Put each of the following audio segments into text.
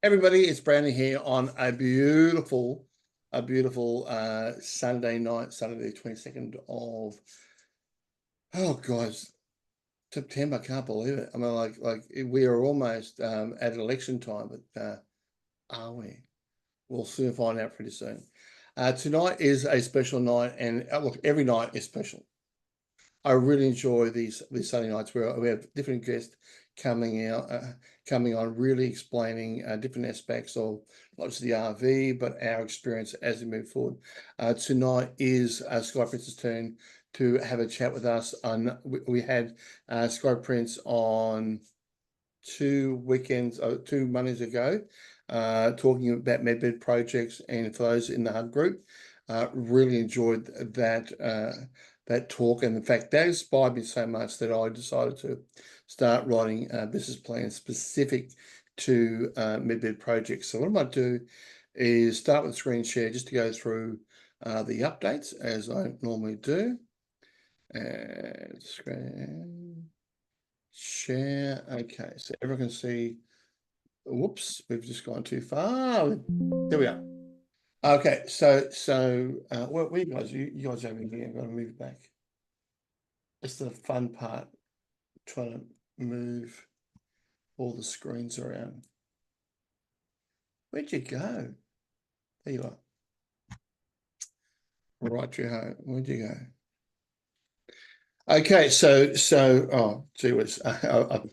Everybody, it's Brownie here on a beautiful Saturday night, Saturday 22nd of, oh guys, September. I can't believe it. I mean, like we are almost at election time, but are we? We'll soon find out pretty soon. Tonight is a special night, and look, every night is special. I really enjoy these Sunday nights where we have different guests coming on, really explaining different aspects of not just the RV, but our experience as we move forward. Tonight is Skye Prince's turn to have a chat with us. We had Skye Prince on 2 Mondays ago, talking about medbed projects, and for those in the HUD group, really enjoyed that talk. And in fact, that inspired me so much that I decided to start writing business plans specific to medbed projects. So what I might do is start with screen share just to go through the updates as I normally do. And screen share. Okay, so everyone can see. Whoops, we've just gone too far. There we are. Okay, so where you guys? You guys over here. I'm going to move back. It's the fun part, trying to move all the screens around. Where'd you go? There you are. Right, you home. Where'd you go? Okay, so oh gee whiz, I've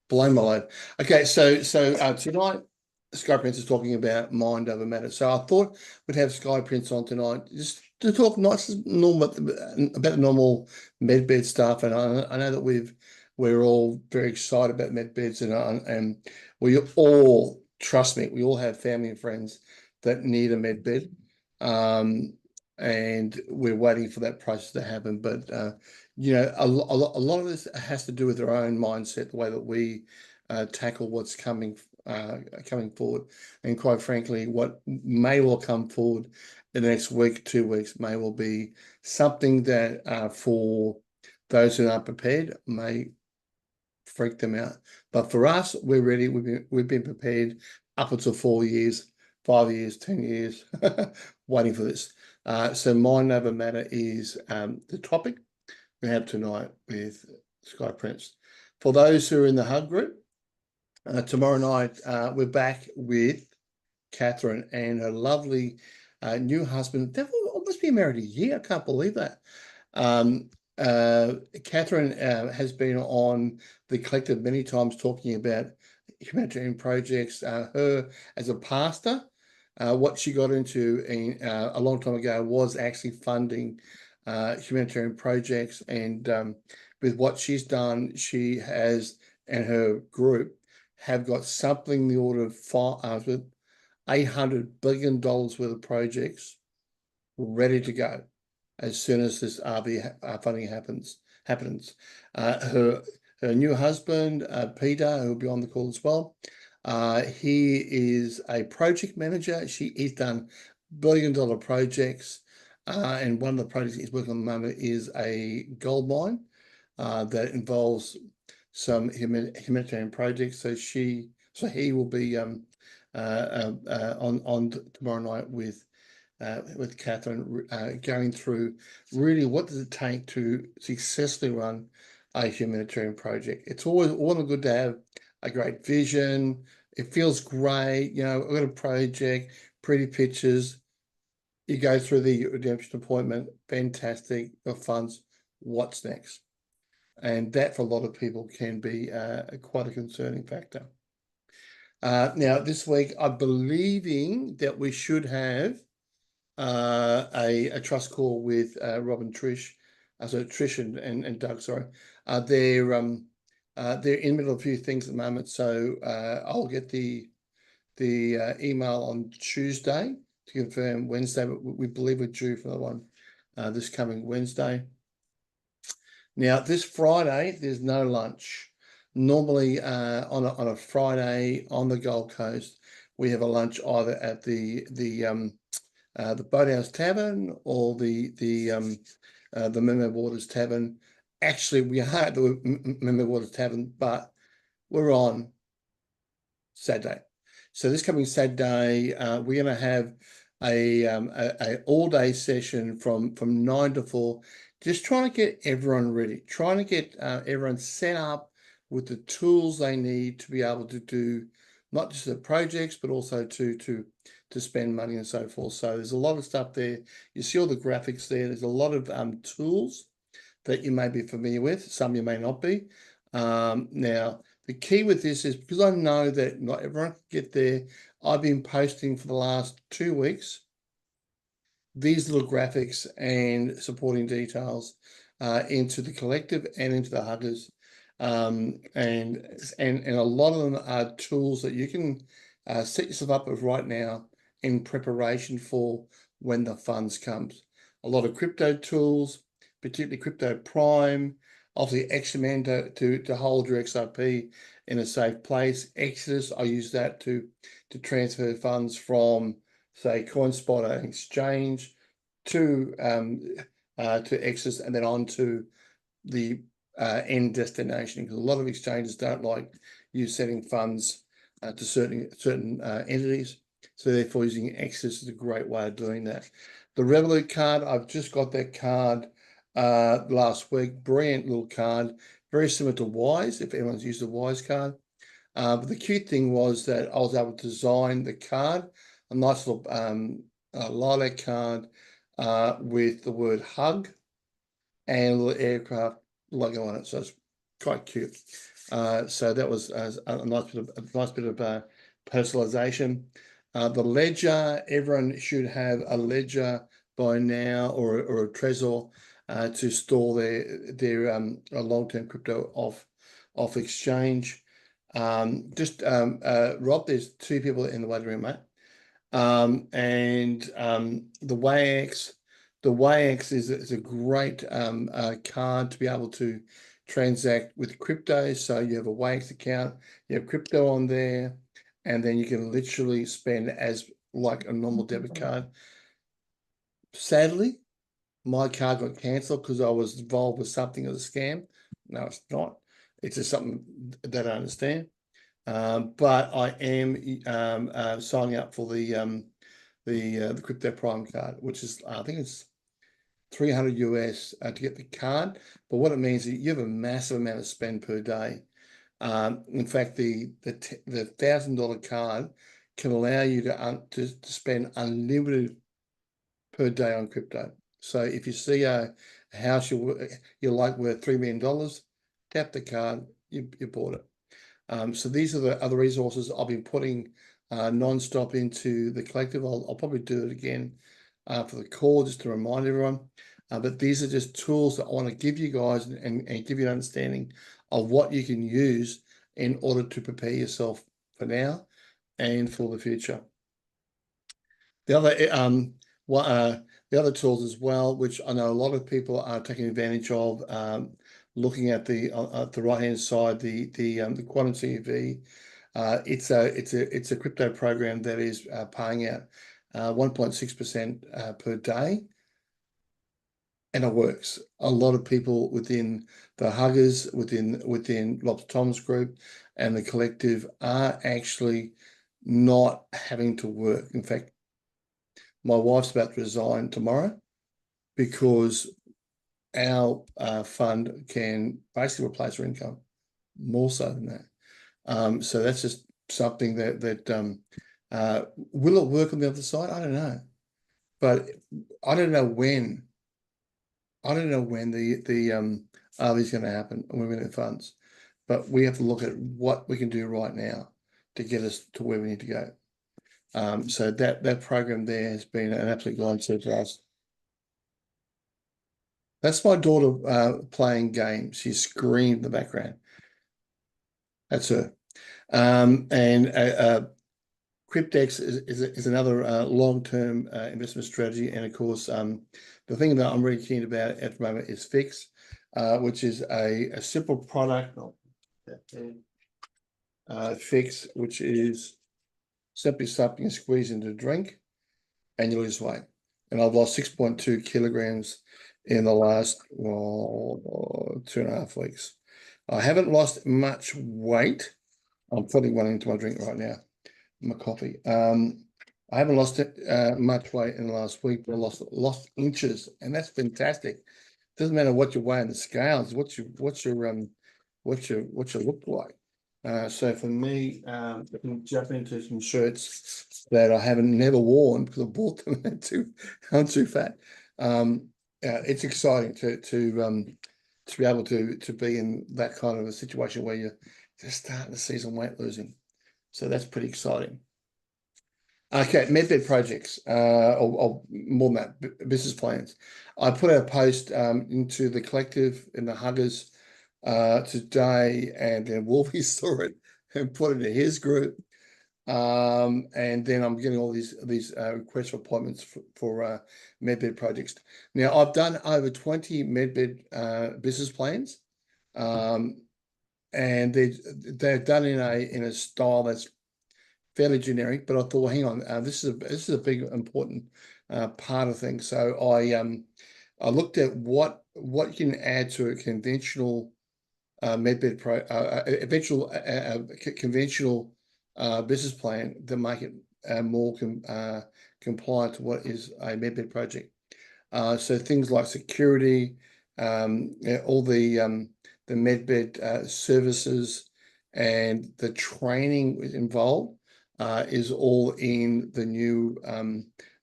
blown my load. Okay, so tonight Skye Prince is talking about mind over matter. So I thought we'd have Skye Prince on tonight just to talk about the normal medbed stuff. And I know that we're all very excited about medbeds, and we all, trust me, we all have family and friends that need a medbed. And we're waiting for that process to happen. But you know, a lot of this has to do with our own mindset, the way that we tackle what's coming forward, and quite frankly, what may well come forward in the next week, 2 weeks, may well be something that for those who aren't prepared may freak them out. But for us, we're ready. We've been prepared up until 4 years, 5 years, 10 years, waiting for this. So mind over matter is the topic we have tonight with Skye Prince. For those who are in the HUD group, tomorrow night we're back with Catherine and her lovely new husband. They've almost been married a year. I can't believe that. Catherine has been on the collective many times talking about humanitarian projects. Her as a pastor, what she got into a long time ago was actually funding humanitarian projects, and with what she's done, she has, and her group have got something in the order of $800 billion worth of projects ready to go as soon as this RV funding happens. Her new husband, Peter, who will be on the call as well, he is a project manager. He's done billion-dollar projects, and one of the projects he's working on at the moment is a gold mine that involves some humanitarian projects. So he will be on tomorrow night with Catherine, going through really what does it take to successfully run a humanitarian project. It's all good to have a great vision. It feels great, you know. I've got a project, pretty pictures. You go through the redemption appointment, fantastic, your funds. What's next? And that for a lot of people can be quite a concerning factor. Now, this week, I'm believing that we should have a trust call with Rob and Trish, so Trish and Doug, sorry. They're in the middle of a few things at the moment, so I'll get the email on Tuesday to confirm Wednesday, but we believe we're due for the one this coming Wednesday. Now, this Friday, there's no lunch. Normally, on a Friday on the Gold Coast, we have a lunch either at the Boathouse Tavern or the Mermaid Waters Tavern. Actually, we are at the Mermaid Waters Tavern, but we're on Saturday. So this coming Saturday, we're going to have a all-day session from 9 to 4, just trying to get everyone ready, trying to get everyone set up with the tools they need to be able to do not just the projects, but also to spend money and so forth. So there's a lot of stuff there. You see all the graphics there. There's a lot of tools that you may be familiar with. Some you may not be. Now, the key with this is because I know that not everyone can get there. I've been posting for the last 2 weeks these little graphics and supporting details into the collective and into the huggers. And a lot of them are tools that you can set yourself up with right now in preparation for when the funds comes. A lot of crypto tools, particularly Crypto Prime, obviously XMN to hold your XRP in a safe place. Exodus, I use that to transfer funds from, say, CoinSpot and exchange to Exodus and then on to the end destination, because a lot of exchanges don't like you sending funds to certain entities. So therefore using Exodus is a great way of doing that. The Revolut card, I've just got that card last week. Brilliant little card, very similar to Wise, if anyone's used the Wise card. But the cute thing was that I was able to design the card, a nice little lilac card with the word hug and a little aircraft logo on it. So it's quite cute. So that was a nice bit of personalization. The ledger, everyone should have a ledger by now, or a Trezor to store their long-term crypto off exchange. Rob, there's 2 people in the waiting room, mate. The WAX is a great card to be able to transact with crypto. So you have a WAX account, you have crypto on there, and then you can literally spend as like a normal debit card. Sadly, my card got cancelled because I was involved with something of a scam. No, it's not. It's just something that I understand. But I am signing up for the Crypto Prime card, which is I think it's $300 US to get the card. But what it means is you have a massive amount of spend per day. In fact, the $1,000 card can allow you to spend unlimited per day on crypto. So if you see a house you like worth $3 million, tap the card, you bought it. So these are the other resources I've been putting non-stop into the collective. I'll probably do it again for the call just to remind everyone. But these are just tools that I want to give you guys and give you an understanding of what you can use in order to prepare yourself for now and for the future. The other tools as well, which I know a lot of people are taking advantage of, looking at the right-hand side, the Quantum CV. It's a crypto program that is paying out 1.6% per day, and it works. A lot of people within the huggers, within Rob Tom's group and the collective are actually not having to work. In fact, my wife's about to resign tomorrow because our fund can basically replace her income, more so than that. So that's just something that will it work on the other side? I don't know, but I don't know when. I don't know when the RV is going to happen and when we need funds, but we have to look at what we can do right now to get us to where we need to go. So that program there has been an absolute godsend for us. That's my daughter playing games. She screamed in the background. That's her. Cryptex is another long-term investment strategy. And of course, the thing that I'm really keen about at the moment is Fix, which is a simple product. Fix, which is simply something you squeeze into a drink and you lose weight. And I've lost 6.2 kilograms in the last 2.5 weeks. I haven't lost much weight. I'm putting one into my drink right now. my coffee. I haven't lost much weight in the last week, but I lost inches, and that's fantastic. Doesn't matter what you weigh on the scales. What's your look like? So for me, I can jump into some shirts that I haven't never worn because I bought them and I'm too fat. It's exciting to be able to be in that kind of a situation where you're just starting to see some weight losing. So that's pretty exciting. Okay, medbed projects, or more than that, business plans. I put out a post into the collective in the Huggers today, and then Wolfie saw it and put it in his group. And then I'm getting all these requests for appointments for medbed projects. Now I've done over 20 medbed business plans, and they're done in a style that's fairly generic, but I thought, well, hang on, this is a big important part of things. So I looked at what you can add to a conventional medbed conventional business plan to make it more compliant to what is a medbed project. So things like security, all the medbed services and the training is involved is all in the new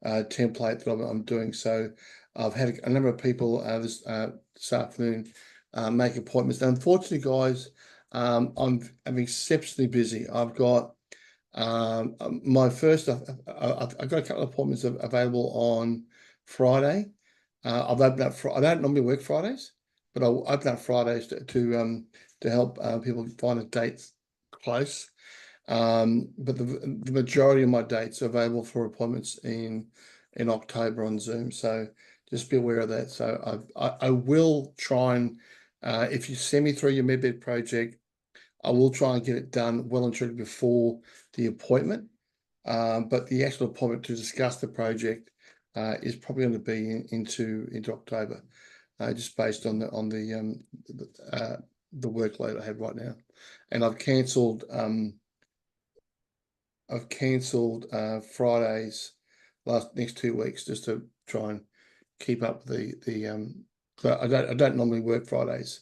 template that I'm doing. So I've had a number of people this afternoon make appointments. And unfortunately, guys, I'm exceptionally busy. I've got my first. I've got a couple of appointments available on Friday. I've opened up. I don't normally work Fridays, but I'll open up Fridays to help people find a date close. But the majority of my dates are available for appointments in October on Zoom. So just be aware of that. So I will try and if you send me through your medbed project, I will try and get it done well and truly before the appointment. But the actual appointment to discuss the project is probably going to be into October, just based on the workload I have right now. And I've cancelled Fridays next 2 weeks just to try and keep up so I don't normally work Fridays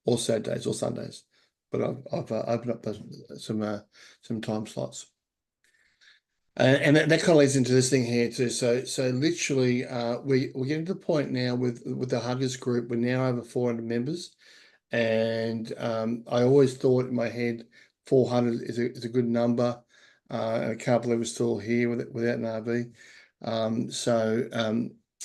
or Saturdays or Sundays, but I've opened up some time slots. And that kind of leads into this thing here too. So literally, we're getting to the point now with the Huggers group. We're now over 400 members, and I always thought in my head 400 is a good number. And I can't believe we're still here without an RV.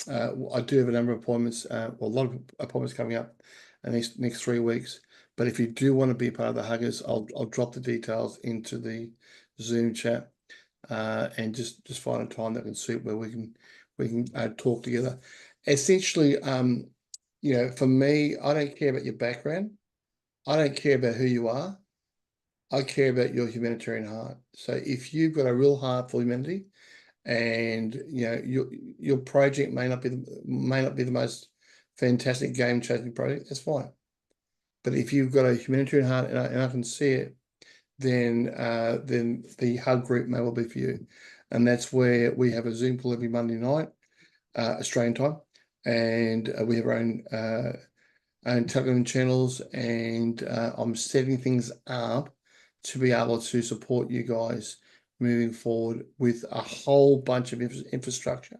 I do have a number of appointments, well, a lot of appointments coming up in the next 3 weeks. But if you do want to be part of the Huggers, I'll drop the details into the Zoom chat, and just find a time that can suit where we can talk together. Essentially, for me, I don't care about your background. I don't care about who you are. I care about your humanitarian heart. So if you've got a real heart for humanity, and your project may not be the most fantastic game-changing project, that's fine. But if you've got a humanitarian heart and I can see it, then the Hug group may well be for you. And that's where we have a Zoom call every Monday night, Australian time, and we have our own television channels, and I'm setting things up to be able to support you guys moving forward with a whole bunch of infrastructure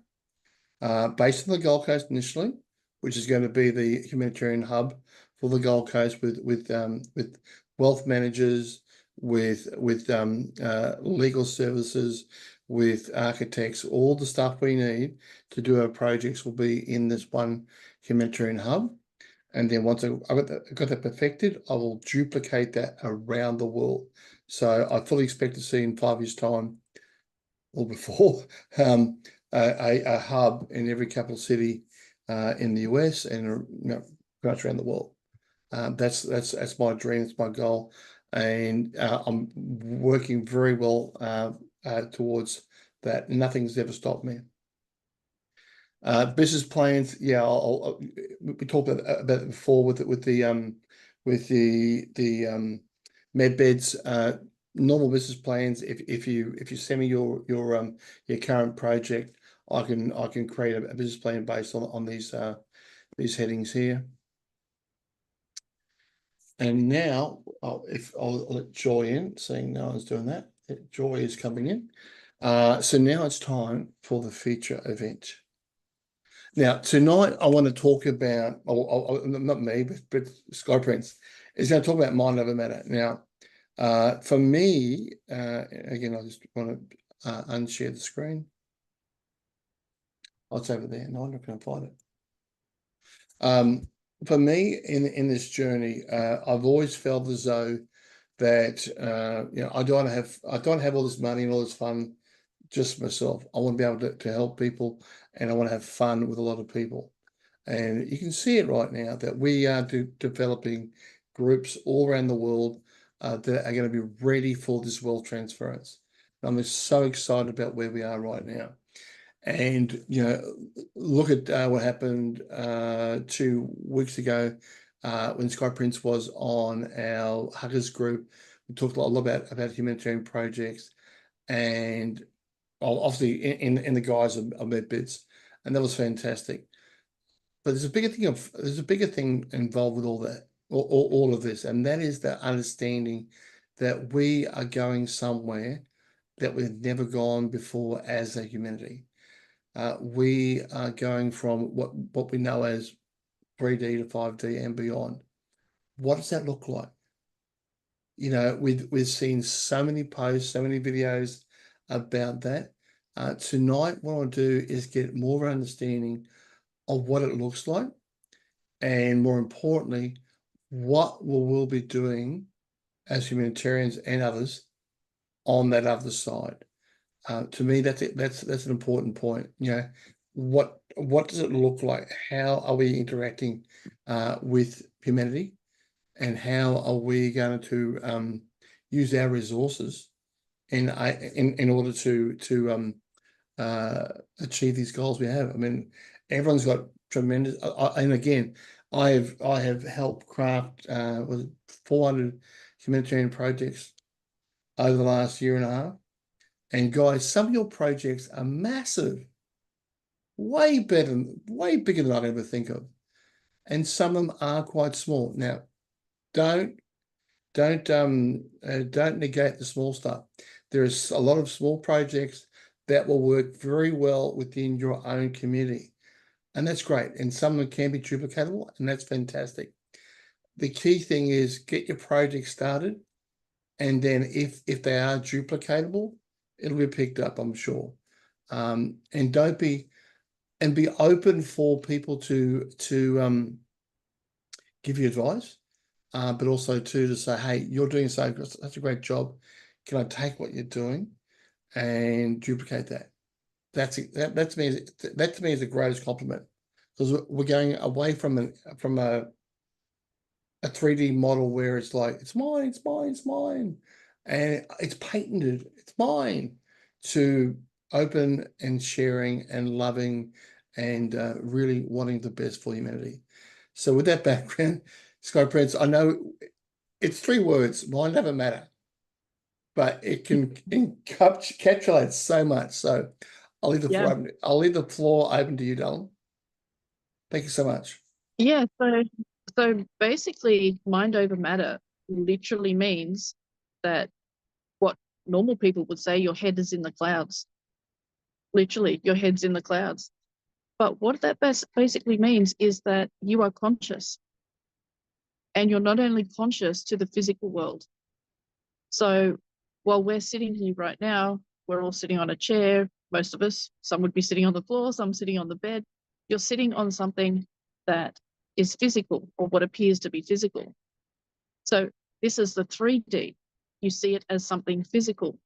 based on the Gold Coast initially, which is going to be the humanitarian hub for the Gold Coast with wealth managers, with legal services, with architects. All the stuff we need to do our projects will be in this one humanitarian hub. And then once I got that perfected, I will duplicate that around the world. So I fully expect to see in 5 years' time or before a hub in every capital city in the US and pretty much around the world. That's my dream. It's my goal, and I'm working very well towards that. Nothing's ever stopped me. Business plans, yeah, we talked about it before with the med beds. normal business plans. If you send me your current project, I can create a business plan based on these headings here. And now I'll let Joy in, seeing no one's doing that. Joy is coming in. So now it's time for the feature event. Now, tonight I want to talk about, not me, but Skye Prince is going to talk about mind over matter. Now, for me, again, I just want to unshare the screen. Oh, it's over there. No, I'm not going to find it. For me, in this journey, I've always felt as though that I don't have all this money and all this fun just myself. I want to be able to help people, and I want to have fun with a lot of people. And you can see it right now that we are developing groups all around the world that are going to be ready for this wealth transference. I'm just so excited about where we are right now. And, look at what happened 2 weeks ago when Skye Prince was on our Huggers group. We talked a lot about humanitarian projects, and obviously in the guise of MedBits, and that was fantastic. But there's a bigger thing involved with all that, all of this, and that is the understanding that we are going somewhere that we've never gone before as a humanity. We are going from what we know as 3D to 5D and beyond. What does that look like? We've seen so many posts, so many videos about that. Tonight, what I want to do is get more understanding of what it looks like, and more importantly, what we'll be doing as humanitarians and others on that other side. To me, that's an important point. What does it look like? How are we interacting with humanity, and how are we going to use our resources in order to achieve these goals we have? I mean, everyone's got tremendous, and again, I have helped craft 400 humanitarian projects over the last year and a half. And guys, some of your projects are massive, way bigger than I'd ever think of, and some of them are quite small. Now, don't negate the small stuff. There is a lot of small projects that will work very well within your own community, and that's great. And some of them can be duplicatable, and that's fantastic. The key thing is get your project started, and then if they are duplicatable, it'll be picked up, I'm sure. And be open for people to give you advice, but also to say, hey, you're doing such a great job. Can I take what you're doing and duplicate that? That to me is the greatest compliment, because we're going away from a 3D model where it's like, it's mine, and it's patented, it's mine, to open and sharing and loving and really wanting the best for humanity. So with that background, Skye Prince, I know it's 3 words, mind over matter, but it can encapsulate so much. So I'll leave the floor open to you, darling. Thank you so much. Yeah, so basically, mind over matter literally means that what normal people would say, your head is in the clouds. Literally, your head's in the clouds. But what that basically means is that you are conscious. And you're not only conscious to the physical world. So while we're sitting here right now, we're all sitting on a chair, most of us. Some would be sitting on the floor, some sitting on the bed. You're sitting on something that is physical, or what appears to be physical. So this is the 3D. You see it as something physical.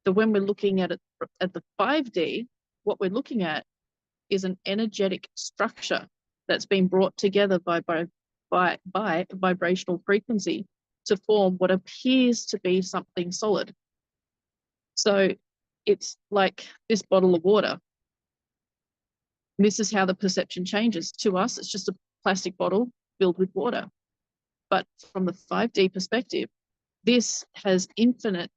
So when we're looking at it at the 5D, what we're looking at is an energetic structure that's been brought together by vibrational frequency to form what appears to be something solid. So it's like this bottle of water. This is how the perception changes. To us, it's just a plastic bottle filled with water. But from the 5D perspective, this has infinite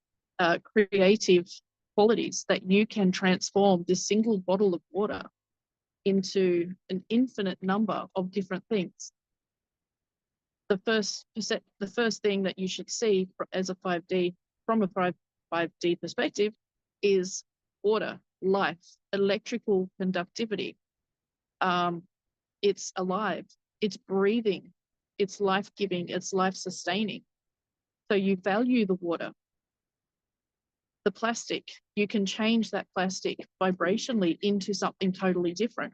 creative qualities that you can transform this single bottle of water into an infinite number of different things. The first thing that you should see as a 5D, from a 5D perspective, is water, life, electrical conductivity. It's alive, it's breathing, it's life-giving, it's life-sustaining. So you value the water. The plastic, you can change that plastic vibrationally into something totally different.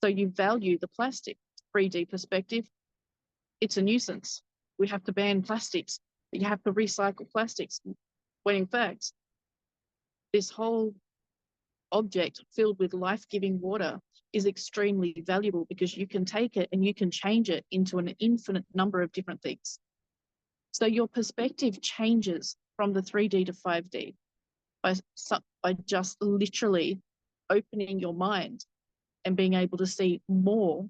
So you value the plastic. 3D perspective, it's a nuisance. We have to ban plastics. You have to recycle plastics. When in fact, this whole object filled with life-giving water is extremely valuable, because you can take it and you can change it into an infinite number of different things. So your perspective changes from the 3D to 5D by just literally opening your mind and being able to see more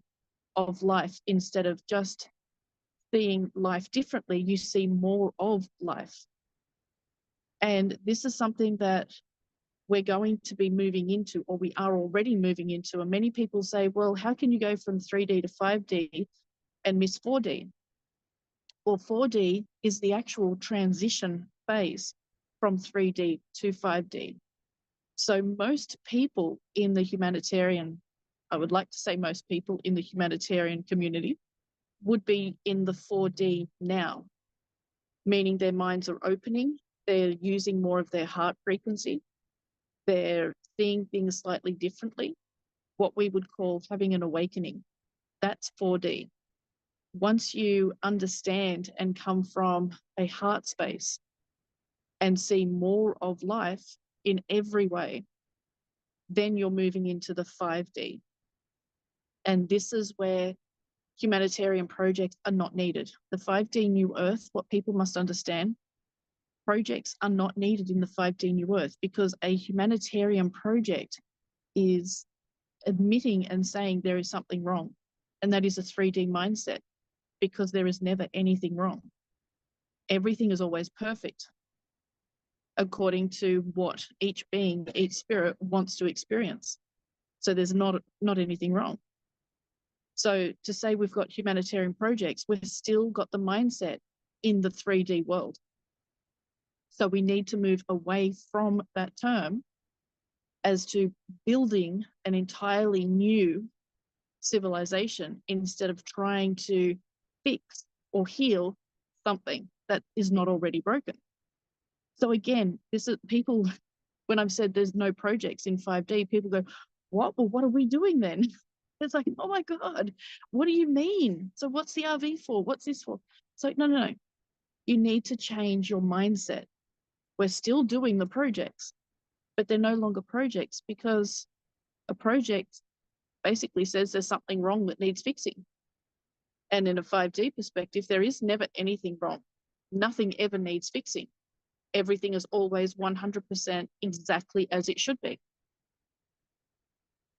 of life. Instead of just seeing life differently, you see more of life. And this is something that we're going to be moving into, or we are already moving into. And many people say, well, how can you go from 3D to 5D and miss 4D? Well, 4D is the actual transition phase from 3D to 5D. So most people in the humanitarian, I would like to say most people in the humanitarian community, would be in the 4D now, meaning their minds are opening, they're using more of their heart frequency, they're seeing things slightly differently, what we would call having an awakening. That's 4D. Once you understand and come from a heart space and see more of life in every way, then you're moving into the 5D. And this is where humanitarian projects are not needed. The 5D New Earth, what people must understand, projects are not needed in the 5D New Earth, because a humanitarian project is admitting and saying there is something wrong. And that is a 3D mindset, because there is never anything wrong. Everything is always perfect, according to what each being, each spirit wants to experience. So there's not anything wrong. So to say we've got humanitarian projects, we've still got the mindset in the 3D world. So we need to move away from that term as to building an entirely new civilization, instead of trying to fix or heal something that is not already broken. So again, this is people, when I've said there's no projects in 5D, people go, what? Well, what are we doing then? It's like, oh my God, what do you mean? So what's the RV for? What's this for? It's like, no. You need to change your mindset. We're still doing the projects, but they're no longer projects, because a project basically says there's something wrong that needs fixing. And in a 5D perspective, there is never anything wrong. Nothing ever needs fixing. Everything is always 100% exactly as it should be.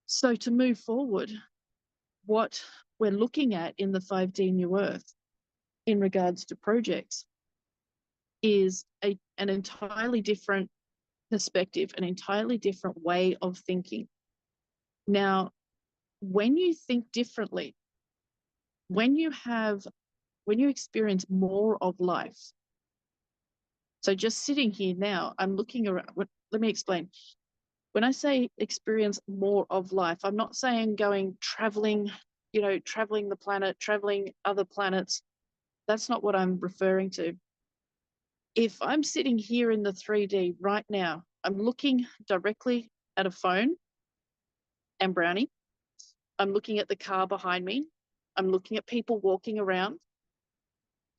So to move forward, what we're looking at in the 5D New Earth in regards to projects is an entirely different perspective, an entirely different way of thinking. Now, when you think differently, when you experience more of life, so just sitting here now, I'm looking around. Let me explain. When I say experience more of life, I'm not saying going traveling, traveling the planet, traveling other planets. That's not what I'm referring to. If I'm sitting here in the 3D right now, I'm looking directly at a phone and Brownie. I'm looking at the car behind me. I'm looking at people walking around.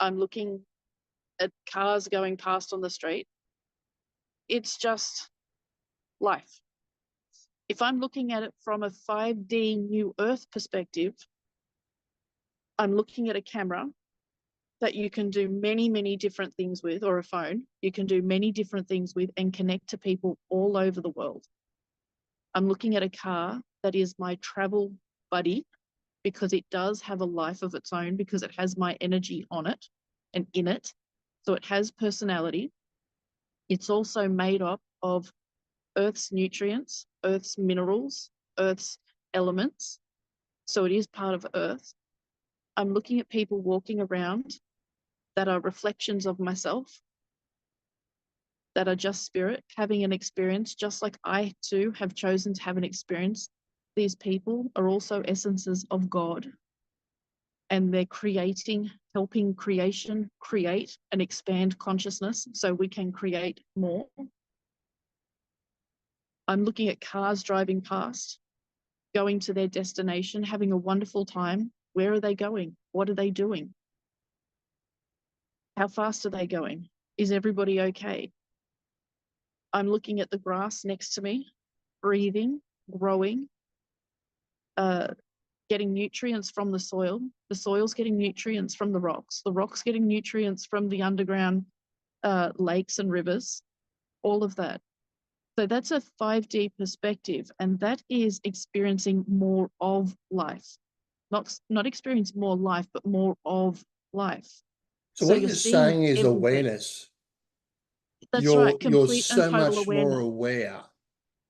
I'm looking at cars going past on the street. It's just life. If I'm looking at it from a 5D New Earth perspective, I'm looking at a camera that you can do many, many different things with, or a phone you can do many different things with and connect to people all over the world. I'm looking at a car that is my travel buddy, because it does have a life of its own, because it has my energy on it and in it. So it has personality. It's also made up of Earth's nutrients, Earth's minerals, Earth's elements. So it is part of Earth. I'm looking at people walking around that are reflections of myself, that are just spirit, having an experience, just like I too have chosen to have an experience. These people are also essences of God, and they're creating, helping creation create and expand consciousness so we can create more. I'm looking at cars driving past, going to their destination, having a wonderful time. Where are they going? What are they doing? How fast are they going? Is everybody okay? I'm looking at the grass next to me, breathing, growing, getting nutrients from the soil's getting nutrients from the rocks getting nutrients from the underground lakes and rivers, all of that. So that's a 5D perspective, and that is experiencing more of life. Not experience more life, but more of life. So So what you're you're seeing saying is everything. awareness. That's right, You're complete and so total much more awareness. aware.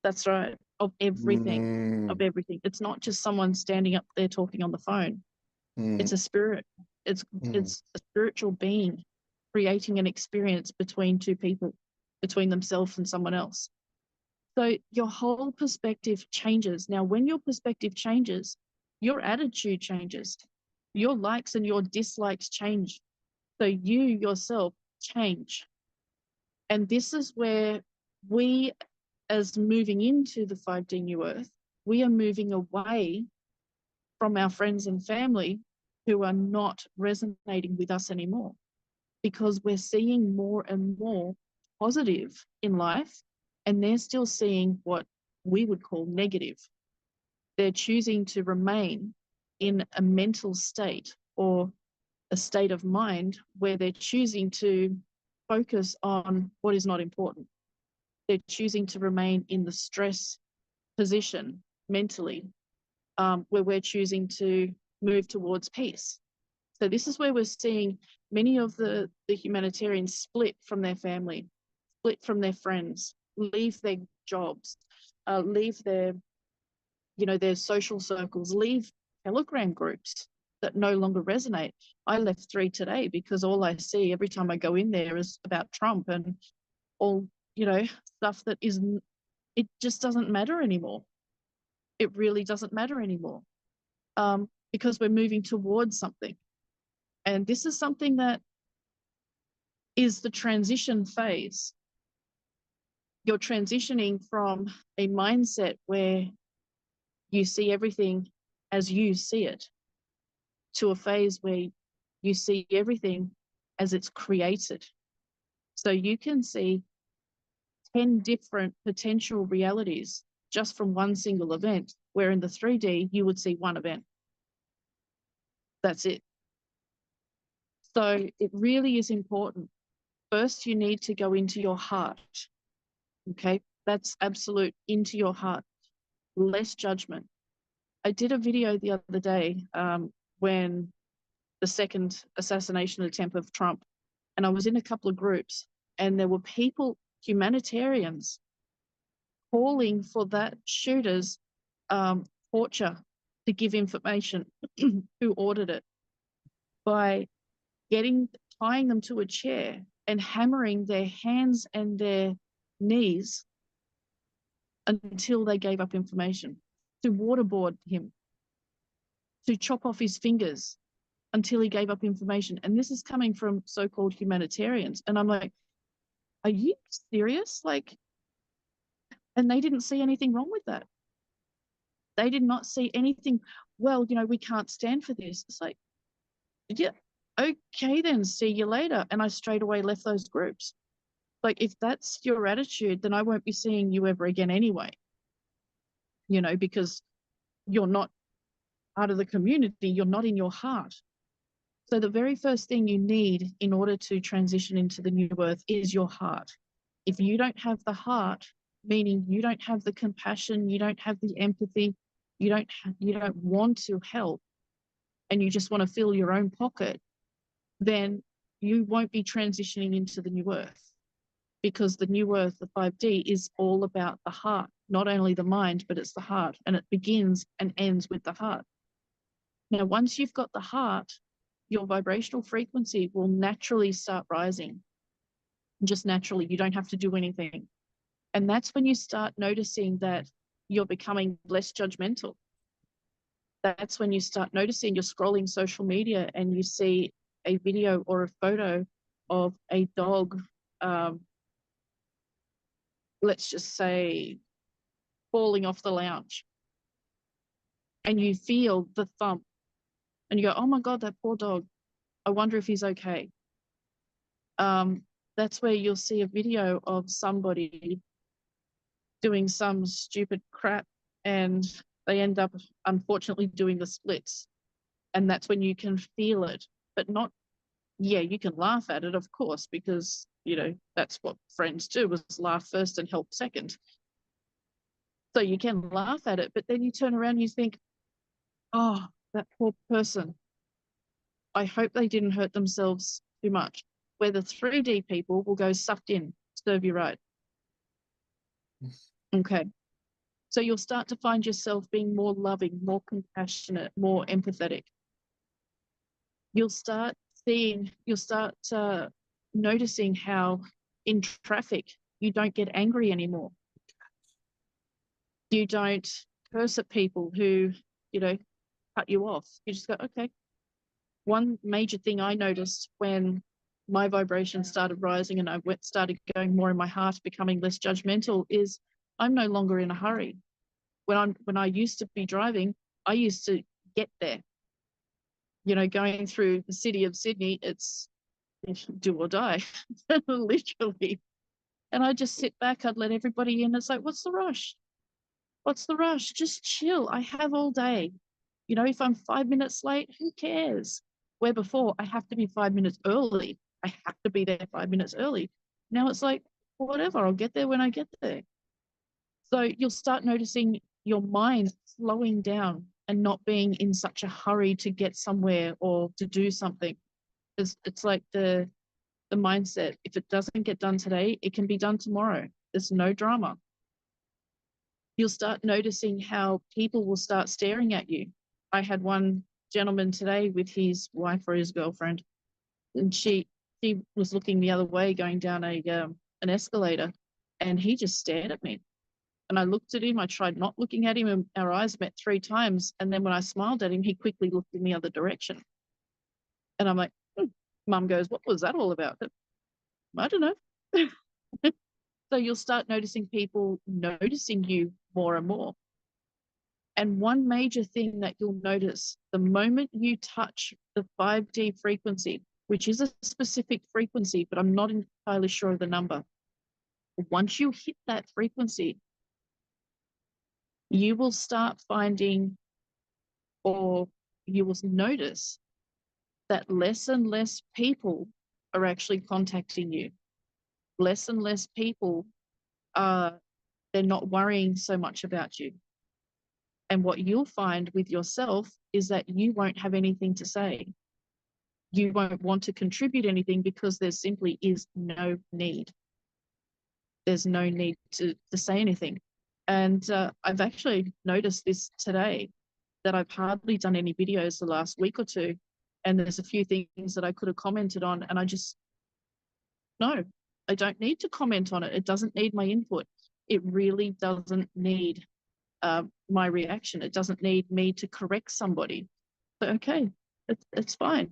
That's right, of everything, of Mm, everything. It's not just someone standing up there talking on the phone. It's mm, a spirit. It's mm. it's a spiritual being creating an experience between two people, between themselves and someone else. So your whole perspective changes. Now, when your perspective changes, your attitude changes. Your likes and your dislikes change. So you yourself change. And this is where we, as moving into the 5D New Earth, we are moving away from our friends and family who are not resonating with us anymore, because we're seeing more and more positive in life, and they're still seeing what we would call negative. They're choosing to remain in a mental state or a state of mind where they're choosing to focus on what is not important. They're choosing to remain in the stress position mentally, where we're choosing to move towards peace. So this is where we're seeing many of the humanitarians split from their family, split from their friends, leave their jobs, leave their, their social circles, leave Telegram groups that no longer resonate. I left 3 today because all I see every time I go in there is about Trump and all, stuff that isn't, it just doesn't matter anymore. It really doesn't matter anymore, because we're moving towards something. And this is something that is the transition phase. You're transitioning from a mindset where you see everything as you see it to a phase where you see everything as it's created. So you can see 10 different potential realities just from one single event, where in the 3D, you would see one event. That's it. So it really is important. First, you need to go into your heart. Okay, that's absolute, into your heart. Less judgment. I did a video the other day when the second assassination attempt of Trump, and I was in a couple of groups, and there were people, humanitarians, calling for that shooter's torture to give information who ordered it, by tying them to a chair and hammering their hands and their knees until they gave up information, to waterboard him, to chop off his fingers until he gave up information. And this is coming from so-called humanitarians. And I'm like, are you serious? Like, and they didn't see anything wrong with that. They did not see anything. Well, we can't stand for this. It's like, yeah, okay then, see you later. And I straight away left those groups. Like, if that's your attitude, then I won't be seeing you ever again anyway, because you're not part of the community, you're not in your heart. So the very first thing you need in order to transition into the new earth is your heart. If you don't have the heart, meaning you don't have the compassion, you don't have the empathy, you don't want to help, and you just want to fill your own pocket, then you won't be transitioning into the new earth. because the new earth, the 5D, is all about the heart, not only the mind, but it's the heart, and it begins and ends with the heart. Now, once you've got the heart, your vibrational frequency will naturally start rising, just naturally. You don't have to do anything. And that's when you start noticing that you're becoming less judgmental. That's when you start noticing you're scrolling social media and you see a video or a photo of a dog, let's just say, falling off the lounge. And you feel the thump and you go, oh my God, that poor dog. I wonder if he's okay. That's where you'll see a video of somebody doing some stupid crap and they end up, unfortunately, doing the splits. And that's when you can feel it, but not, yeah, you can laugh at it, of course, because, you know, that's what friends do, is laugh first and help second. So you can laugh at it, but then you turn around and you think, oh, that poor person. I hope they didn't hurt themselves too much. Where the 3D people will go sucked in, serve you right. Okay. So you'll start to find yourself being more loving, more compassionate, more empathetic. You'll start noticing how in traffic, you don't get angry anymore. You don't curse at people who, you know, cut you off. You just go, okay. One major thing I noticed when my vibration started rising and I started going more in my heart, becoming less judgmental, is I'm no longer in a hurry. When I used to be driving, I used to get there. You know, going through the city of Sydney, it's do or die, literally. And I just sit back, I'd let everybody in. It's like, what's the rush? What's the rush? Just chill. I have all day. You know, if I'm 5 minutes late, who cares? Where before I have to be 5 minutes early. I have to be there 5 minutes early. Now it's like, whatever, I'll get there when I get there. So you'll start noticing your mind slowing down and not being in such a hurry to get somewhere or to do something. It's like the mindset. If it doesn't get done today, it can be done tomorrow. There's no drama. You'll start noticing how people will start staring at you. I had one gentleman today with his wife or his girlfriend, and she was looking the other way going down an escalator, and he just stared at me. And I looked at him, I tried not looking at him, and our eyes met 3 times. And then when I smiled at him, he quickly looked in the other direction. And I'm like, Mum goes, what was that all about? I don't know. So you'll start noticing people noticing you more and more. And one major thing that you'll notice, the moment you touch the 5D frequency, which is a specific frequency, but I'm not entirely sure of the number. Once you hit that frequency, you will start finding, or you will notice, that less and less people are actually contacting you. Less and less people they're not worrying so much about you. And what you'll find with yourself is that you won't have anything to say. You won't want to contribute anything because there simply is no need. There's no need to say anything. And I've actually noticed this today, that I've hardly done any videos the last week or two. And there's a few things that I could have commented on, and no, I don't need to comment on it. It doesn't need my input. It really doesn't need my reaction. It doesn't need me to correct somebody. So, okay, it's fine.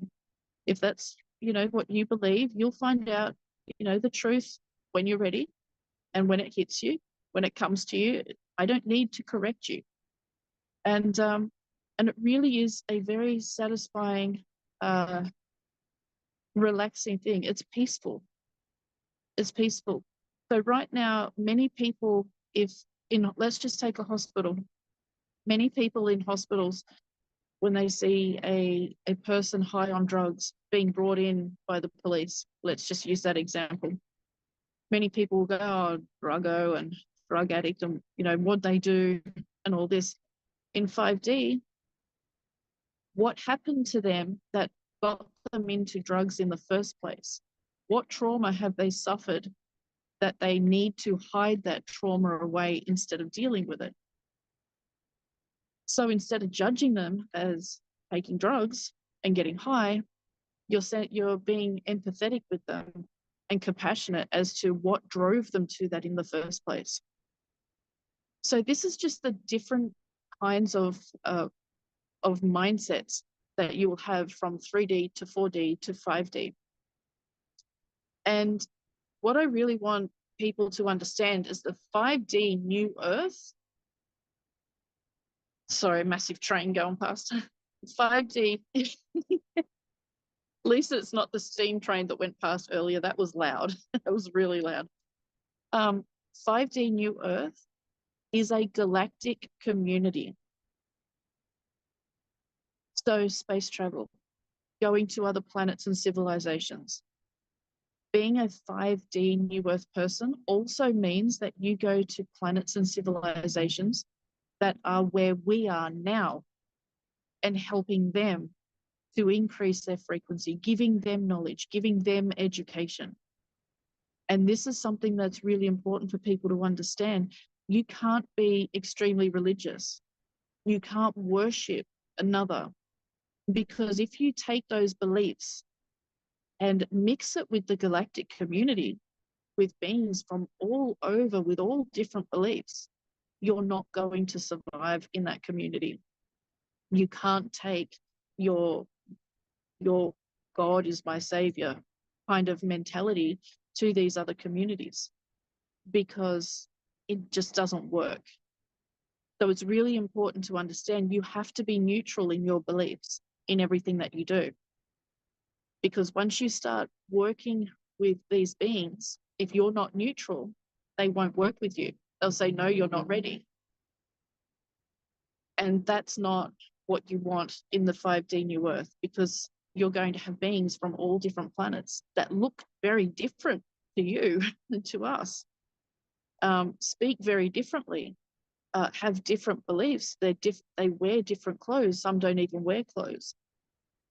If that's, you know, what you believe, you'll find out, you know, the truth when you're ready. And when it hits you, when it comes to you, I don't need to correct you. And it really is a very satisfying, relaxing thing. It's peaceful. It's peaceful. So right now, many people, let's just take a hospital. Many people in hospitals, when they see a person high on drugs being brought in by the police, let's just use that example. Many people will go, oh, druggo and drug addict, and, you know, what they do and all this. In 5D, what happened to them that got them into drugs in the first place? What trauma have they suffered that they need to hide that trauma away instead of dealing with it. So instead of judging them as taking drugs and getting high, you're being empathetic with them and compassionate as to what drove them to that in the first place. So this is just the different kinds of mindsets that you will have from 3D to 4D to 5D. And what I really want people to understand is the 5D new Earth. Sorry, massive train going past. 5D, at least it's not the steam train that went past earlier. That was loud. That was really loud. 5D new Earth is a galactic community. So space travel, going to other planets and civilizations. Being a 5D new Earth person also means that you go to planets and civilizations that are where we are now and helping them to increase their frequency, giving them knowledge, giving them education. And this is something that's really important for people to understand. You can't be extremely religious. You can't worship another, because if you take those beliefs and mix it with the galactic community, with beings from all over, with all different beliefs, you're not going to survive in that community. You can't take your God is my savior kind of mentality to these other communities, because it just doesn't work. So it's really important to understand you have to be neutral in your beliefs in everything that you do. Because once you start working with these beings, if you're not neutral, they won't work with you. They'll say, no, you're not ready. And that's not what you want in the 5D new Earth, because you're going to have beings from all different planets that look very different to you and to us, speak very differently, have different beliefs. They wear different clothes. Some don't even wear clothes.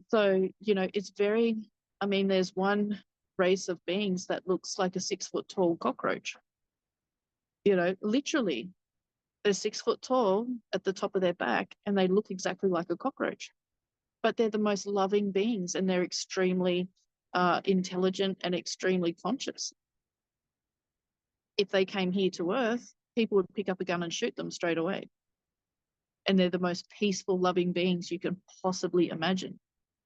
So, it's very, there's one race of beings that looks like a 6-foot tall cockroach. Literally, they're 6 foot tall at the top of their back and they look exactly like a cockroach. But they're the most loving beings and they're extremely intelligent and extremely conscious. If they came here to Earth, people would pick up a gun and shoot them straight away. And they're the most peaceful, loving beings you can possibly imagine.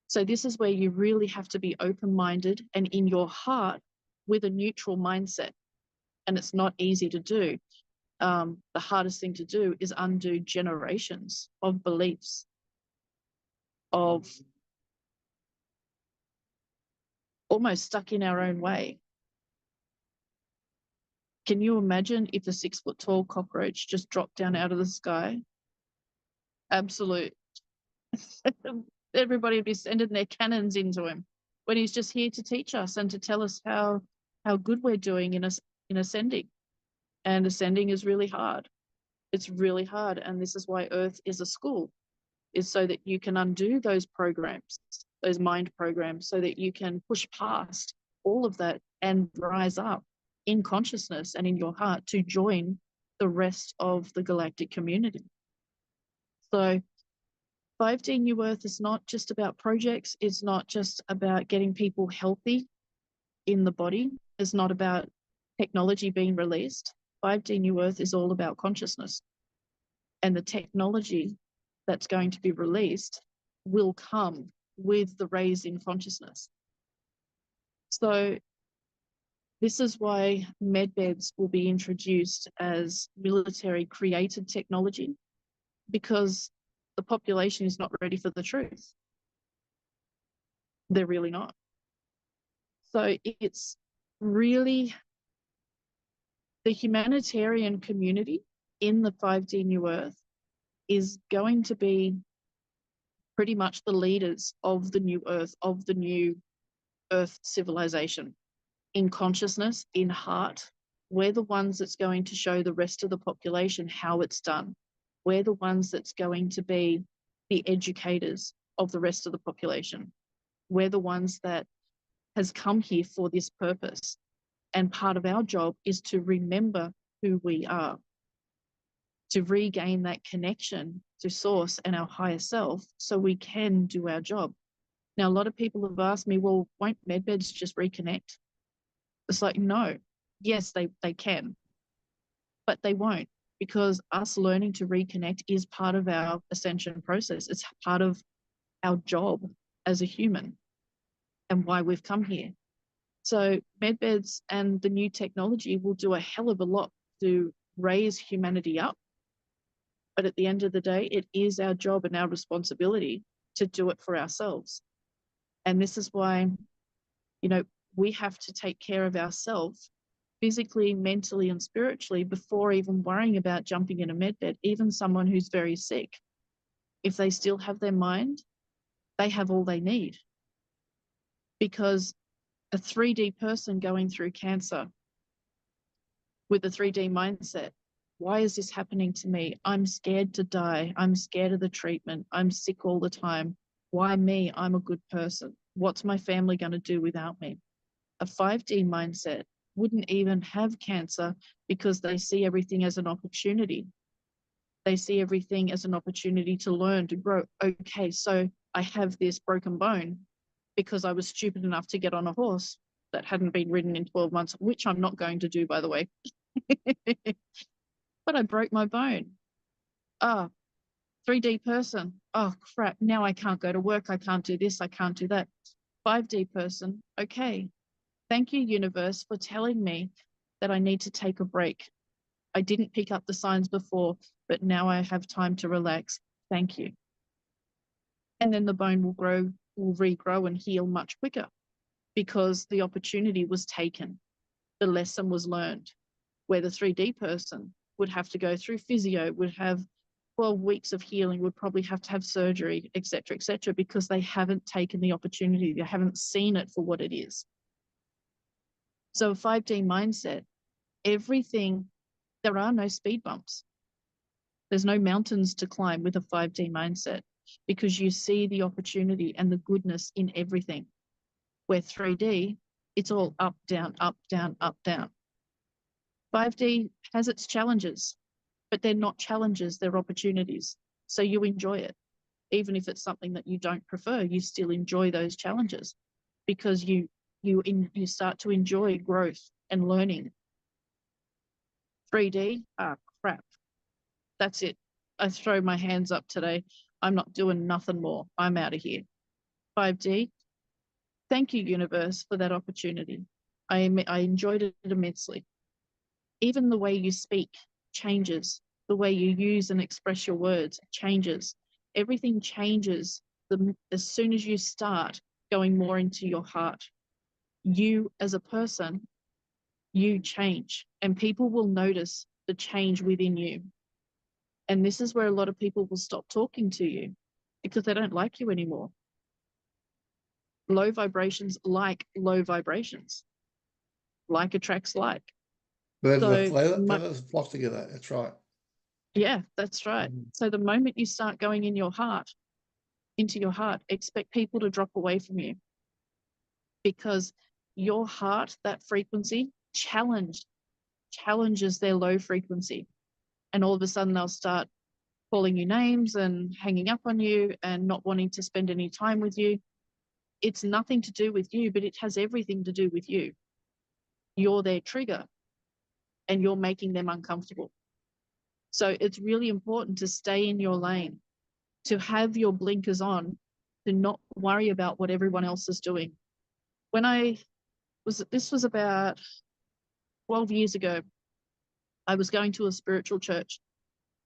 So this is where you really have to be open-minded and in your heart with a neutral mindset. And it's not easy to do. The hardest thing to do is undo generations of beliefs, of almost stuck in our own way. Can you imagine if a 6-foot tall cockroach just dropped down out of the sky? Absolute. Everybody would be sending their cannons into him when he's just here to teach us and to tell us how good we're doing in ascending. And ascending is really hard. It's really hard. And this is why Earth is a school, is so that you can undo those programs, those mind programs, so that you can push past all of that and rise up in consciousness and in your heart to join the rest of the galactic community. So 5D New Earth is not just about projects. It's not just about getting people healthy in the body. It's not about technology being released. 5D New Earth is all about consciousness. And the technology that's going to be released will come with the raise in consciousness. So this is why medbeds will be introduced as military created technology, because the population is not ready for the truth. They're really not. So it's really the humanitarian community in the 5D New Earth is going to be pretty much the leaders of the new Earth, of the new Earth civilization. In consciousness, in heart, we're the ones that's going to show the rest of the population how it's done. We're the ones that's going to be the educators of the rest of the population. We're the ones that has come here for this purpose, And part of our job is to remember who we are, to regain that connection to source and our higher self so we can do our job. Now, a lot of people have asked me, well, won't medbeds just reconnect? It's like, no. Yes, they can, but they won't, because us learning to reconnect is part of our ascension process. It's part of our job as a human and why we've come here. So medbeds and the new technology will do a hell of a lot to raise humanity up. But at the end of the day, it is our job and our responsibility to do it for ourselves. And this is why, you know, we have to take care of ourselves physically, mentally, and spiritually before even worrying about jumping in a medbed. Even someone who's very sick, if they still have their mind, they have all they need. Because a 3D person going through cancer with a 3D mindset, why is this happening to me? I'm scared to die. I'm scared of the treatment. I'm sick all the time. Why me? I'm a good person. What's my family going to do without me? A 5D mindset wouldn't even have cancer because they see everything as an opportunity. They see everything as an opportunity to learn, to grow. Okay, so I have this broken bone because I was stupid enough to get on a horse that hadn't been ridden in 12 months, which I'm not going to do, by the way. But I broke my bone. 3D person. Oh, crap. Now I can't go to work. I can't do this. I can't do that. 5D person. Okay. Thank you, universe, for telling me that I need to take a break. I didn't pick up the signs before, but now I have time to relax. Thank you. And then the bone will regrow and heal much quicker because the opportunity was taken. The lesson was learned. Where the 3D person would have to go through physio, would have 12 weeks of healing, would probably have to have surgery, etc., because they haven't taken the opportunity. They haven't seen it for what it is. So a 5D mindset, everything, there are no speed bumps. There's no mountains to climb with a 5D mindset because you see the opportunity and the goodness in everything. Where 3D, it's all up, down, up, down, up, down. 5D has its challenges, but they're not challenges, they're opportunities. So you enjoy it. Even if it's something that you don't prefer, you still enjoy those challenges because you start to enjoy growth and learning. 3D, crap. That's it. I throw my hands up today. I'm not doing nothing more. I'm out of here. 5D, thank you, universe, for that opportunity. I enjoyed it immensely. Even the way you speak changes. The way you use and express your words changes. Everything changes as soon as you start going more into your heart. You as a person, you change, and people will notice the change within you. And this is where a lot of people will stop talking to you because they don't like you anymore. Low vibrations like low vibrations. Like attracts like. Feathers flock together. That's right. Yeah, that's right. So the moment you start going into your heart, expect people to drop away from you because your heart, that frequency, challenges their low frequency. And all of a sudden they'll start calling you names and hanging up on you and not wanting to spend any time with you. It's nothing to do with you, but it has everything to do with you. You're their trigger and you're making them uncomfortable. So it's really important to stay in your lane, to have your blinkers on, to not worry about what everyone else is doing. This was about 12 years ago, I was going to a spiritual church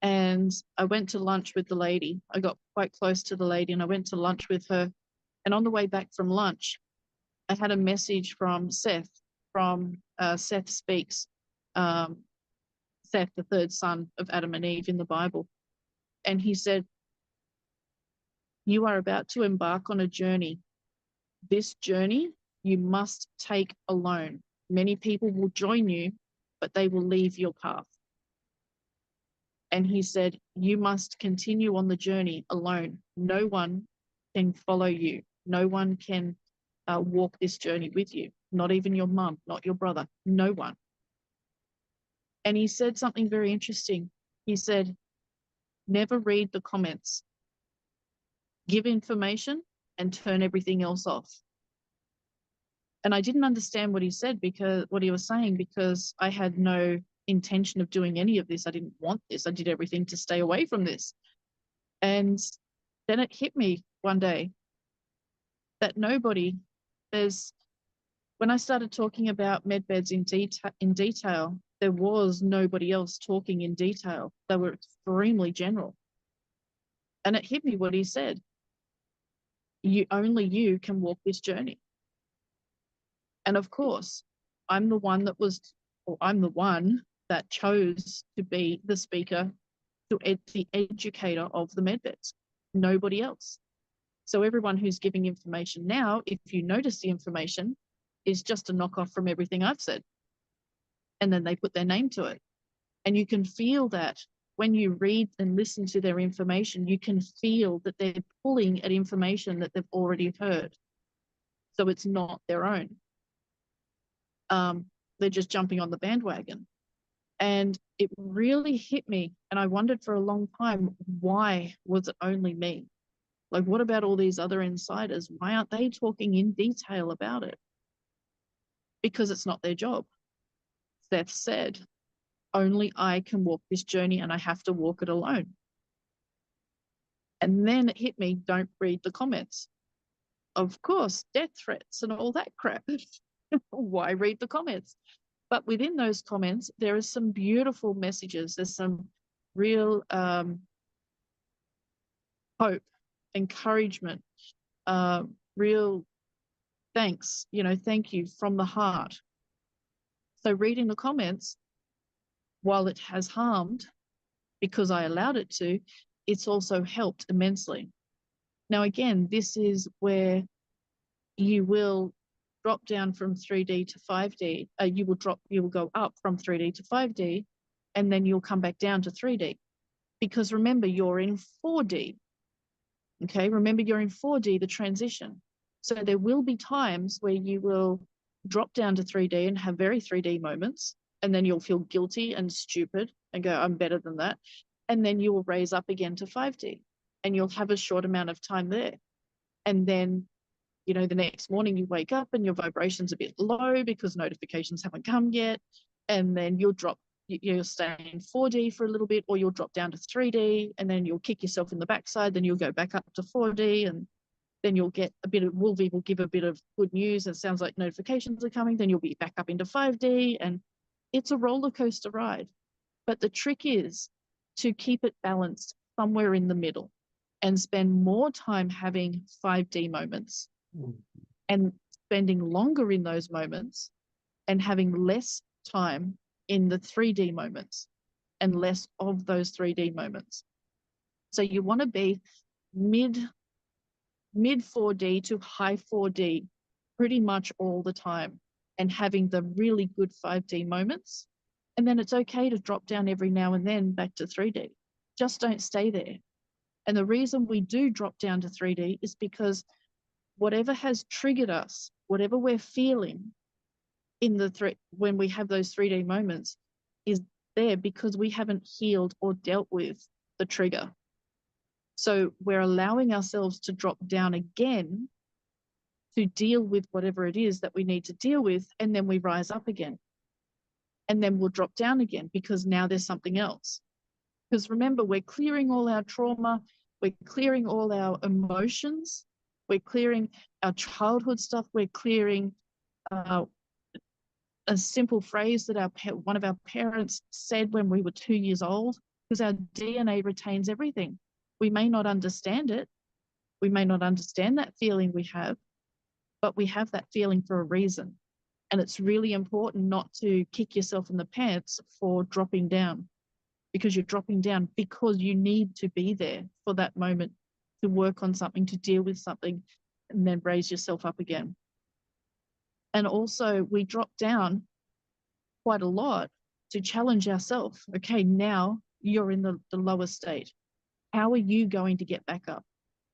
and I went to lunch with the lady. I got quite close to the lady and I went to lunch with her. And on the way back from lunch, I had a message from Seth, from Seth Speaks, Seth, the third son of Adam and Eve in the Bible. And he said, you are about to embark on a journey. This journey you must take alone. Many people will join you, but they will leave your path. And he said, you must continue on the journey alone. No one can follow you. No one can walk this journey with you. not even your mum, not your brother, no one. And he said something very interesting. He said, never read the comments. Give information and turn everything else off. And I didn't understand what he said, because what he was saying, because I had no intention of doing any of this. I didn't want this. I did everything to stay away from this. And then it hit me one day that when I started talking about medbeds in detail, there was nobody else talking in detail. They were extremely general. And it hit me what he said. Only you can walk this journey. And of course, I'm the one that chose to be the speaker, the educator of the medbeds, nobody else. So everyone who's giving information now, if you notice the information, is just a knockoff from everything I've said. And then they put their name to it. And you can feel that when you read and listen to their information, you can feel that they're pulling at information that they've already heard. So it's not their own. They're just jumping on the bandwagon. And it really hit me. And I wondered for a long time, why was it only me? Like, what about all these other insiders? Why aren't they talking in detail about it? Because it's not their job. Seth said, only I can walk this journey, and I have to walk it alone. And then it hit me, don't read the comments. Of course, death threats and all that crap. Why read the comments? But within those comments, there are some beautiful messages. There's some real hope, encouragement, real thanks, thank you from the heart. So reading the comments, while it has harmed, because I allowed it to, it's also helped immensely. Now, again, this is where you will drop down from 3D to 5D. You will go up from 3D to 5D, and then you'll come back down to 3D. Because remember, you're in 4D. Okay, remember you're in 4D, the transition. So there will be times where you will drop down to 3D and have very 3D moments, and then you'll feel guilty and stupid and go, I'm better than that. And then you will raise up again to 5D, and you'll have a short amount of time there. And then, the next morning you wake up and your vibration's a bit low because notifications haven't come yet. And then you'll stay in 4D for a little bit, or you'll drop down to 3D, and then you'll kick yourself in the backside. Then you'll go back up to 4D, and then you'll get a bit of, Wolvie will give a bit of good news. It sounds like notifications are coming. Then you'll be back up into 5D, and it's a roller coaster ride. But the trick is to keep it balanced somewhere in the middle and spend more time having 5D moments and spending longer in those moments and having less time in the 3D moments and less of those 3D moments. So you want to be mid 4D to high 4D pretty much all the time, and having the really good 5D moments. And then it's okay to drop down every now and then back to 3D. Just don't stay there. And the reason we do drop down to 3D is because whatever has triggered us, whatever we're feeling when we have those 3D moments, is there because we haven't healed or dealt with the trigger. So we're allowing ourselves to drop down again to deal with whatever it is that we need to deal with, and then we rise up again. And then we'll drop down again because now there's something else. Because remember, we're clearing all our trauma, we're clearing all our emotions, we're clearing our childhood stuff, we're clearing a simple phrase that one of our parents said when we were 2 years old, because our DNA retains everything. We may not understand it. We may not understand that feeling we have, but we have that feeling for a reason. And it's really important not to kick yourself in the pants for dropping down, because you're dropping down because you need to be there for that moment to work on something, to deal with something, and then raise yourself up again. And also we drop down quite a lot to challenge ourselves. Okay, now you're in the lower state. How are you going to get back up?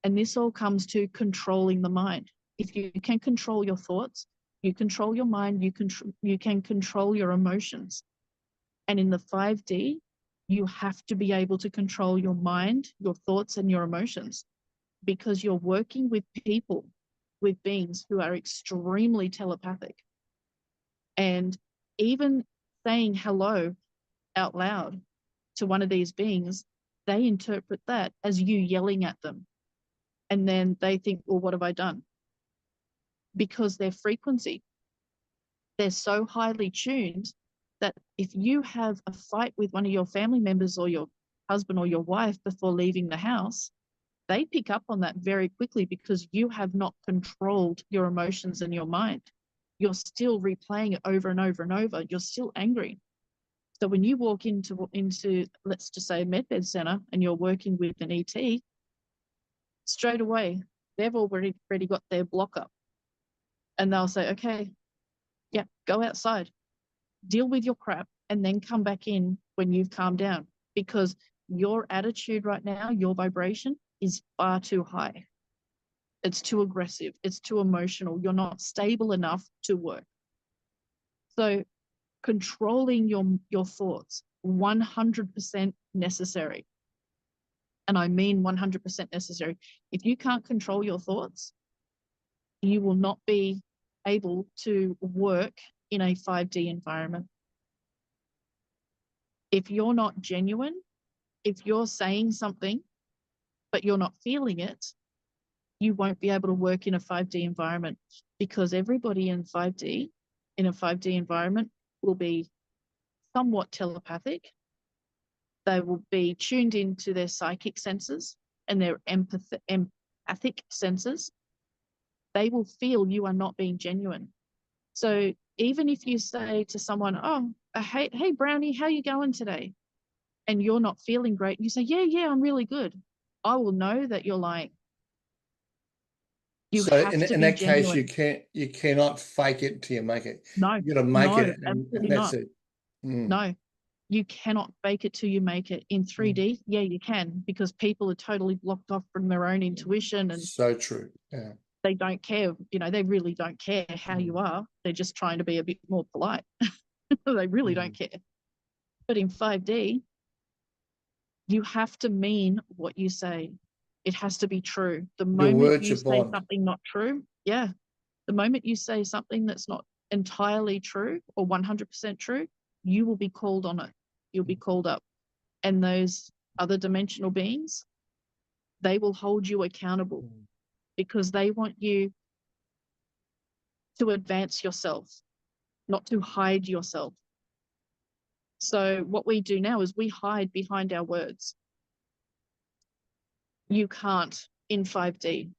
And this all comes to controlling the mind. If you can control your thoughts, You control your mind, you can control your emotions. And in the 5D, you have to be able to control your mind, your thoughts, and your emotions, because you're working with people, with beings who are extremely telepathic. And even saying hello out loud to one of these beings, they interpret that as you yelling at them. And then they think, well, what have I done? Because their frequency, they're so highly tuned that if you have a fight with one of your family members or your husband or your wife before leaving the house, they pick up on that very quickly, because you have not controlled your emotions and your mind. You're still replaying it over and over and over. You're still angry. So when you walk into let's just say a medbed center and you're working with an ET, straight away, they've already got their block up. And they'll say, okay, yeah, go outside, deal with your crap, and then come back in when you've calmed down, because your attitude right now, your vibration is far too high. It's too aggressive. It's too emotional. You're not stable enough to work. So controlling your thoughts, 100% necessary. And I mean 100% necessary. If you can't control your thoughts, you will not be able to work in a 5D environment. If you're not genuine, if you're saying something, but you're not feeling it, you won't be able to work in a 5D environment, because everybody in a 5D environment will be somewhat telepathic. They will be tuned into their psychic senses and their empathic senses. They will feel you are not being genuine. So even if you say to someone, oh, hey, Brownie, how you going today? And you're not feeling great, you say, yeah, I'm really good. I will know that you're lying. You So have to in be that genuine. case, you cannot fake it till you make it. No, You got to make it, and absolutely that's not. it. Mm. No, you cannot fake it till you make it. In 3D, yeah, you can, because people are totally blocked off from their own intuition, and So true. Yeah. they don't care. They really don't care how you are. They're just trying to be a bit more polite. They really don't care. But in 5D, you have to mean what you say. It has to be true. The Your moment words you are say bond. something not true, yeah, the moment you say something that's not entirely true or 100% true, you will be called on it. You'll be called up. And those other dimensional beings, they will hold you accountable, because they want you to advance yourself, not to hide yourself. So what we do now is we hide behind our words. You can't in 5D.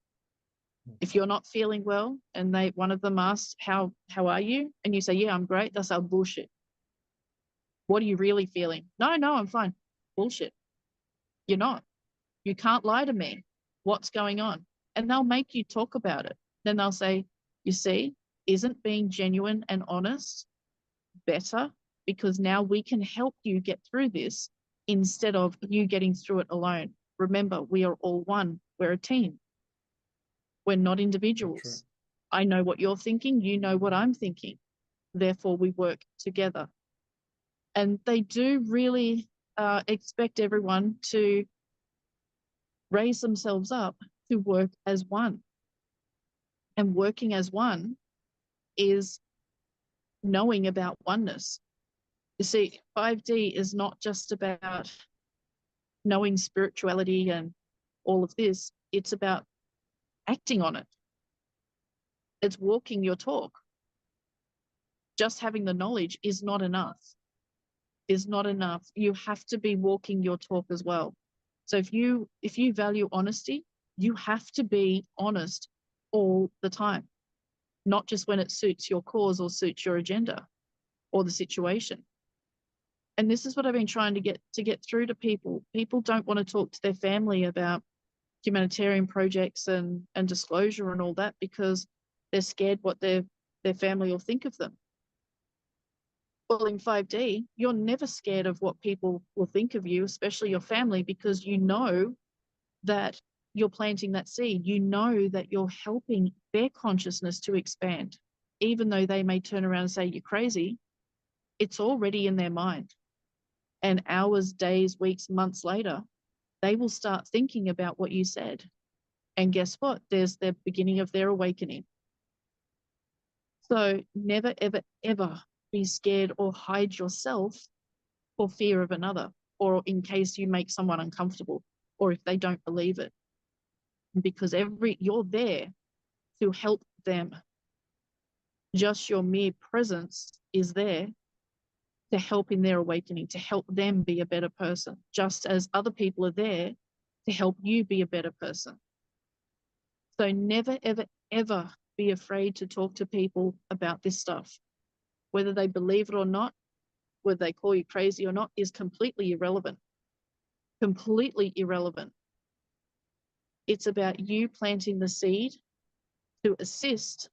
If you're not feeling well and one of them asks, how are you? And you say, yeah, I'm great. That's our bullshit. What are you really feeling? No, I'm fine. Bullshit. You're not. You can't lie to me. What's going on? And they'll make you talk about it. Then they'll say, you see, isn't being genuine and honest better? Because now we can help you get through this instead of you getting through it alone. Remember, we are all one. We're a team. We're not individuals. I know what you're thinking. You know what I'm thinking. Therefore, we work together. And they do really expect everyone to raise themselves up to work as one. And working as one is knowing about oneness. You see, 5D is not just about knowing spirituality and all of this. It's about acting on it. It's walking your talk. Just having the knowledge is not enough. You have to be walking your talk as well. So if you value honesty, you have to be honest all the time, not just when it suits your cause or suits your agenda or the situation. And this is what I've been trying to get through to people. People don't want to talk to their family about humanitarian projects and disclosure and all that, because they're scared what their family will think of them. Well, in 5D, you're never scared of what people will think of you, especially your family, because you know that you're planting that seed. You know that you're helping their consciousness to expand. even though they may turn around and say you're crazy, it's already in their mind. And hours, days, weeks, months later, they will start thinking about what you said. And guess what? There's the beginning of their awakening. So never, ever, ever be scared or hide yourself for fear of another, or in case you make someone uncomfortable, or if they don't believe it. Because you're there to help them. Just your mere presence is there to help in their awakening, to help them be a better person, just as other people are there to help you be a better person. So never, ever, ever be afraid to talk to people about this stuff. Whether they believe it or not, whether they call you crazy or not, is completely irrelevant. Completely irrelevant. It's about you planting the seed to assist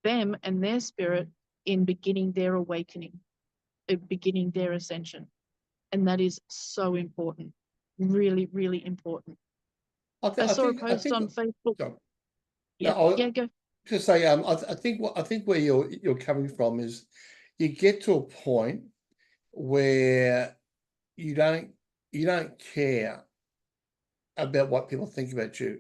them and their spirit in beginning their awakening, beginning their ascension. And that is so important. Really, really important. I saw a post on Facebook. Sorry. Yeah, No, yeah, go. to say, I think where you're coming from is you get to a point where you don't care about what people think about you.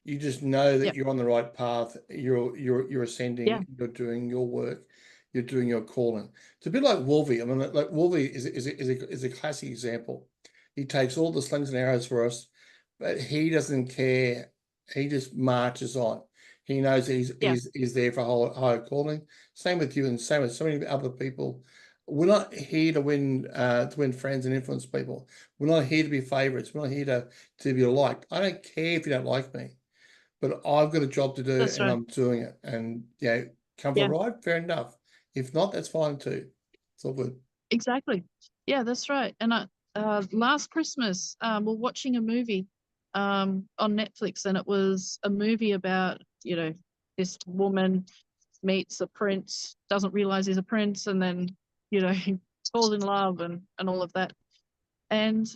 You just know that Yeah, you're on the right path. You're ascending. yeah, You're doing your work. You're doing your calling. It's a bit like Wolvie. I mean, like Wolvie is a classic example. He takes all the slings and arrows for us, but he doesn't care. He just marches on. He knows yeah, he's there for a higher calling. Same with you, and same with so many other people. We're not here to win friends and influence people. We're not here to be favorites. We're not here to be liked. I don't care if you don't like me, but I've got a job to do that's and right. I'm doing it. And come for Yeah, a ride, fair enough. If not, that's fine too. It's all good. exactly. Yeah, that's right. And last Christmas, we're watching a movie on Netflix, and it was a movie about, this woman meets a prince, doesn't realize he's a prince, and then, he falls in love and all of that. And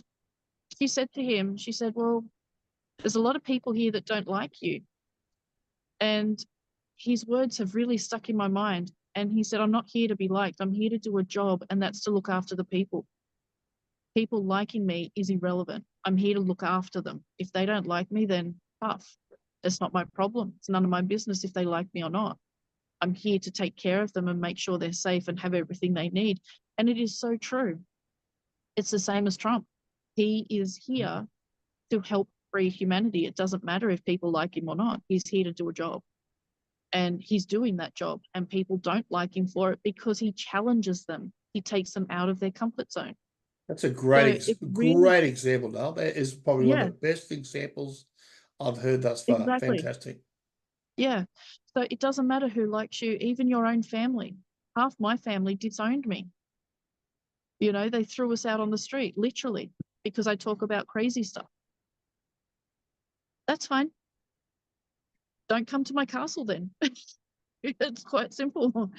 she said to him, she said, well, there's a lot of people here that don't like you. And his words have really stuck in my mind. And he said, I'm not here to be liked. I'm here to do a job, and that's to look after the people. People liking me is irrelevant. I'm here to look after them. If they don't like me, then tough. It's not my problem. It's none of my business if they like me or not. I'm here to take care of them and make sure they're safe and have everything they need. And it is so true. It's the same as Trump. He is here to help free humanity. It doesn't matter if people like him or not. He's here to do a job. And he's doing that job. And people don't like him for it because he challenges them. He takes them out of their comfort zone. That's a So it really, great example, Dale. That is probably one of yeah, the best examples I've heard thus far. exactly. Fantastic. Yeah. So it doesn't matter who likes you, even your own family. Half my family disowned me. They threw us out on the street, literally, because I talk about crazy stuff. That's fine. Don't come to my castle then. It's quite simple.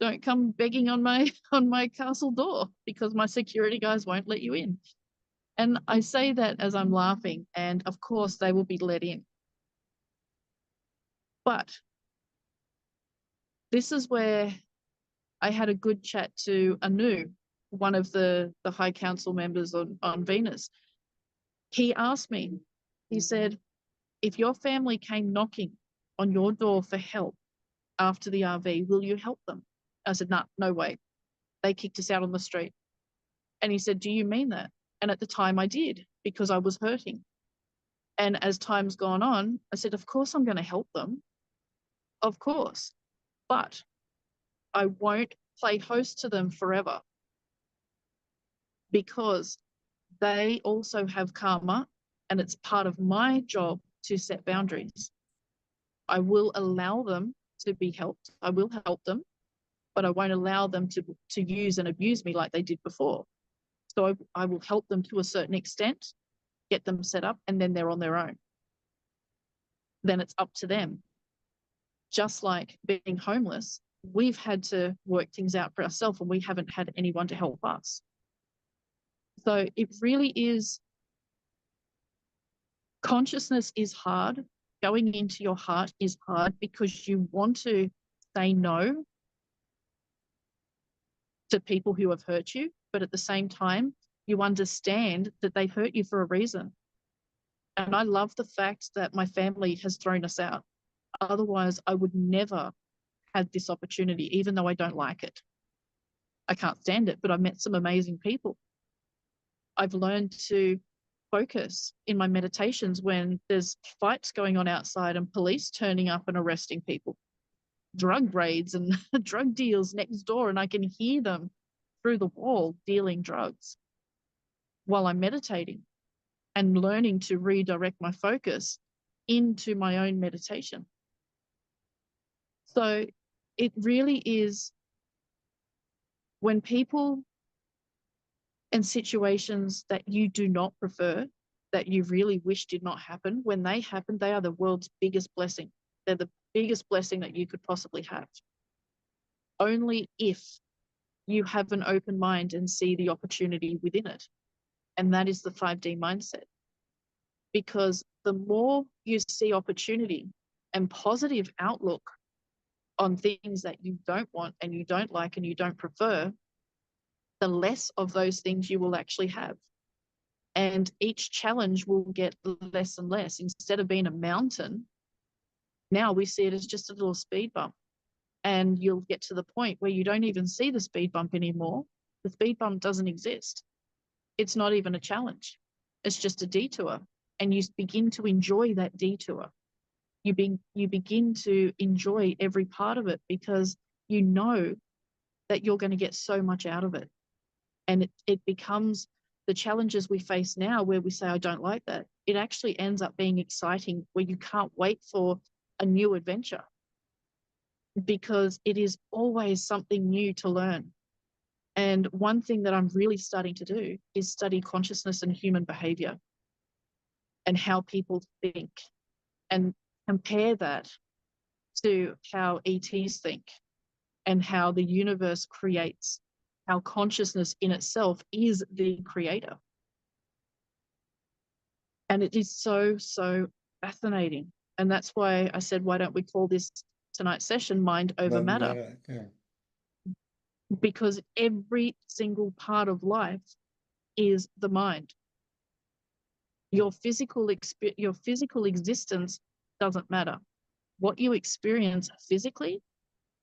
Don't come begging on my castle door because my security guys won't let you in. And I say that as I'm laughing, and of course they will be let in. But this is where I had a good chat to Anu, one of the High Council members on Venus. He asked me, he said, if your family came knocking on your door for help after the RV, will you help them? I said, nah, no way. They kicked us out on the street. And he said, do you mean that? And at the time I did, because I was hurting. And as time's gone on, I said, of course I'm going to help them. Of course. But I won't play host to them forever, because they also have karma, and it's part of my job to set boundaries. I will allow them to be helped. I will help them, but I won't allow them to use and abuse me like they did before. So I will help them to a certain extent, get them set up, and then they're on their own. Then it's up to them. Just like being homeless, we've had to work things out for ourselves, and we haven't had anyone to help us. So it really is, consciousness is hard. Going into your heart is hard because you want to say no to people who have hurt you, but at the same time, you understand that they hurt you for a reason. And I love the fact that my family has thrown us out. Otherwise, I would never had this opportunity, even though I don't like it. I can't stand it, but I've met some amazing people. I've learned to focus in my meditations when there's fights going on outside and police turning up and arresting people, drug raids and drug deals next door, and I can hear them through the wall dealing drugs while I'm meditating and learning to redirect my focus into my own meditation. So it really is when people and situations that you do not prefer, that you really wish did not happen, when they happen, they are the world's biggest blessing. They're the biggest blessing that you could possibly have. Only if you have an open mind and see the opportunity within it. And that is the 5D mindset. Because the more you see opportunity and positive outlook on things that you don't want and you don't like and you don't prefer, the less of those things you will actually have. And each challenge will get less and less. Instead of being a mountain, now we see it as just a little speed bump. And you'll get to the point where you don't even see the speed bump anymore. The speed bump doesn't exist. It's not even a challenge. It's just a detour. And you begin to enjoy that detour. You begin to enjoy every part of it because you know that you're going to get so much out of it. And it becomes the challenges we face now where we say, I don't like that. It actually ends up being exciting where you can't wait for a new adventure because it is always something new to learn. And one thing that I'm really starting to do is study consciousness and human behavior and how people think and compare that to how ETs think and how the universe creates, how consciousness in itself is the creator. And it is so, so fascinating. And that's why I said, why don't we call this tonight's session Mind Over Matter? Yeah. Because every single part of life is the mind. Your physical existence doesn't matter. What you experience physically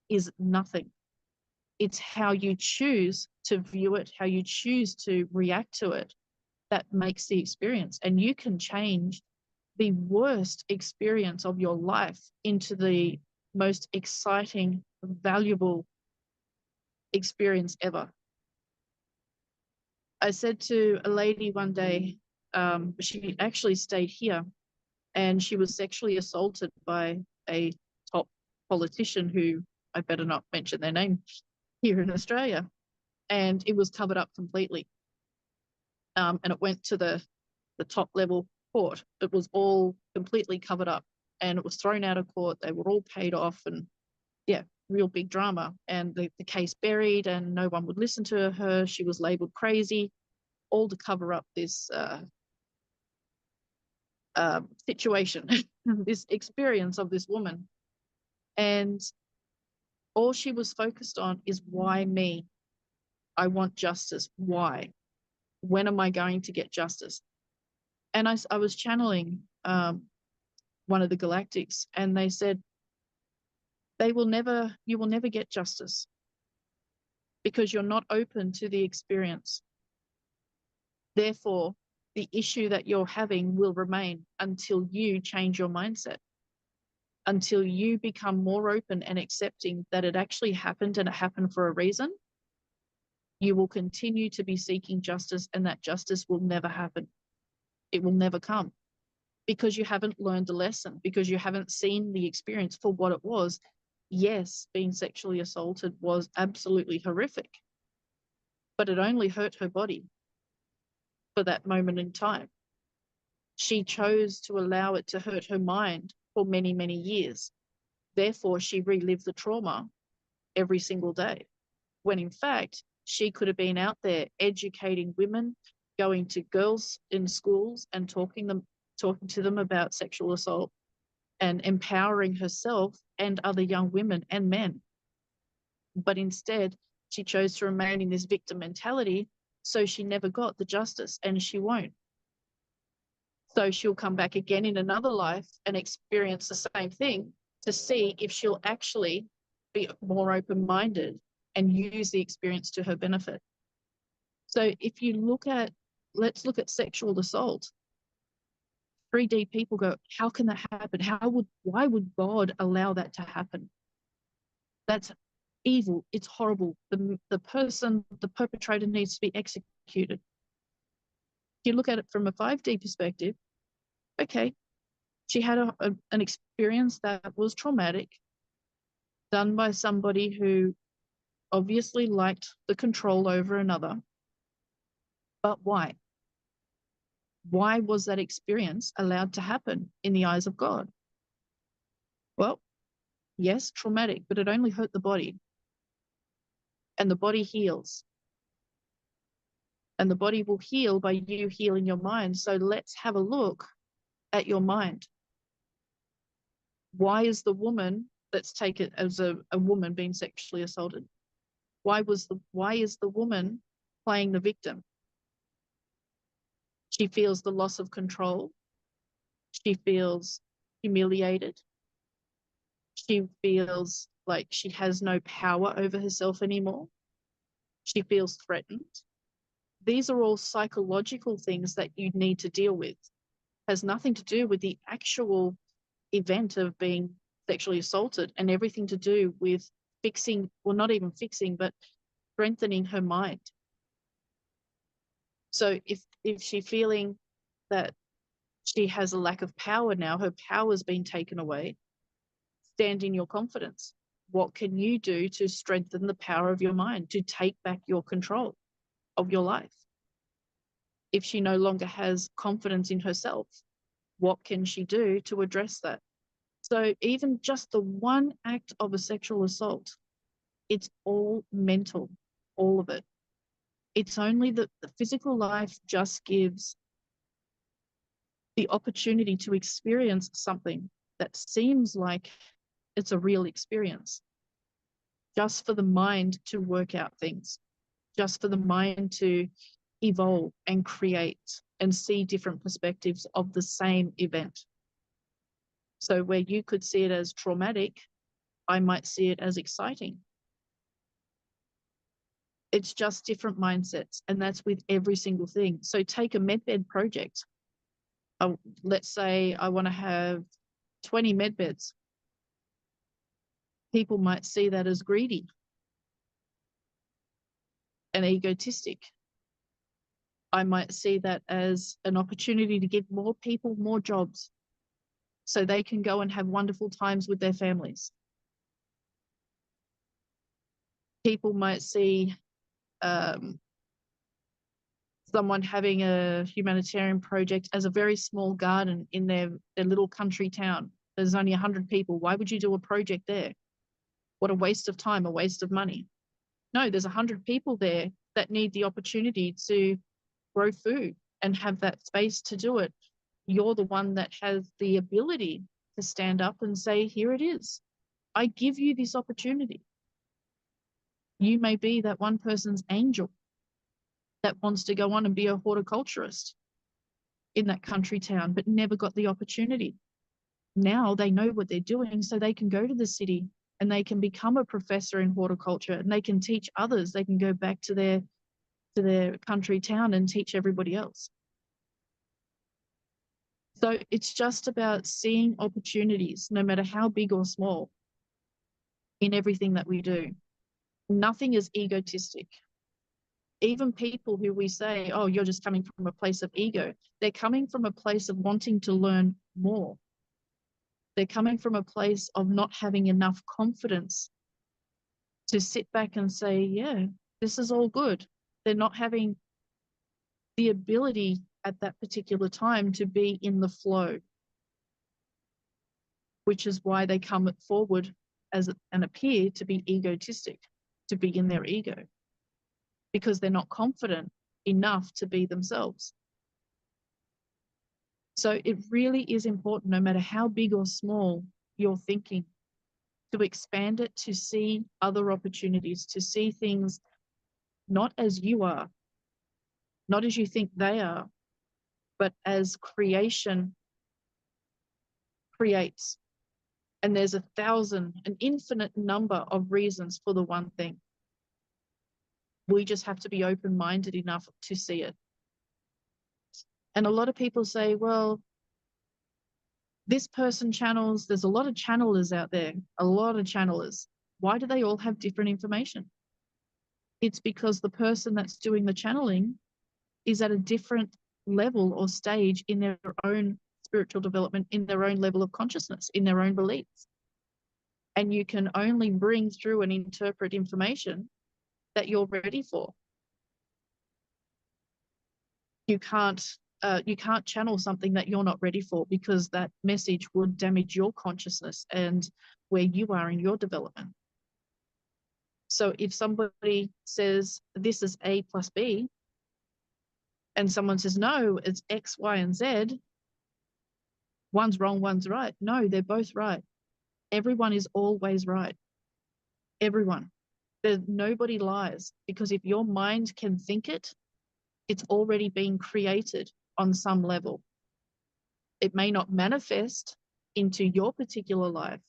is nothing. It's how you choose to view it, how you choose to react to it, that makes the experience. And you can change the worst experience of your life into the most exciting, valuable experience ever. I said to a lady one day, she actually stayed here, and she was sexually assaulted by a top politician who I better not mention their name here in Australia, and it was covered up completely. And it went to the top level court. It was all completely covered up, and it was thrown out of court. They were all paid off, and yeah, real big drama. And the case buried, and no one would listen to her. She was labeled crazy, all to cover up this situation, this experience of this woman. And all she was focused on is, why me? I want justice. Why? When am I going to get justice? And I was channeling one of the galactics, and they said, you will never get justice because you're not open to the experience. Therefore, the issue that you're having will remain until you change your mindset, until you become more open and accepting that it actually happened and it happened for a reason. You will continue to be seeking justice, and that justice will never happen. It will never come because you haven't learned a lesson, because you haven't seen the experience for what it was. Yes, being sexually assaulted was absolutely horrific, but it only hurt her body for that moment in time. She chose to allow it to hurt her mind for many, many years. Therefore, she relived the trauma every single day, when in fact, she could have been out there educating women, going to girls in schools and talking to them about sexual assault and empowering herself and other young women and men. But instead, she chose to remain in this victim mentality, so she never got the justice, and she won't. So she'll come back again in another life and experience the same thing to see if she'll actually be more open-minded and use the experience to her benefit. So if you look at, let's look at sexual assault. 3D people go, how can that happen? Why would God allow that to happen? That's evil. It's horrible. The perpetrator needs to be executed. If you look at it from a 5D perspective, okay, she had an experience that was traumatic, done by somebody who obviously liked the control over another. But why? Why was that experience allowed to happen in the eyes of God? Well, yes, traumatic, but it only hurt the body. And the body heals. And the body will heal by you healing your mind. So let's have a look at your mind. Why is the woman, let's take it as a woman being sexually assaulted, why is the woman playing the victim? She feels the loss of control. She feels humiliated. She feels like she has no power over herself anymore. She feels threatened. These are all psychological things that you need to deal with. It has nothing to do with the actual event of being sexually assaulted, and everything to do with fixing, well, not even fixing, but strengthening her mind. So if she's feeling that she has a lack of power now, her power's been taken away, stand in your confidence. What can you do to strengthen the power of your mind, to take back your control of your life? If she no longer has confidence in herself, what can she do to address that? So even just the one act of a sexual assault, it's all mental, all of it. It's only that the physical life just gives the opportunity to experience something that seems like it's a real experience, just for the mind to work out things, just for the mind to evolve and create and see different perspectives of the same event. So where you could see it as traumatic, I might see it as exciting. It's just different mindsets, and that's with every single thing. So take a medbed project. Let's say I want to have 20 medbeds. People might see that as greedy and egotistic. I might see that as an opportunity to give more people more jobs so they can go and have wonderful times with their families. People might see someone having a humanitarian project as a very small garden in their little country town. There's only 100 people. Why would you do a project there? What a waste of time, a waste of money. No, there's 100 people there that need the opportunity to grow food and have that space to do it. You're the one that has the ability to stand up and say, here it is. I give you this opportunity. You may be that one person's angel that wants to go on and be a horticulturist in that country town, but never got the opportunity. Now they know what they're doing, so they can go to the city and they can become a professor in horticulture, and they can teach others. They can go back to their country town and teach everybody else. So it's just about seeing opportunities, no matter how big or small, in everything that we do. Nothing is egotistic. Even people who we say, oh, you're just coming from a place of ego, they're coming from a place of wanting to learn more. They're coming from a place of not having enough confidence to sit back and say, yeah, this is all good. They're not having the ability at that particular time to be in the flow, which is why they come forward and appear to be egotistic, to be in their ego, because they're not confident enough to be themselves. So it really is important, no matter how big or small you're thinking, to expand it, to see other opportunities, to see things not as you are, not as you think they are, but as creation creates. And there's an infinite number of reasons for the one thing. We just have to be open-minded enough to see it. And a lot of people say, well, this person channels, there's a lot of channelers out there, a lot of channelers. Why do they all have different information? It's because the person that's doing the channeling is at a different level or stage in their own spiritual development, in their own level of consciousness, in their own beliefs. And you can only bring through and interpret information that you're ready for. You can't channel something that you're not ready for, because that message would damage your consciousness and where you are in your development. So if somebody says this is A plus B, and someone says, no, it's X, Y, and Z, one's wrong, one's right. No, they're both right. Everyone is always right. Everyone. Nobody lies, because if your mind can think it, it's already been created on some level. It may not manifest into your particular life,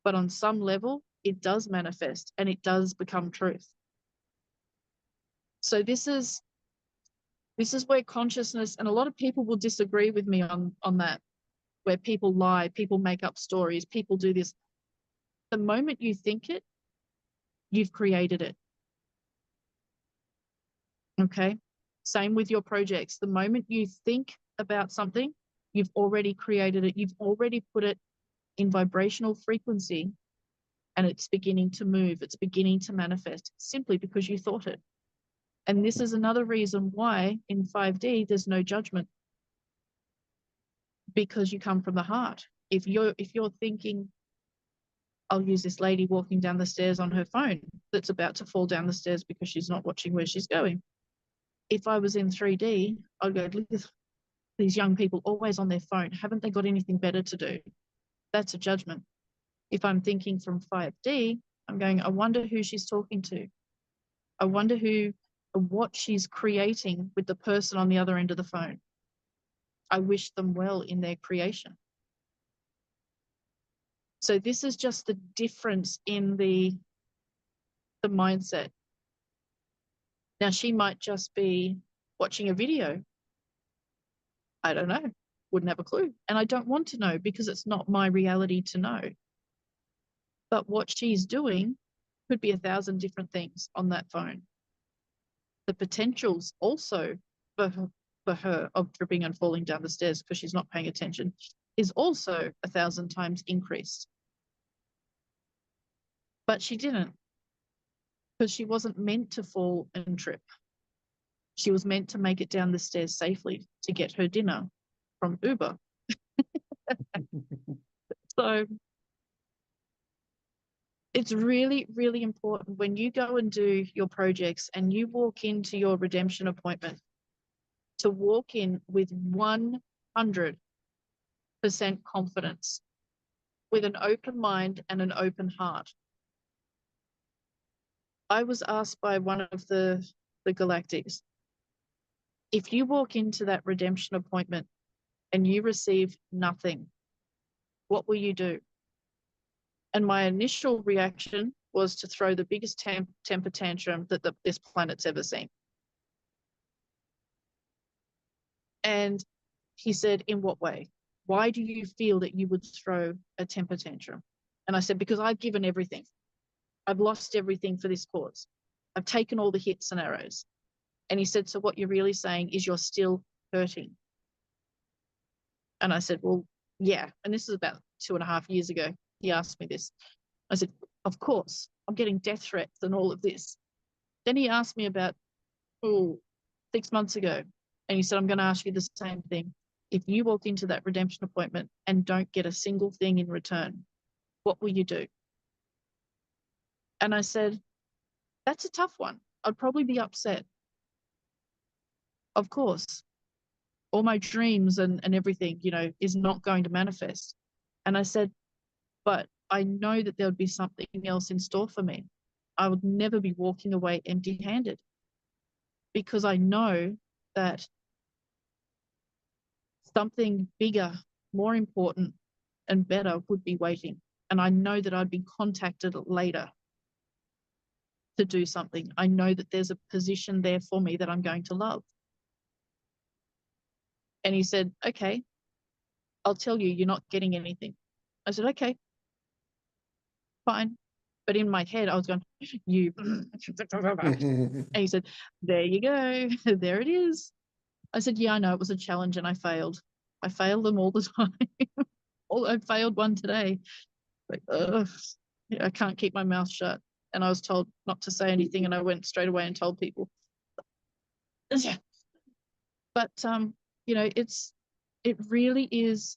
but on some level, it does manifest and it does become truth. So this is where consciousness, and a lot of people will disagree with me on that, where people lie, people make up stories, people do this. The moment you think it, you've created it. Okay? Same with your projects. The moment you think about something, you've already created it. You've already put it in vibrational frequency, and it's beginning to move. It's beginning to manifest simply because you thought it. And this is another reason why in 5D there's no judgment, because you come from the heart. If you're thinking, I'll use this lady walking down the stairs on her phone that's about to fall down the stairs because she's not watching where she's going. If I was in 3D, I'd go, look at these young people always on their phone. Haven't they got anything better to do? That's a judgment. If I'm thinking from 5D, I'm going, I wonder who she's talking to. I wonder what she's creating with the person on the other end of the phone. I wish them well in their creation. So this is just the difference in the mindset. Now, she might just be watching a video. I don't know. Wouldn't have a clue. And I don't want to know, because it's not my reality to know. But what she's doing could be 1,000 different things on that phone. The potentials also for her of tripping and falling down the stairs because she's not paying attention is also 1,000 times increased. But she didn't, because she wasn't meant to fall and trip. She was meant to make it down the stairs safely to get her dinner from Uber. So it's really, really important when you go and do your projects and you walk into your redemption appointment to walk in with 100% confidence, with an open mind and an open heart. I was asked by one of the galactics, if you walk into that redemption appointment and you receive nothing, what will you do? And my initial reaction was to throw the biggest temper tantrum that this planet's ever seen. And he said, in what way? Why do you feel that you would throw a temper tantrum? And I said, because I've given everything. I've lost everything for this cause. I've taken all the hits and arrows. And he said, so what you're really saying is you're still hurting. And I said, well, yeah. And this is about 2.5 years ago. He asked me this. I said, of course, I'm getting death threats and all of this. Then he asked me about 6 months ago. And he said, I'm going to ask you the same thing. If you walk into that redemption appointment and don't get a single thing in return, what will you do? And I said, that's a tough one. I'd probably be upset. Of course. all my dreams and everything, you know, is not going to manifest. And I said, but I know that there would be something else in store for me. I would never be walking away empty-handed, because I know that something bigger, more important and better would be waiting. And I know that I'd be contacted later to do something. I know that there's a position there for me that I'm going to love. And he said, okay, I'll tell you, you're not getting anything. I said, okay, fine. But in my head, I was going, you. And he said, there you go. There it is. I said, yeah, I know it was a challenge and I failed. I fail them all the time. I failed one today. Like, I can't keep my mouth shut. And I was told not to say anything, and I went straight away and told people. But you know, it really is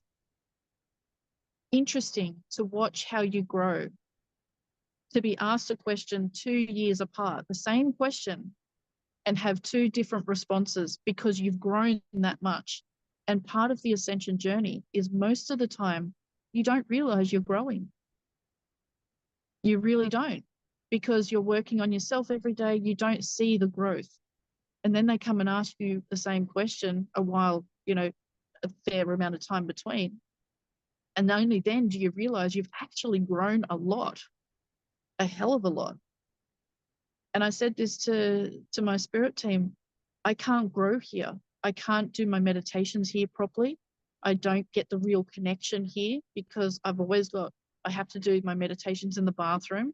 interesting to watch how you grow. To be asked a question 2 years apart, the same question, and have two different responses because you've grown that much. And part of the ascension journey is most of the time you don't realize you're growing. You really don't, because you're working on yourself every day. You don't see the growth. And then they come and ask you the same question a while, you know, a fair amount of time between. And only then do you realize you've actually grown a lot, a hell of a lot. And I said this to my spirit team, I can't grow here. I can't do my meditations here properly. I don't get the real connection here because I've always got, I have to do my meditations in the bathroom.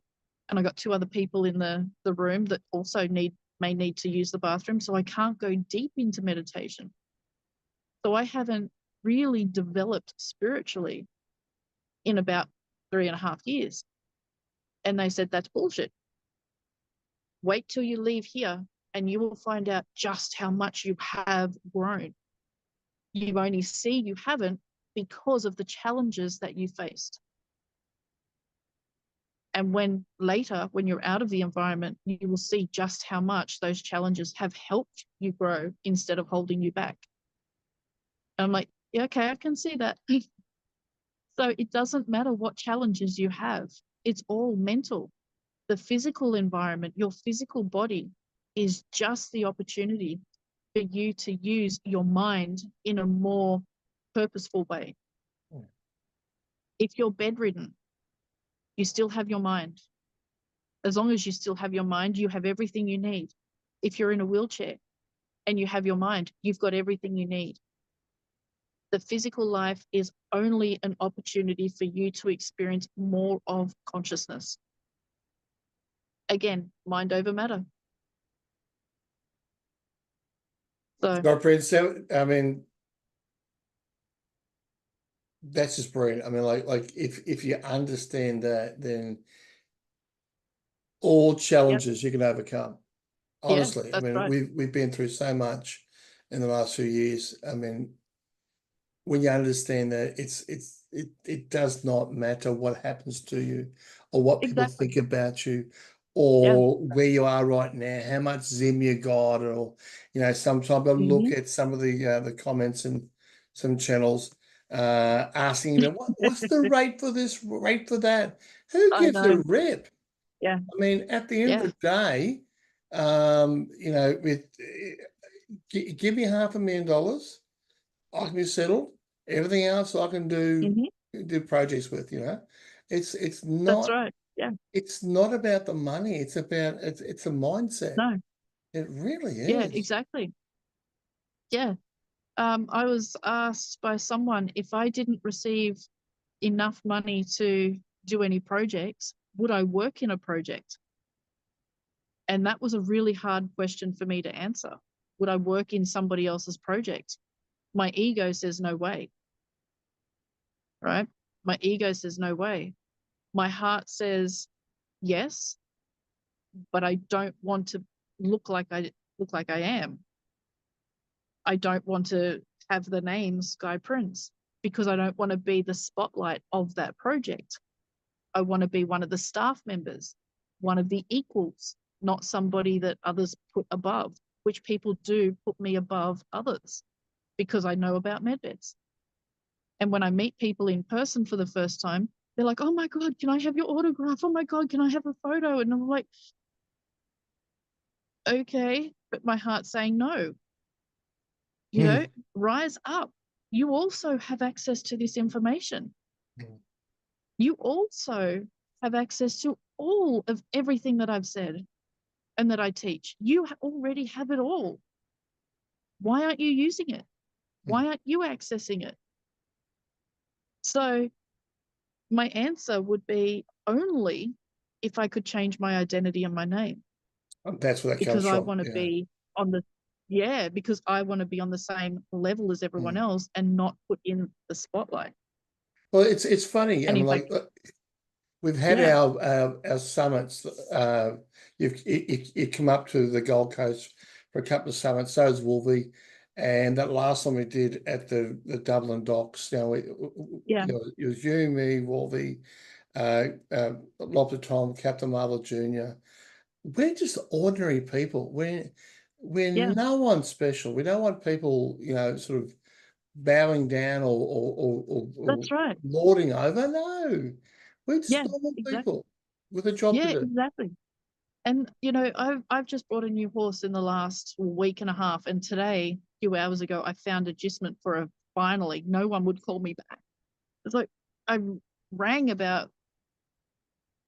And I got two other people in the room that also may need to use the bathroom. So I can't go deep into meditation. So I haven't really developed spiritually in about 3.5 years. And they said, that's bullshit. Wait till you leave here and you will find out just how much you have grown. You only see you haven't because of the challenges that you faced. And when later, when you're out of the environment, you will see just how much those challenges have helped you grow instead of holding you back. And I'm like, yeah, okay, I can see that. So it doesn't matter what challenges you have. It's all mental. The physical environment, your physical body, is just the opportunity for you to use your mind in a more purposeful way. If you're bedridden, you still have your mind. As long as you still have your mind, you have everything you need. If you're in a wheelchair and you have your mind, you've got everything you need. The physical life is only an opportunity for you to experience more of consciousness. Again, mind over matter. So, Skye Prince, I mean, that's just brilliant. I mean, like if you understand that, then all challenges you can overcome. yeah, Honestly, I that's mean, right. we've been through so much in the last few years. I mean, when you understand that it does not matter what happens to you or what people Exactly. think about you Yeah. or where you are right now, how much Zim you got, or sometimes I look at some of the comments in some channels asking them what's the rate for this, rate for that? Who I gives a know. rip? Yeah. I mean, at the end of Yeah. the day, with give me $500,000, I can be settled. Everything else I can do projects with. It's That's not right. Yeah. it's not about the money. It's about it's a mindset. No. It really Yeah, is. exactly. Yeah. I was asked by someone if I didn't receive enough money to do any projects, would I work in a project? And that was a really hard question for me to answer. Would I work in somebody else's project? My ego says no way, right? My ego says no way. My heart says yes, but I don't want to look like I am. I don't want to have the name Skye Prince because I don't want to be the spotlight of that project. I want to be one of the staff members, one of the equals, not somebody that others put above, which people do put me above others. because I know about medbeds. And when I meet people in person for the first time, they're like, oh my God, can I have your autograph? Oh my God, can I have a photo? And I'm like, okay, but my heart's saying no. You know, rise up. You also have access to this information. You also have access to all of everything that I've said and that I teach. You already have it all. Why aren't you using it? Why aren't you accessing it? So my answer would be only if I could change my identity and my name. That's where that comes Because I from. want to be on the, because I want to be on the same level as everyone else and not put in the spotlight. Well, it's funny. I And mean, if I, like we've had our summits. You come up to the Gold Coast for a couple of summits. So is Wolvie, and that last one we did at the Dublin docks. Now it was you, me, Wolvie, Lobster Tom, Captain Marvel Jr. We're just ordinary people. We're no one special. We don't want people, sort of bowing down or that's right. lording over. No, we're just Yeah, normal exactly. people with a job to Yeah, do. exactly. And I've just bought a new horse in the last week and a half, and today, a few hours ago, I found agistment for a finally. No one would call me back. It's like I rang about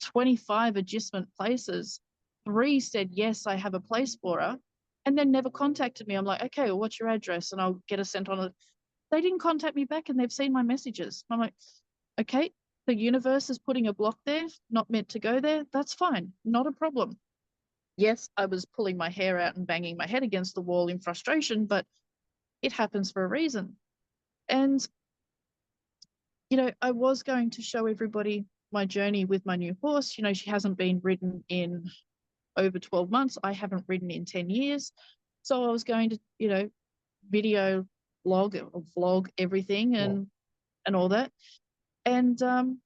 25 agistment places. 3 said yes, I have a place for her, and then never contacted me. I'm like, okay, well, what's your address? And I'll get her sent on. They didn't contact me back, and they've seen my messages. I'm like, okay, the universe is putting a block there, not meant to go there. That's fine, not a problem. Yes, I was pulling my hair out and banging my head against the wall in frustration, but it happens for a reason. And, I was going to show everybody my journey with my new horse. She hasn't been ridden in over 12 months. I haven't ridden in 10 years. So I was going to, video log or vlog everything and all that. And then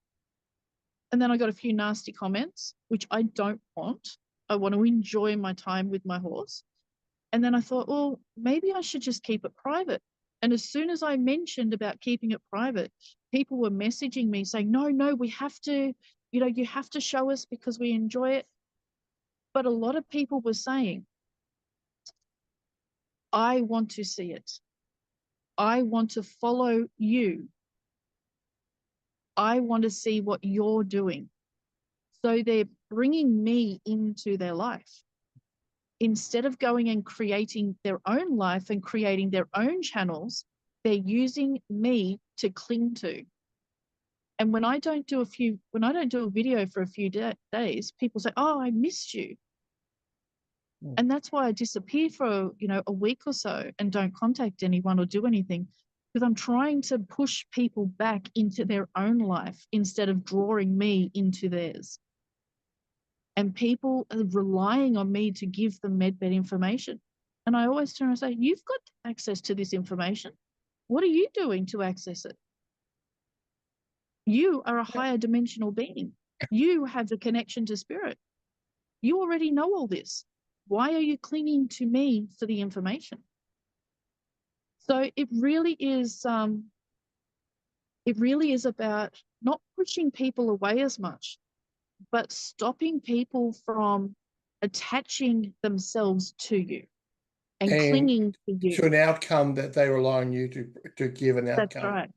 I got a few nasty comments, which I don't want. I want to enjoy my time with my horse. And then I thought, well, maybe I should just keep it private. And as soon as I mentioned about keeping it private, people were messaging me saying, no, we have to, you have to show us because we enjoy it. But a lot of people were saying, I want to see it. I want to follow you. I want to see what you're doing. So they're bringing me into their life. Instead of going and creating their own life and creating their own channels, they're using me to cling to. And when I don't do a video for a few days, people say, oh, I missed you. And that's why I disappear for, a week or so and don't contact anyone or do anything, because I'm trying to push people back into their own life instead of drawing me into theirs. And people are relying on me to give them medbed information. And I always turn and say, you've got access to this information. What are you doing to access it? You are a higher dimensional being. You have the connection to spirit. You already know all this. Why are you clinging to me for the information? So it really is about not pushing people away as much, but stopping people from attaching themselves to you and clinging to you. To an outcome that they rely on you to give an outcome. That's right.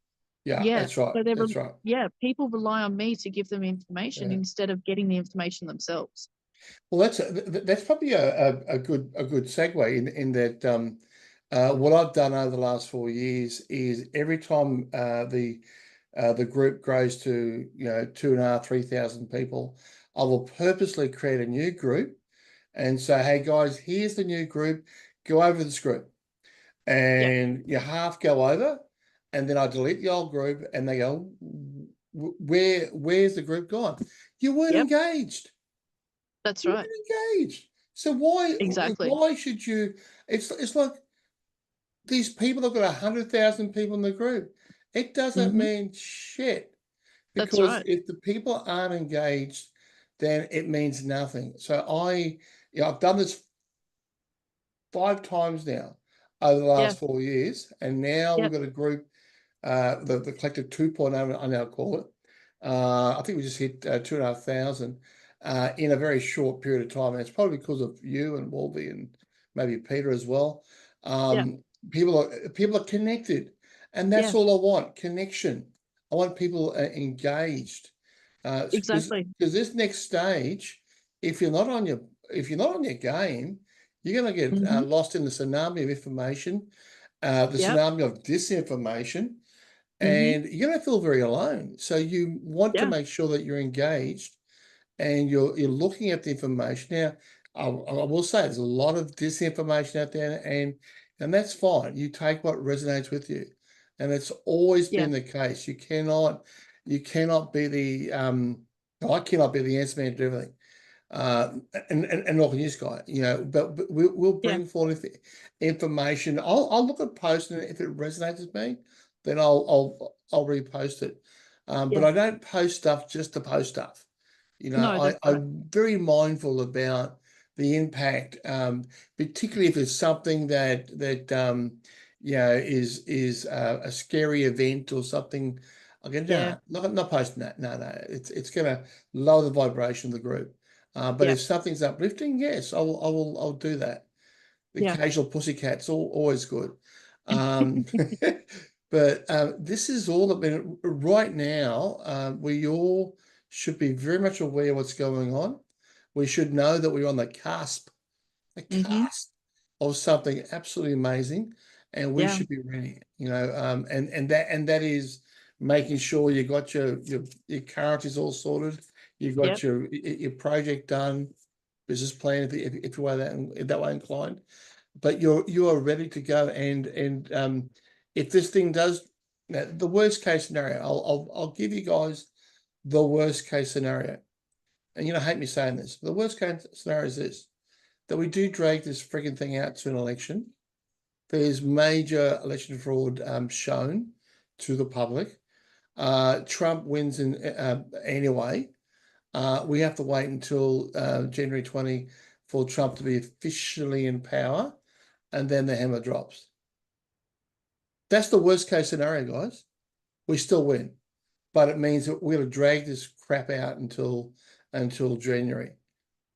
Yeah, that's right. So that's right. Yeah, people rely on me to give them information instead of getting the information themselves. Well, that's probably a good segue in that. What I've done over the last 4 years is every time the group grows to 2,500, 3,000 people, I will purposely create a new group and say, hey guys, here's the new group. Go over this group, and you half go over, and then I delete the old group, and they go, where's the group gone? You weren't engaged. That's right. Engaged. So why should you? It's like these people have got 100,000 people in the group. It doesn't mean shit, because if the people aren't engaged, then it means nothing. So I've done this 5 times now. over the Yeah. last 4 years, and now we've Yep. got a group, the collective 2.0, I now call it. I think we just hit 2,500 in a very short period of time, and it's probably because of you and Wolby and maybe Peter as well. Yeah. People are connected, and that's Yeah. all I want: connection. I want people engaged, because Exactly. this next stage, if you're not on your game, you're going to get Mm-hmm. lost in the tsunami of information, the Yep. tsunami of disinformation, Mm-hmm. and you're going to feel very alone. So you want to Yeah. make sure that you're engaged and you're looking at the information. Now, I will say there's a lot of disinformation out there, and that's fine. You take what resonates with you, and it's always Yeah. been the case. You cannot be the I cannot be the answer man to everything. And nor can you, Skye, but we'll Yeah. bring forth information. I'll look at posts, and if it resonates with me, then I'll repost it. But Yeah. I don't post stuff just to post stuff. No, that's right. I'm very mindful about the impact, particularly if it's something that is a scary event or something. I go, Yeah. no, not posting that. No, it's going to lower the vibration of the group. But Yeah. if something's uplifting, yes, I'll do that. The Yeah. occasional pussycat's always good. But this is all that been right now. We all should be very much aware of what's going on. We should know that we're on the Mm-hmm. cusp of something absolutely amazing, and we Yeah. should be ready. And that is making sure you got your current is all sorted. You've got Yep. your project done, business plan if you're that way inclined, but you are ready to go. And if this thing does, now, the worst case scenario, I'll give you guys the worst case scenario, and I hate me saying this. The worst case scenario is this: that we do drag this freaking thing out to an election. There's major election fraud shown to the public. Trump wins anyway. We have to wait until January 20 for Trump to be officially in power, and then the hammer drops. That's the worst case scenario, guys. We still win, but it means that we're going to drag this crap out until January.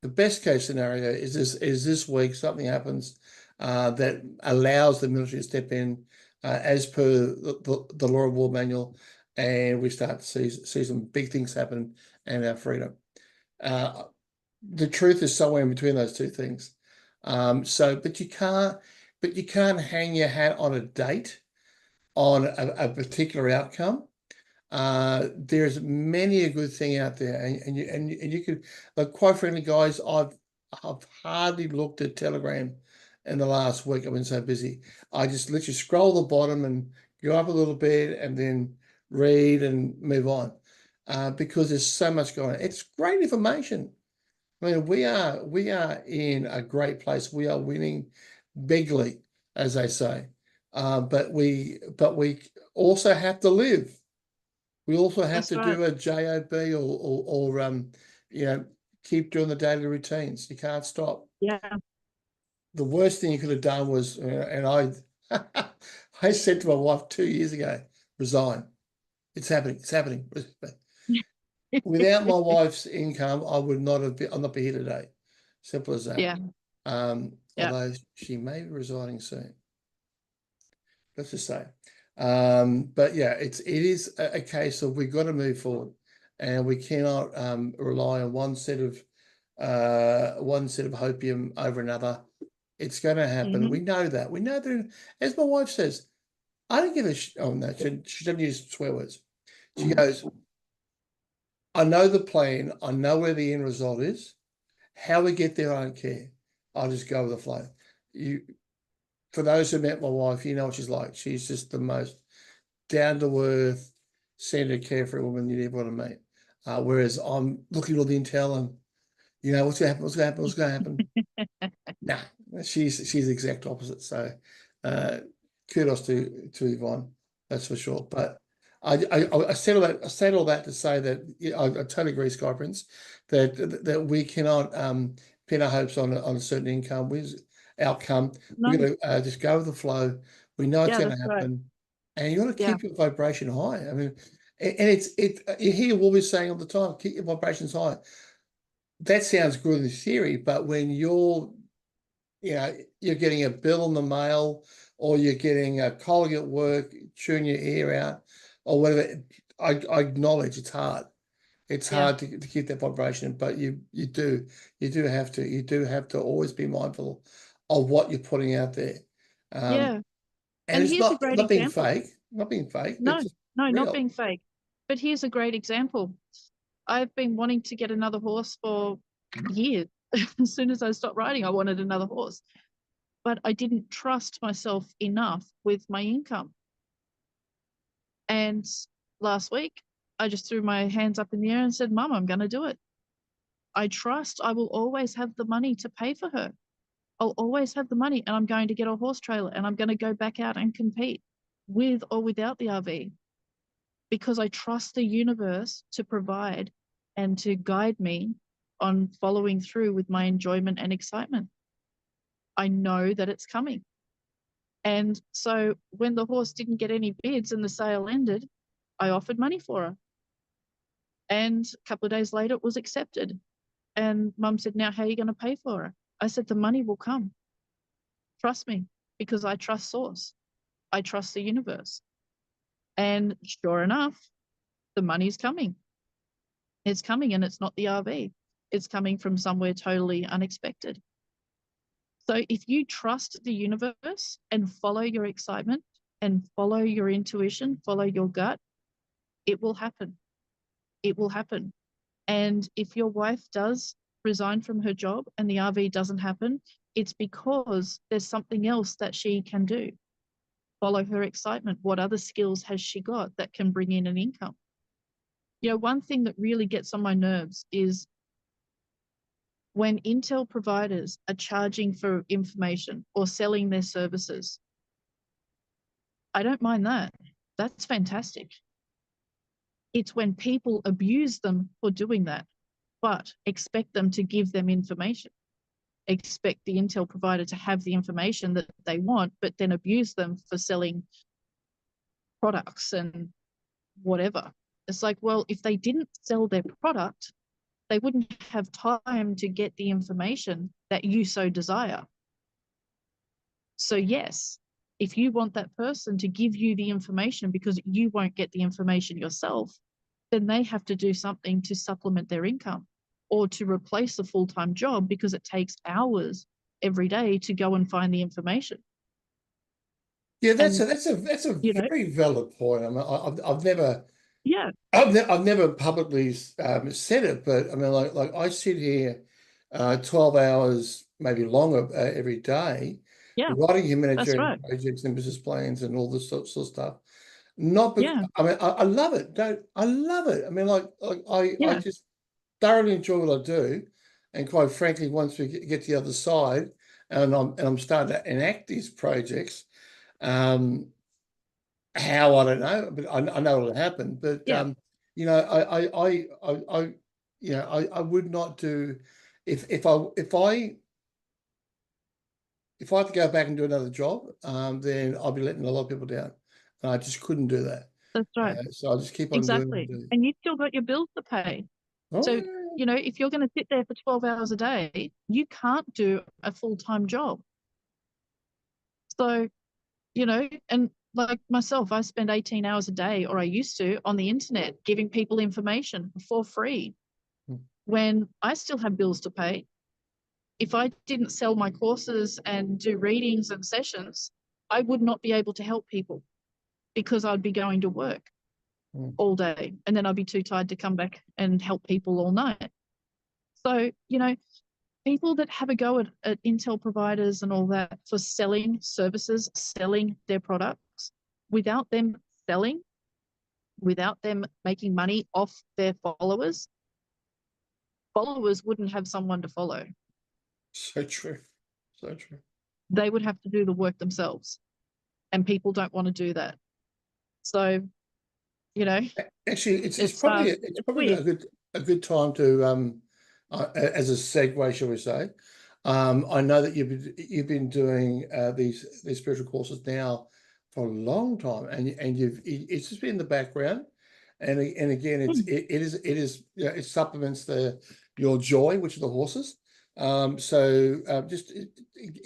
The best case scenario is this week something happens that allows the military to step in as per the law of war manual, and we start to see some big things happen and our freedom. The truth is somewhere in between those two things. But you can't hang your hat on a date on a particular outcome. There's many a good thing out there, and you could, like, quite frankly, guys, I've hardly looked at Telegram in the last week. I've been so busy. I just literally scroll the bottom and go up a little bit and then read and move on, because there's so much going on. It's great information. I mean, we are in a great place. We are winning bigly, as they say. But we also have to live. We also have That's to right. do a job or keep doing the daily routines. You can't stop. Yeah. The worst thing you could have done was, and I said to my wife 2 years ago, resign. It's happening. It's happening. Without my wife's income, I'm not be here today. Simple as that. Yeah. Yeah. Although she may be resigning soon. Let's just say. But yeah, it is a case of we've got to move forward, and we cannot rely on one set of hopium over another. It's going to happen. Mm-hmm. We know that. We know that. As my wife says, I don't give a oh no, she doesn't use swear words. She goes, I know the plan. I know where the end result is. How we get there, I don't care. I'll just go with the flow. For those who met my wife, you know what she's like. She's just the most down to earth, centered, carefree woman you'd ever want to meet. Whereas I'm looking at all the intel and what's going to happen, what's going to happen. Nah, she's the exact opposite. So kudos to Yvonne, that's for sure. But I said all that to say that I totally agree, Skye Prince, that we cannot pin our hopes on a certain income. outcome. No. We're going to just go with the flow. We know it's Yeah, going to that's right. happen, and you got to Yeah. keep your vibration high. I mean, and you hear Wolverine saying all the time, keep your vibrations high. That sounds good in theory, but when you're getting a bill in the mail, or you're getting a colleague at work chewing your ear out, or whatever, I acknowledge it's hard. It's Yeah. hard to keep that vibration, but you do have to always be mindful of what you're putting out there. Yeah. And And it's here's a not great being example. fake, but No, just no, not real. being fake. But here's a great example. I've been wanting to get another horse for years. As soon as I stopped riding, I wanted another horse. But I didn't trust myself enough with my income. And last week, I just threw my hands up in the air and said, Mum, I'm going to do it. I trust I will always have the money to pay for her. I'll always have the money, and I'm going to get a horse trailer, and I'm going to go back out and compete with or without the RV, because I trust the universe to provide and to guide me on following through with my enjoyment and excitement. I know that it's coming. And so when the horse didn't get any bids and the sale ended, I offered money for her. And a couple of days later, it was accepted. And Mum said, now how are you going to pay for her? I said, the money will come. Trust me, because I trust Source. I trust the universe. And sure enough, the money's coming. It's coming, and it's not the RV. It's coming from somewhere totally unexpected. So if you trust the universe and follow your excitement and follow your intuition, follow your gut, it will happen. It will happen. And if your wife does resign from her job and the RV doesn't happen, it's because there's something else that she can do. Follow her excitement. What other skills has she got that can bring in an income? You know, one thing that really gets on my nerves is when Intel providers are charging for information or selling their services. I don't mind that. That's fantastic. It's when people abuse them for doing that, but expect them to give them information. Expect the Intel provider to have the information that they want, but then abuse them for selling products and whatever. It's like, well, if they didn't sell their product, they wouldn't have time to get the information that you so desire. So yes, if you want that person to give you the information because you won't get the information yourself, then they have to do something to supplement their income or to replace a full-time job, because it takes hours every day to go and find the information. Yeah, And, that's a you know, very valid point. I mean, I've never yeah, I've never publicly said it, but I mean, like I sit here 12 hours, maybe longer, every day, yeah, writing that's humanitarian right. projects and business plans and all this sort of stuff. Not because Yeah, I mean, I love it. Don't I love it? I mean, like I yeah, just thoroughly enjoy what I do, and quite frankly, once we get to the other side, and I'm starting to enact these projects. How, I don't know, but I know it'll happen. But yeah, I would not do, if I had to go back and do another job, then I'd be letting a lot of people down. And I just couldn't do that. that's right. So I'll just keep on doing what I Exactly. do. And you still got your bills to pay. Oh, So, yeah. you know, if you're going to sit there for 12 hours a day, you can't do a full-time job. So, you know, and like myself, I spend 18 hours a day, or I used to, on the internet giving people information for free when I still have bills to pay. If I didn't sell my courses and do readings and sessions, I would not be able to help people, because I'd be going to work all day, and then I'd be too tired to come back and help people all night. So, you know, people that have a go at Intel providers and all that for selling services, selling their products, without them selling, without them making money off their followers, followers wouldn't have someone to follow. So true. So true. They would have to do the work themselves, and people don't want to do that. So, you know, Actually, it's it's probably weird. a good time to as a segue, shall we say? I know that you've been doing these spiritual courses now for a long time, and it's just been in the background, and again, Mm. it supplements your joy, which are the horses. So just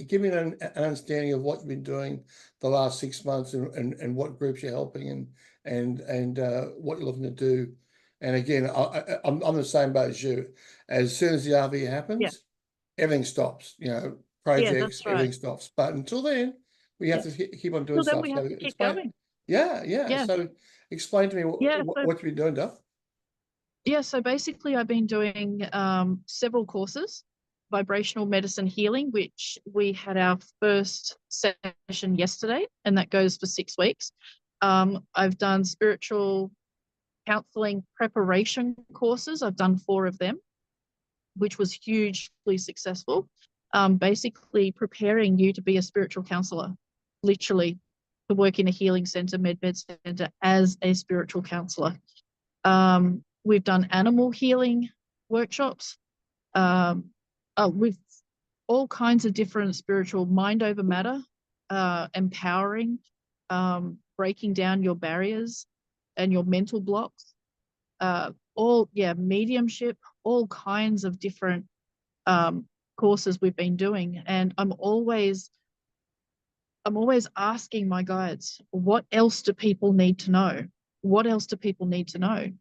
give me an understanding of what you've been doing the last 6 months, and what groups you're helping, and what you're looking to do. And again, I'm the same boat as you. As soon as the RV Yeah, happens, everything stops, yeah, projects, that's right. everything stops. But until then, we have Yeah. to keep on doing So then stuff. we have So to keep explain. going. Yeah, yeah. Yeah, So explain to me yeah. what you've been doing, Duff. Yeah, so basically I've been doing several courses, vibrational medicine healing, which we had our first session yesterday, and that goes for 6 weeks. I've done spiritual counseling preparation courses. I've done 4 of them, which was hugely successful. Basically preparing you to be a spiritual counselor, literally to work in a healing center, med center as a spiritual counselor. We've done animal healing workshops. With all kinds of different spiritual mind over matter, empowering, breaking down your barriers and your mental blocks. Mediumship, all kinds of different courses we've been doing. And I'm always asking my guides, what else do people need to know? What else do people need to know?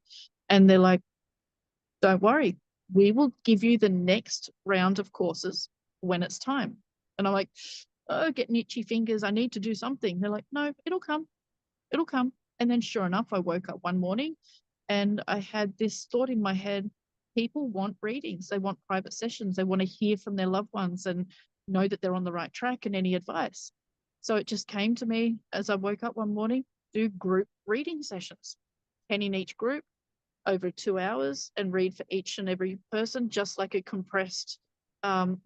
And they're like, don't worry, we will give you the next round of courses when it's time. And I'm like, oh, getting itchy fingers. I need to do something. They're like, no, it'll come. It'll come. And then sure enough, I woke up one morning and I had this thought in my head. People want readings. They want private sessions. They want to hear from their loved ones and know that they're on the right track, and any advice. So it just came to me as I woke up one morning, do group reading sessions, 10 in each group, over 2 hours, and read for each and every person, just like a compressed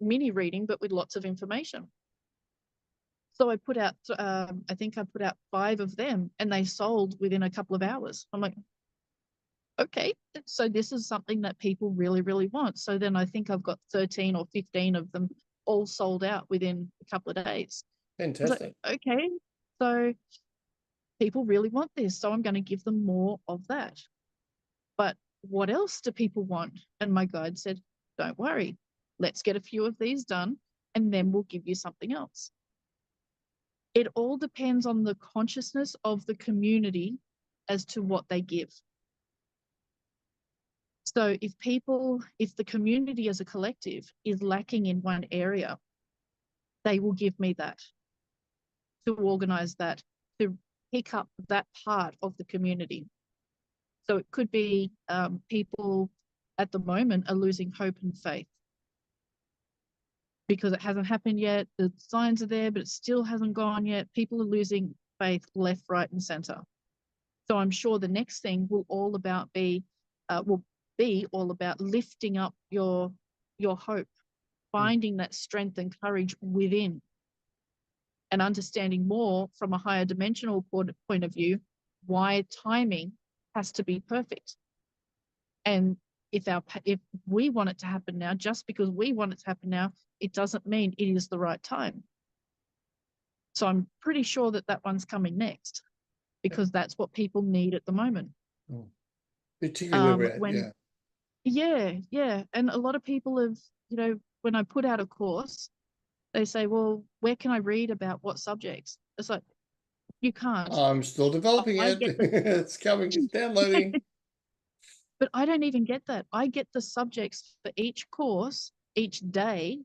mini reading, but with lots of information. So I put out, I think I put out 5 of them, and they sold within a couple of hours. I'm like, okay, so this is something that people really, really want. So then I think I've got 13 or 15 of them all sold out within a couple of days. I was like, Fantastic. okay, so people really want this, so I'm going to give them more of that. But what else do people want? And my guide said, don't worry, let's get a few of these done, and then we'll give you something else. It all depends on the consciousness of the community as to what they give. So if the community as a collective is lacking in one area, they will give me that, to organize that, to pick up that part of the community. So it could be people at the moment are losing hope and faith because it hasn't happened yet. The signs are there, but it still hasn't gone yet. People are losing faith left, right, and center. So I'm sure the next thing will be all about lifting up your hope, finding that strength and courage within, and understanding more from a higher dimensional point of view why timing has to be perfect. And if we want it to happen now, just because we want it to happen now, it doesn't mean it is the right time. So I'm pretty sure that one's coming next, because that's what people need at the moment. Particularly where we're at, When yeah. yeah, and a lot of people have, when I put out a course, they say, well, where can I read about what subjects? It's like, you can't. I'm still developing I it. get the It's coming, it's downloading. but I don't even get that. I get the subjects for each course each day,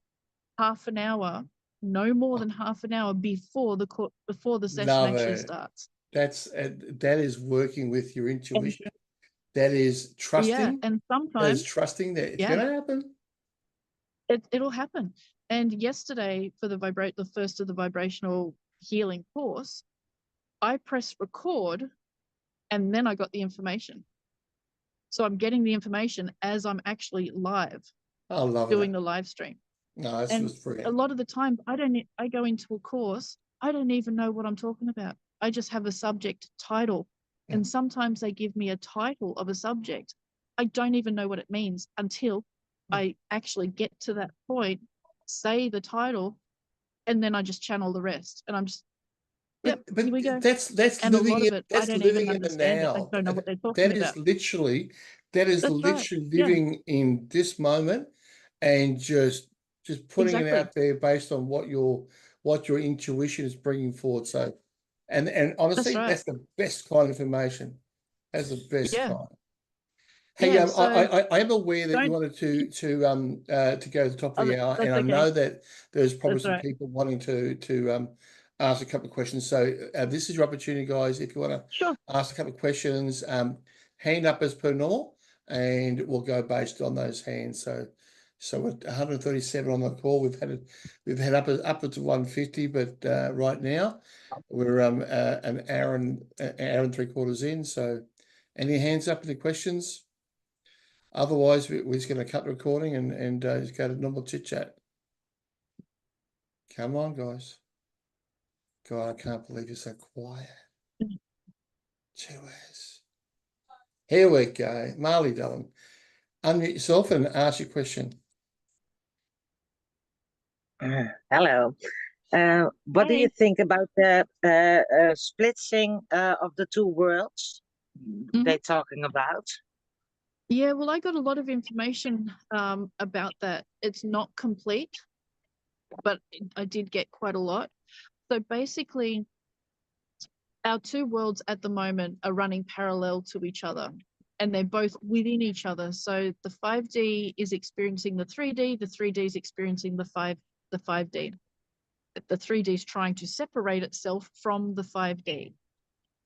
half an hour, no more than half an hour before the session Love actually it. starts. That is working with your And intuition. That is yeah, trusting. and That is sometimes, trusting that it's yeah, going to happen. it'll happen. And yesterday, for the first of the vibrational healing course, I pressed record, and then I got the information. So I'm getting the information as I'm actually live, I love doing it. the live stream. No, this And was a brilliant. lot of the time, I go into a course, I don't even know what I'm talking about. I just have a subject title. Mm. And sometimes they give me a title of a subject. I don't even know what it means until I actually get to that point, say the title, and then I just channel the rest. And I'm just, yep, but here we go. that's And a lot living of in it, I don't even in the understand it. I now. don't know what they're talking That is about. literally That's right. Yeah, living in this moment and just putting it exactly. out there based on what your intuition is bringing forward. So, and That's honestly, right. that's the best kind of information. That's the best Yeah. kind. Hey, Yeah. So I am aware that you don't, wanted to go to the top of the hour, and that's I okay. know that there's probably That's some right. people wanting to ask a couple of questions. So this is your opportunity, guys. If you want to Sure. ask a couple of questions, hand up as per normal, and we'll go based on those hands. So we're 137 on the call. We've had upwards of 150, but right now we're an hour and 3/4 in. So any hands up? Any questions? Otherwise, we're just going to cut the recording and just go to normal chit chat. Come on, guys. God, I can't believe you're so quiet. Cheers. Here we go. Marley, darling. Unmute yourself and ask your question. Hello. What do you think about the splitting of the two worlds they're talking about? Yeah, well, I got a lot of information about that. It's not complete, but I did get quite a lot. So basically, our two worlds at the moment are running parallel to each other, and they're both within each other. So the 5D is experiencing the 3D, the 3D is experiencing the 5D. The 3D is trying to separate itself from the 5D.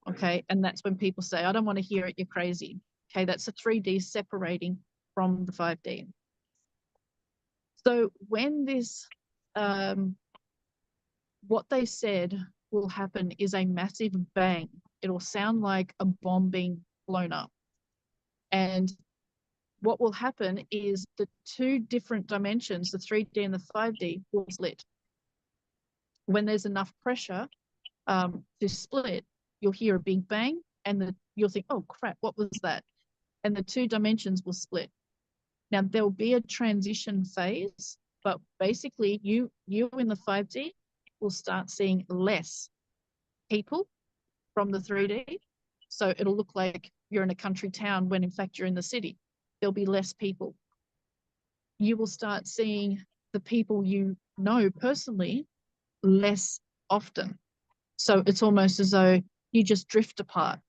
Okay, and that's when people say, I don't want to hear it, you're crazy. Okay, that's the 3D separating from the 5D. So when this, what they said will happen is a massive bang. It'll sound like a bomb being blown up. And what will happen is the two different dimensions, the 3D and the 5D, will split. When there's enough pressure to split, you'll hear a big bang, and you'll think, oh crap, what was that? And the two dimensions will split. Now there'll be a transition phase, but basically you in the 5D will start seeing less people from the 3D. So it'll look like you're in a country town when in fact you're in the city. There'll be less people. You will start seeing the people you know personally less often. So it's almost as though you just drift apart.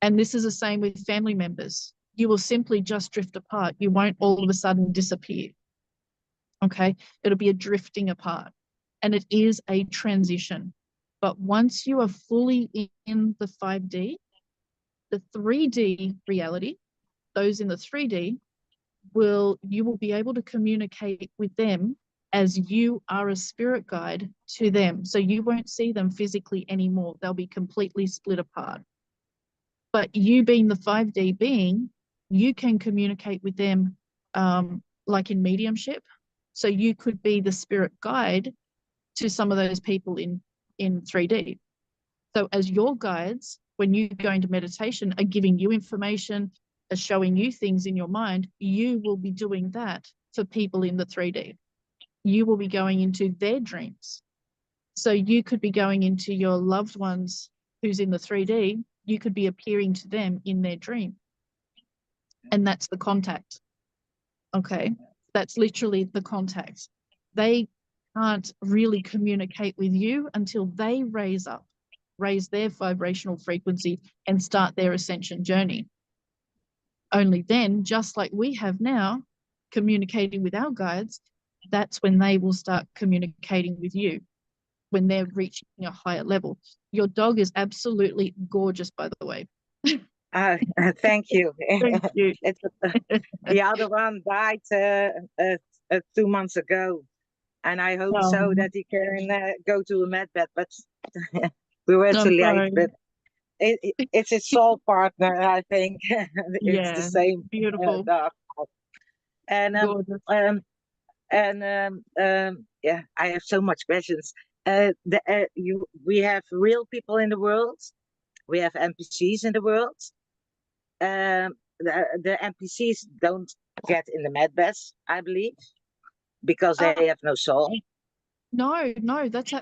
And this is the same with family members. You will simply just drift apart. You won't all of a sudden disappear. Okay, it'll be a drifting apart. And it is a transition. But once you are fully in the 5D, the 3D reality, those in the 3D, you will be able to communicate with them as you are a spirit guide to them. So you won't see them physically anymore. They'll be completely split apart. But you being the 5D being, you can communicate with them like in mediumship. So you could be the spirit guide to some of those people in 3D. So as your guides, when you go into meditation, are giving you information, are showing you things in your mind, you will be doing that for people in the 3D. You will be going into their dreams. So you could be going into your loved ones who's in the 3D, you could be appearing to them in their dream. And that's the contact. Okay, that's literally the contact. They can't really communicate with you until they raise their vibrational frequency and start their ascension journey. Only then, just like we have now, communicating with our guides, that's when they will start communicating with you, when they're reaching a higher level. Your dog is absolutely gorgeous, by the way. Thank you. Thank you. The other one died 2 months ago, and I hope so that he can go to a med bed, but we were too late. But it's a soul partner, I think. It's the same beautiful dog. And yeah, I have so much questions. We have real people in the world. We have NPCs in the world. The NPCs don't get in the med beds, I believe. because they have no soul? No, that's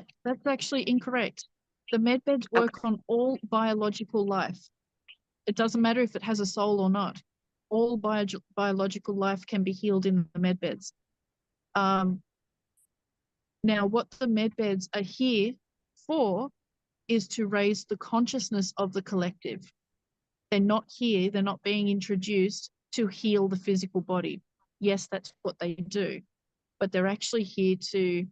actually incorrect. The med beds work on all biological life. It doesn't matter if it has a soul or not. All biological life can be healed in the med beds. Now, what the med beds are here for is to raise the consciousness of the collective. They're not here, they're not being introduced to heal the physical body. Yes, that's what they do, but they're actually here to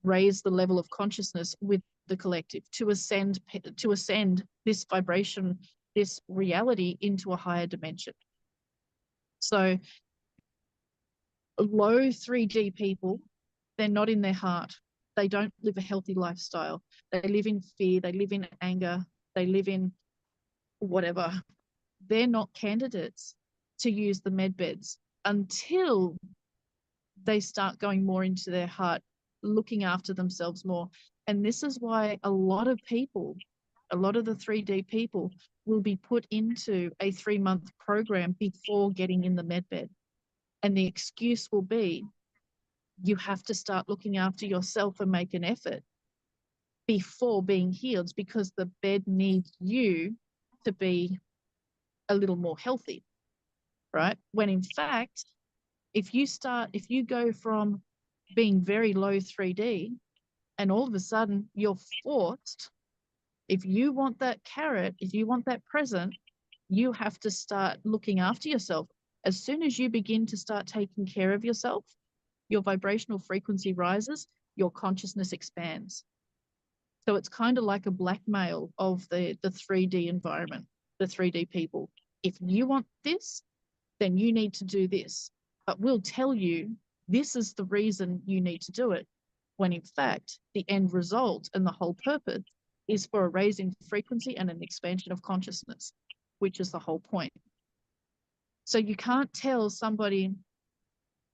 raise the level of consciousness with the collective, to ascend this vibration, this reality into a higher dimension. So low 3D people, they're not in their heart. They don't live a healthy lifestyle. They live in fear, they live in anger, they live in whatever. They're not candidates to use the med beds until they start going more into their heart, looking after themselves more. And this is why a lot of people, a lot of the 3D people will be put into a 3-month program before getting in the med bed. And the excuse will be, you have to start looking after yourself and make an effort before being healed, because the bed needs you to be a little more healthy, right? When in fact, if you go from being very low 3D and all of a sudden you're forced, if you want that carrot, if you want that present, you have to start looking after yourself. As soon as you begin to start taking care of yourself, your vibrational frequency rises, your consciousness expands. So it's kind of like a blackmail of the 3D environment, the 3D people. If you want this, then you need to do this. But we'll tell you this is the reason you need to do it, when in fact, the end result and the whole purpose is for a raising frequency and an expansion of consciousness, which is the whole point. So you can't tell somebody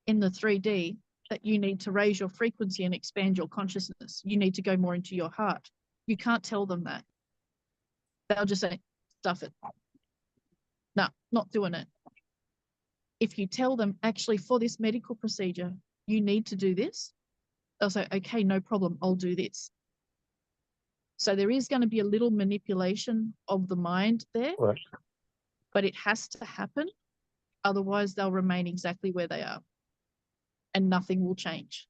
in the 3D that you need to raise your frequency and expand your consciousness. You need to go more into your heart. You can't tell them that. They'll just say, stuff it. No, not doing it. If you tell them, actually, for this medical procedure, you need to do this, they'll say, okay, no problem, I'll do this. So there is going to be a little manipulation of the mind there, Right. but it has to happen. Otherwise, they'll remain exactly where they are and nothing will change.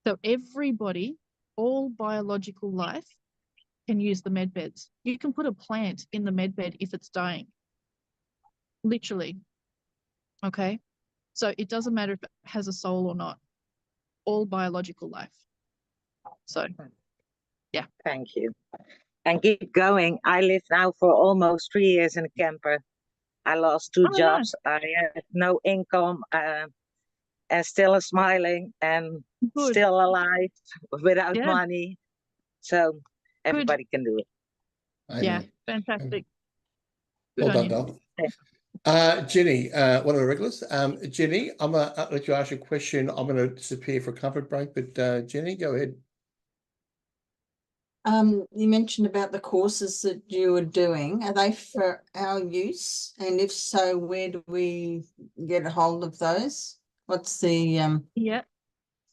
So everybody, all biological life, can use the med beds. You can put a plant in the med bed if it's dying. Literally. Okay? So it doesn't matter if it has a soul or not. All biological life. So, yeah. Thank you. And keep going. I live now for almost 3 years in a camper. I lost 2 jobs. Nice. I have no income and still smiling and Good. still alive without money. So everybody can do it. Amen. Yeah, fantastic. Good Well on done, you. Doll. Jenny, one of the regulars. Jenny, I'm going to let you ask your question. I'm going to disappear for a comfort break, but Jenny, go ahead. You mentioned about the courses that you were doing. Are they for our use? And if so, where do we get a hold of those? What's the Yeah.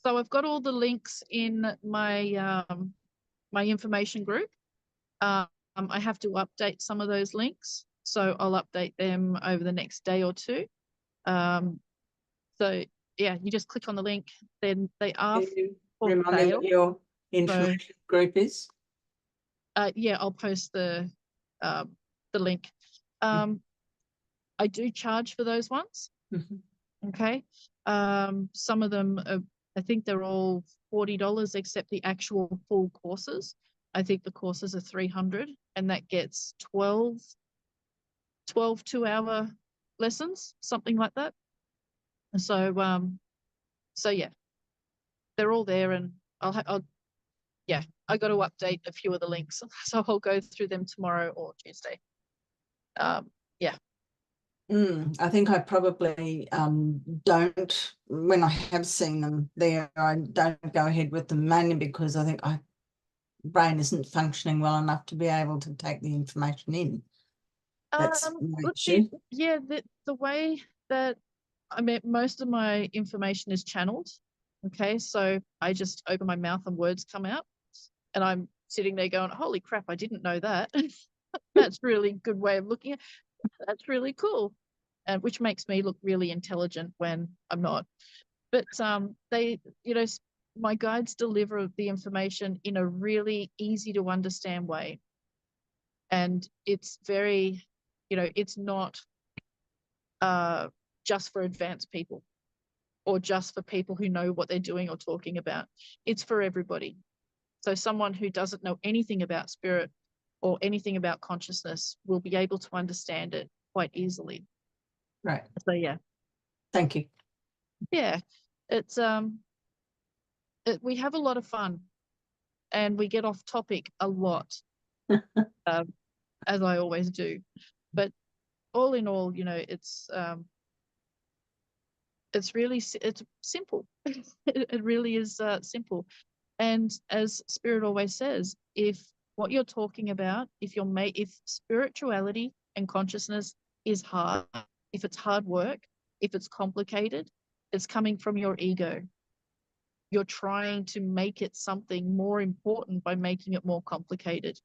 So I've got all the links in my my information group. I have to update some of those links, so I'll update them over the next day or two. So yeah, you just click on the link. Then they are for remind me what your information group is. Yeah, I'll post the link. I do charge for those ones. Mm-hmm. Okay. Some of them are, I think they're all $40 except the actual full courses. I think the courses are $300 and that gets 12 2-hour lessons, something like that. So so yeah, they're all there, and I'll yeah, I got to update a few of the links, so I'll go through them tomorrow or Tuesday. Yeah. I think I probably don't, when I have seen them there, I don't go ahead with them, mainly because I think my brain isn't functioning well enough to be able to take the information in. That's my issue. Yeah, the way that, I mean, most of my information is channeled. Okay, so I just open my mouth and words come out, and I'm sitting there going, holy crap, I didn't know that. That's really good way of looking at it. That's really cool. And which makes me look really intelligent when I'm not. But they, my guides deliver the information in a really easy to understand way. And it's very, it's not just for advanced people or just for people who know what they're doing or talking about. It's for everybody. So someone who doesn't know anything about spirit or anything about consciousness will be able to understand it quite easily. Right. So yeah. Thank you. Yeah. It's we have a lot of fun and we get off topic a lot, as I always do. But all in all, it's really, it's simple. It really is simple. And as Spirit always says, if what you're talking about, if spirituality and consciousness is hard, if it's hard work, if it's complicated, it's coming from your ego. You're trying to make it something more important by making it more complicated,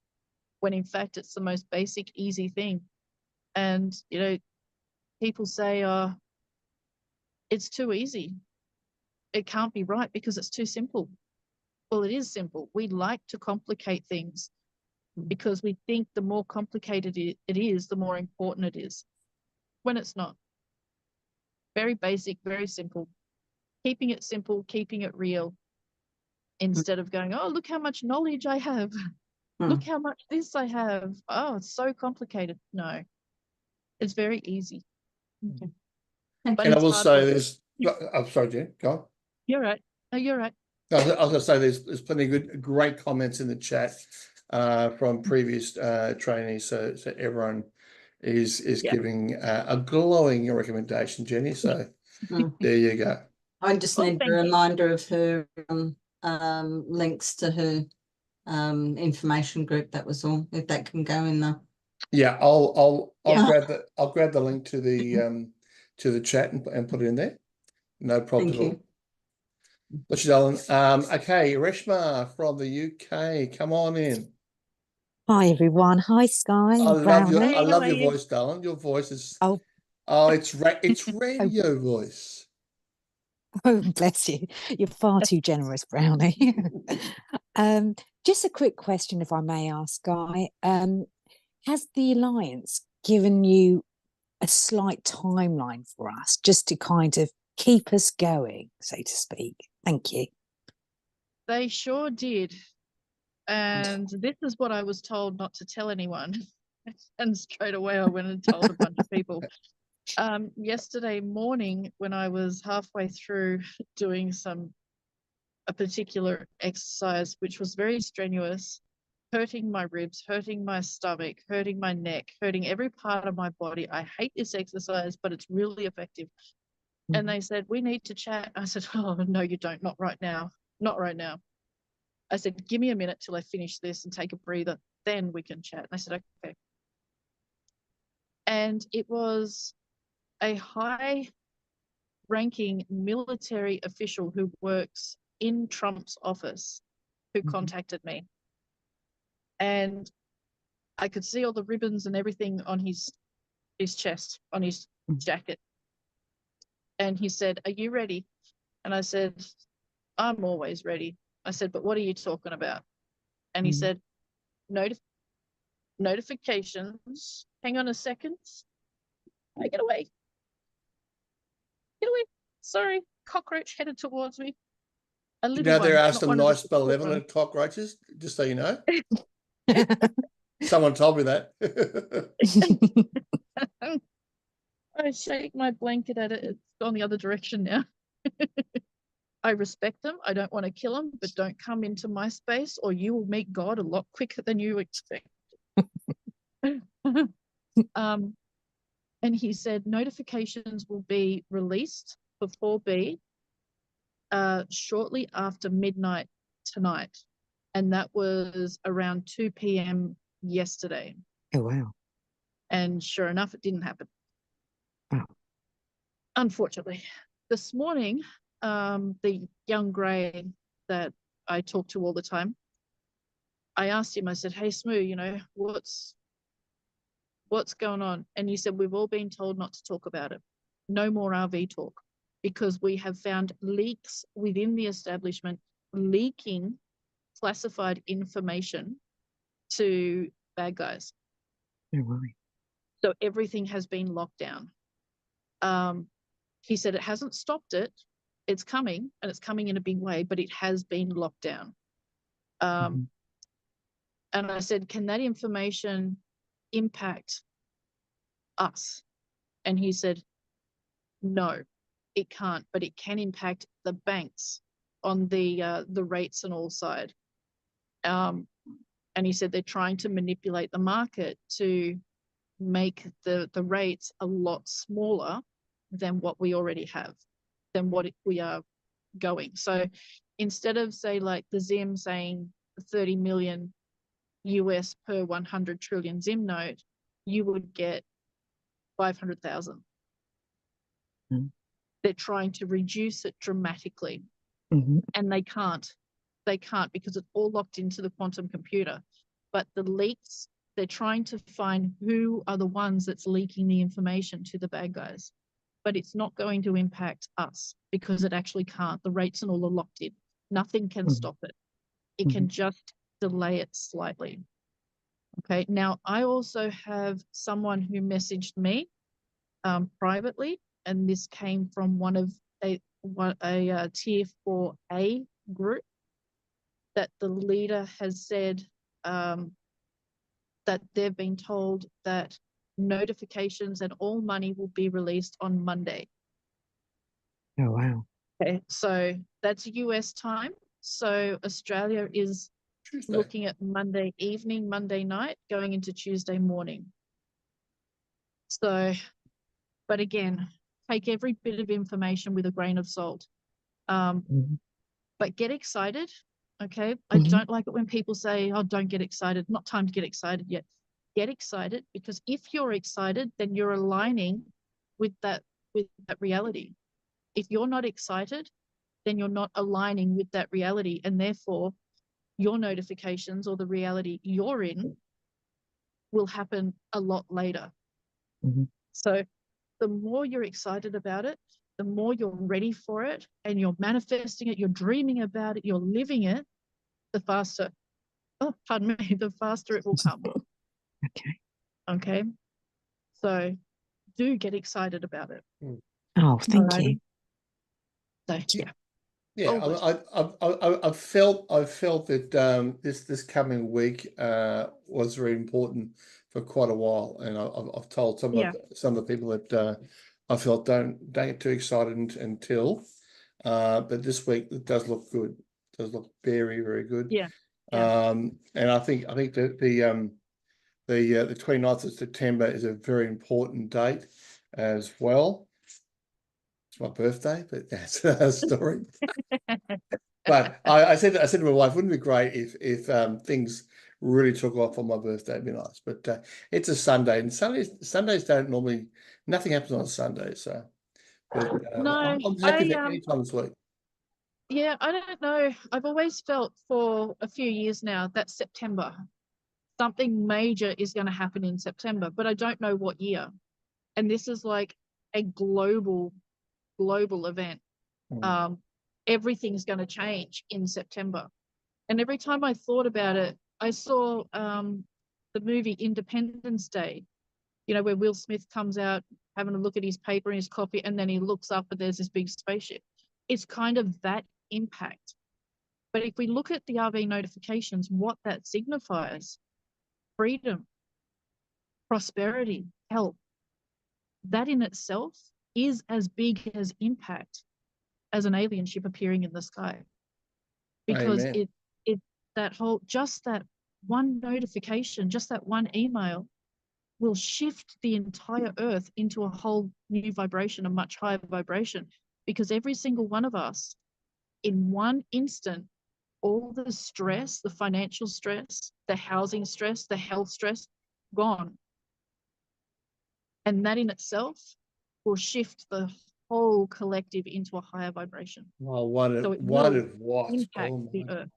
when in fact it's the most basic, easy thing. And, people say, it's too easy. It can't be right because it's too simple. Well, it is simple. We like to complicate things because we think the more complicated it is, the more important it is, when it's not. Very basic, very simple. Keeping it simple, keeping it real, instead of going, oh, look how much knowledge I have. Look how much this I have. Oh, it's so complicated. No, it's very easy. Okay. But And I it's will hard say work. there's, I'm sorry, Jen, go on. You're right. No, you're right. I was going to say there's plenty of great comments in the chat from previous trainees. So everyone is giving a glowing recommendation, Jenny. So there you go. I just Oh, need a thank you. reminder of her links to her information group. That was all. If that can go in the Yeah, I'll Yeah. grab the link to the chat and put it in there. No problem Thank at all. you. Bless you, darling. Okay, Reshma from the UK, come on in. Hi everyone. Hi Skye I and love your Brownie. Hey, how are you? voice, darling. Your voice is Oh, it's radio voice. oh, bless you. You're far too generous, Brownie. Just a quick question, if I may ask, Skye. Has the Alliance given you a slight timeline for us, just to kind of keep us going, so to speak? Thank you. They sure did. And this is what I was told not to tell anyone. And straight away I went and told a bunch of people. Yesterday morning, when I was halfway through doing a particular exercise, which was very strenuous, hurting my ribs, hurting my stomach, hurting my neck, hurting every part of my body. I hate this exercise, but it's really effective. And they said, we need to chat. I said, oh, no, you don't. Not right now. Not right now. I said, give me a minute till I finish this and take a breather. Then we can chat. And I said, okay. And it was a high-ranking military official who works in Trump's office who contacted me. And I could see all the ribbons and everything on his chest, on his jacket. And he said, are you ready? And I said, I'm always ready. I said, but what are you talking about? And he said, notifications. Hang on a second. Hey, get away. Get away. Sorry, cockroach headed towards me. A You little know, one, there are not some one of the nice support benevolent ones. cockroaches, just so you know. Someone told me that. I shake my blanket at it. It's gone the other direction now. I respect them. I don't want to kill them, but don't come into my space or you will meet God a lot quicker than you expect. And he said notifications will be released for 4B shortly after midnight tonight. And that was around 2 p.m. yesterday. Oh, wow. And sure enough, it didn't happen. Wow. Unfortunately. This morning, the young grey that I talk to all the time, I asked him, I said, hey, Smoo, you know, what's going on? And he said, we've all been told not to talk about it. No more RV talk, because we have found leaks within the establishment, leaking classified information to bad guys. No worry. So everything has been locked down. He said it hasn't stopped it. It's coming, and it's coming in a big way, but it has been locked down. And I said, can that information impact us? And he said, no, it can't, but it can impact the banks on the rates and all side. And he said they're trying to manipulate the market to make the rates a lot smaller than what we already have, than what we are going. So instead of, say, like the Zim saying 30 million US per 100 trillion Zim note, you would get 500,000. They're trying to reduce it dramatically, and they can't. They can't, because it's all locked into the quantum computer. But the leaks, they're trying to find who are the ones that's leaking the information to the bad guys. But it's not going to impact us, because it actually can't. The rates and all are locked in. Nothing can stop it. It can just delay it slightly. Okay. Now, I also have someone who messaged me privately, and this came from one of a tier 4A group, that the leader has said that they've been told that notifications and all money will be released on Monday. Oh, wow. Okay, so that's US time. So Australia is Tuesday. looking at Monday evening, Monday night, going into Tuesday morning. So, but again, take every bit of information with a grain of salt. But get excited, okay? I don't like it when people say, oh, don't get excited. Not time to get excited yet. Get excited, because if you're excited, then you're aligning with that reality. If you're not excited, then you're not aligning with that reality, and therefore your notifications or the reality you're in will happen a lot later. So the more you're excited about it, the more you're ready for it, and you're manifesting it, you're dreaming about it, you're living it, the faster, oh, pardon me, the faster it will come. Okay. So do get excited about it. Oh, thank you. So, yeah. Yeah, I've felt that this coming week was very important for quite a while, and I've told some of the people that I felt don't get too excited until, but this week it does look good. It does look very, very good. Yeah. And I think that the 29th of September is a very important date as well. It's my birthday, but that's a story. But I said to my wife, wouldn't it be great if things really took off on my birthday? It'd be nice. But it's a Sunday, and Sundays don't normally, nothing happens on Sunday. So, but No, I'm happy for any time this week. Yeah, I don't know. I've always felt for a few years now that September, something major is going to happen in September, but I don't know what year. And this is like a global event. Everything's going to change in September. And every time I thought about it, I saw the movie Independence Day, you know, where Will Smith comes out having a look at his paper and his coffee, and then he looks up and there's this big spaceship. It's kind of that impact. But if we look at the RV notifications, what that signifies, freedom, prosperity, health, that in itself is as big as impact as an alien ship appearing in the sky. Because Amen. it that whole, just that one notification, just that one email will shift the entire earth into a whole new vibration, a much higher vibration, because every single one of us in one instant, all the stress, the financial stress, the housing stress, the health stress, gone. And that in itself will shift the whole collective into a higher vibration. Well, what So it what will if what? impact Oh the my. earth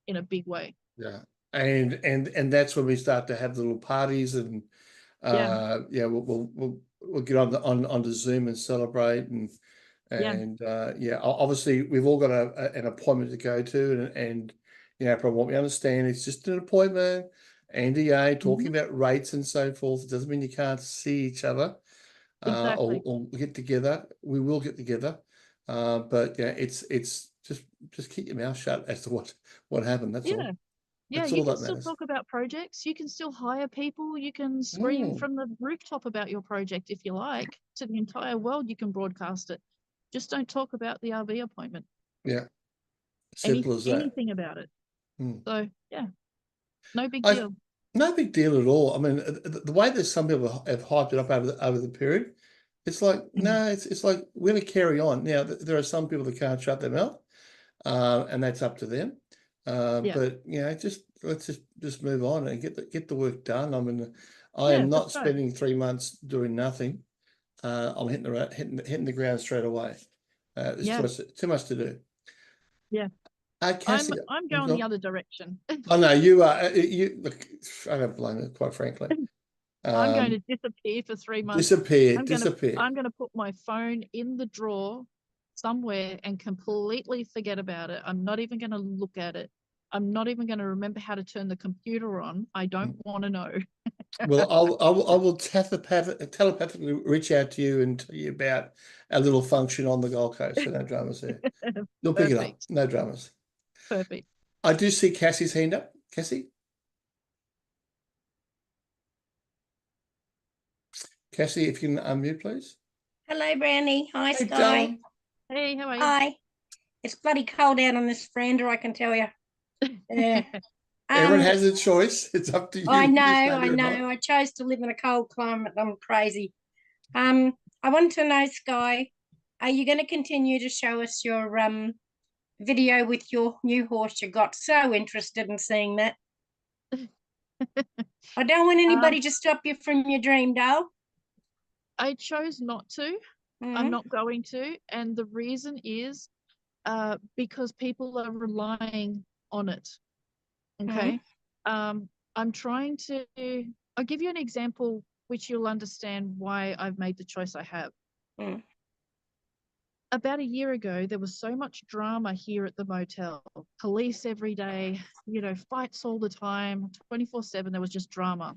in a big way. Yeah. And that's when we start to have the little parties and yeah, we'll get on onto Zoom and celebrate and yeah, obviously we've all got an appointment to go to and you know, from what we understand, it's just an appointment, NDA, talking about rates and so forth. It doesn't mean you can't see each other Exactly. or get together. We will get together, but yeah, it's just keep your mouth shut as to what happened. That's all. Yeah, That's you all can that still matters. talk about projects. You can still hire people. You can scream from the rooftop about your project if you like to the entire world. You can broadcast it. Just don't talk about the RV appointment. Yeah, simple as that. Anything about it. So yeah, no big I deal. No big deal at all. I mean, the way that some people have hyped it up over the period, it's like no, it's like we're going to carry on. Now there are some people that can't shut their mouth, and that's up to them. But you know, let's just move on and get the work done. I mean, I am not spending 3 months doing nothing. I'm hitting the ground straight away. There's too much to do. Yeah. Cassie, I'm going the other direction. Oh no, you are. You look. I don't blame it, quite frankly. I'm going to disappear for 3 months. Disappear. I'm going to put my phone in the drawer somewhere and completely forget about it. I'm not even going to look at it. I'm not even going to remember how to turn the computer on. I don't want to know. Well, I will telepathically reach out to you and tell you about a little function on the Gold Coast. So no dramas there. You'll pick it up. No dramas. Perfect. I do see Cassie's hand up. Cassie? Cassie, if you can unmute, please. Hello, Brownie. Hi, Hey, Skye. darling. Hey, how are you? Hi. It's bloody cold out on this veranda, I can tell you. Yeah. Everyone has a choice. It's up to you. I know. I chose to live in a cold climate. I'm crazy. I want to know, Skye, are you going to continue to show us your video with your new horse you got? So interested in seeing that. I don't want anybody to stop you from your dream, doll. I chose not to. I'm not going to. And the reason is because people are relying on it. Okay. I'm trying to, I'll give you an example which you'll understand why I've made the choice I have. About a year ago, there was so much drama here at the motel. Police every day, you know, fights all the time, 24/7, there was just drama.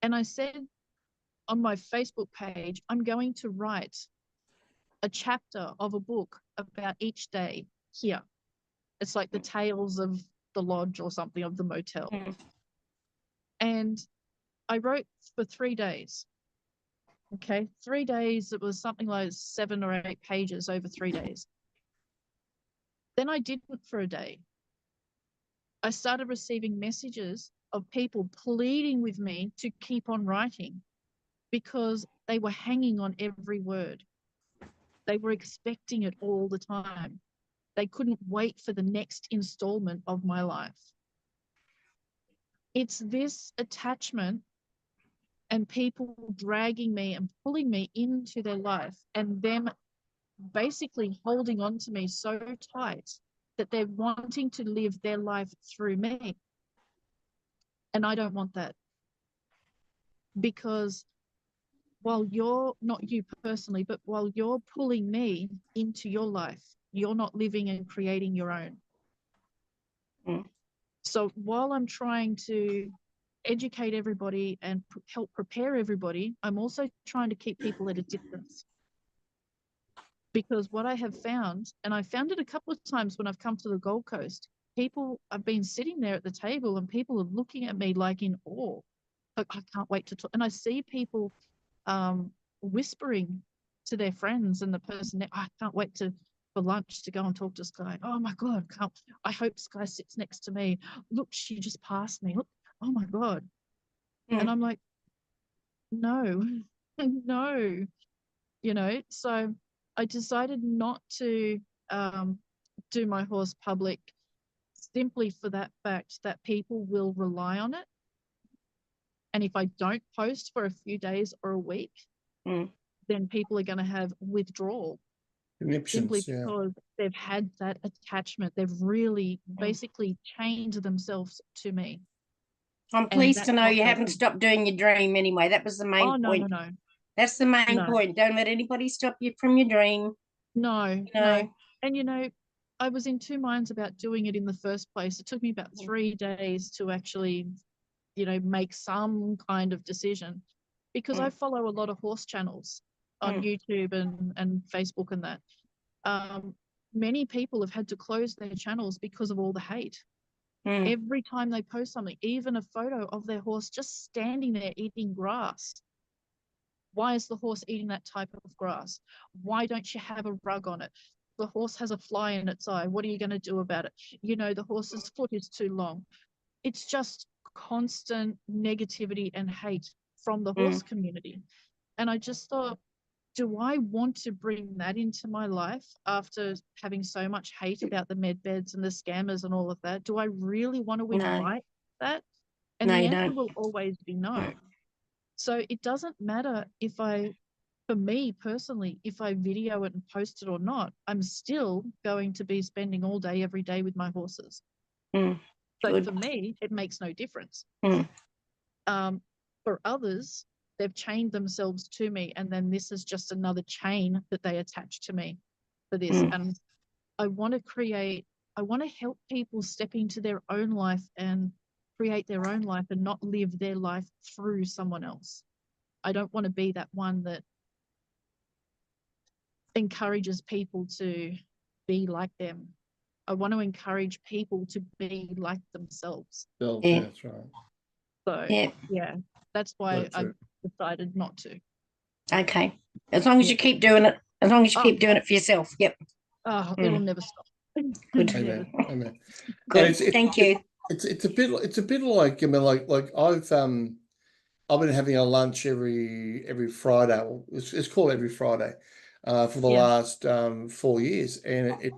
And I said on my Facebook page, I'm going to write a chapter of a book about each day here. It's like the tales of the lodge or something, of the motel. And I wrote for 3 days. Okay, 3 days, it was something like 7 or 8 pages over 3 days. Then I didn't for a day. I started receiving messages of people pleading with me to keep on writing because they were hanging on every word. They were expecting it all the time. They couldn't wait for the next installment of my life. It's this attachment and people dragging me and pulling me into their life and them basically holding on to me so tight that they're wanting to live their life through me. And I don't want that. Because while you're, not you personally, but while you're pulling me into your life, you're not living and creating your own. So while I'm trying to educate everybody and help prepare everybody, I'm also trying to keep people at a distance. Because what I have found, and I found it a couple of times when I've come to the Gold Coast, people have been sitting there at the table and people are looking at me like in awe. Like, I can't wait to talk. And I see people whispering to their friends and the person there, I can't wait for lunch to go and talk to Skye. Oh my God, I hope Skye sits next to me. Look, she just passed me. Look, oh my God. And I'm like, no, no, you know. So I decided not to do my horse public simply for that fact that people will rely on it. And if I don't post for a few days or a week, then people are going to have withdrawal simply Conniptions, yeah. because they've had that attachment. They've really basically chained themselves to me. I'm And pleased that's to know not you haven't healthy. stopped doing your dream anyway. That was the main Oh, no, point. no, no. That's the main No. point. Don't let anybody stop you from your dream. No, No. no. And, you know, I was in two minds about doing it in the first place. It took me about 3 days to actually, you know, make some kind of decision, because I follow a lot of horse channels on YouTube and Facebook and that. Many people have had to close their channels because of all the hate. Every time they post something, even a photo of their horse just standing there eating grass. Why is the horse eating that type of grass? Why don't you have a rug on it? The horse has a fly in its eye. What are you going to do about it? You know, the horse's foot is too long. It's just constant negativity and hate from the horse community. And I just thought, do I want to bring that into my life after having so much hate about the med beds and the scammers and all of that? Do I really want to invite that? And No, the you answer don't. will always be no. So it doesn't matter if for me personally, if I video it and post it or not, I'm still going to be spending all day, every day with my horses. So Good. for me, it makes no difference. For others, they've chained themselves to me, and then this is just another chain that they attach to me for this. And I want to help people step into their own life and create their own life and not live their life through someone else. I don't want to be that one that encourages people to be like them. I want to encourage people to be like themselves. Yeah, that's right. So yeah, that's why I decided not to. Okay. As long as you keep doing it. As long as you keep doing it for yourself. Yep. Oh, it'll never stop. Good. Amen. Amen. Good. Thank you. It's a bit like, I mean, like I've been having a lunch every Friday. Well, it's called every Friday for the last 4 years, and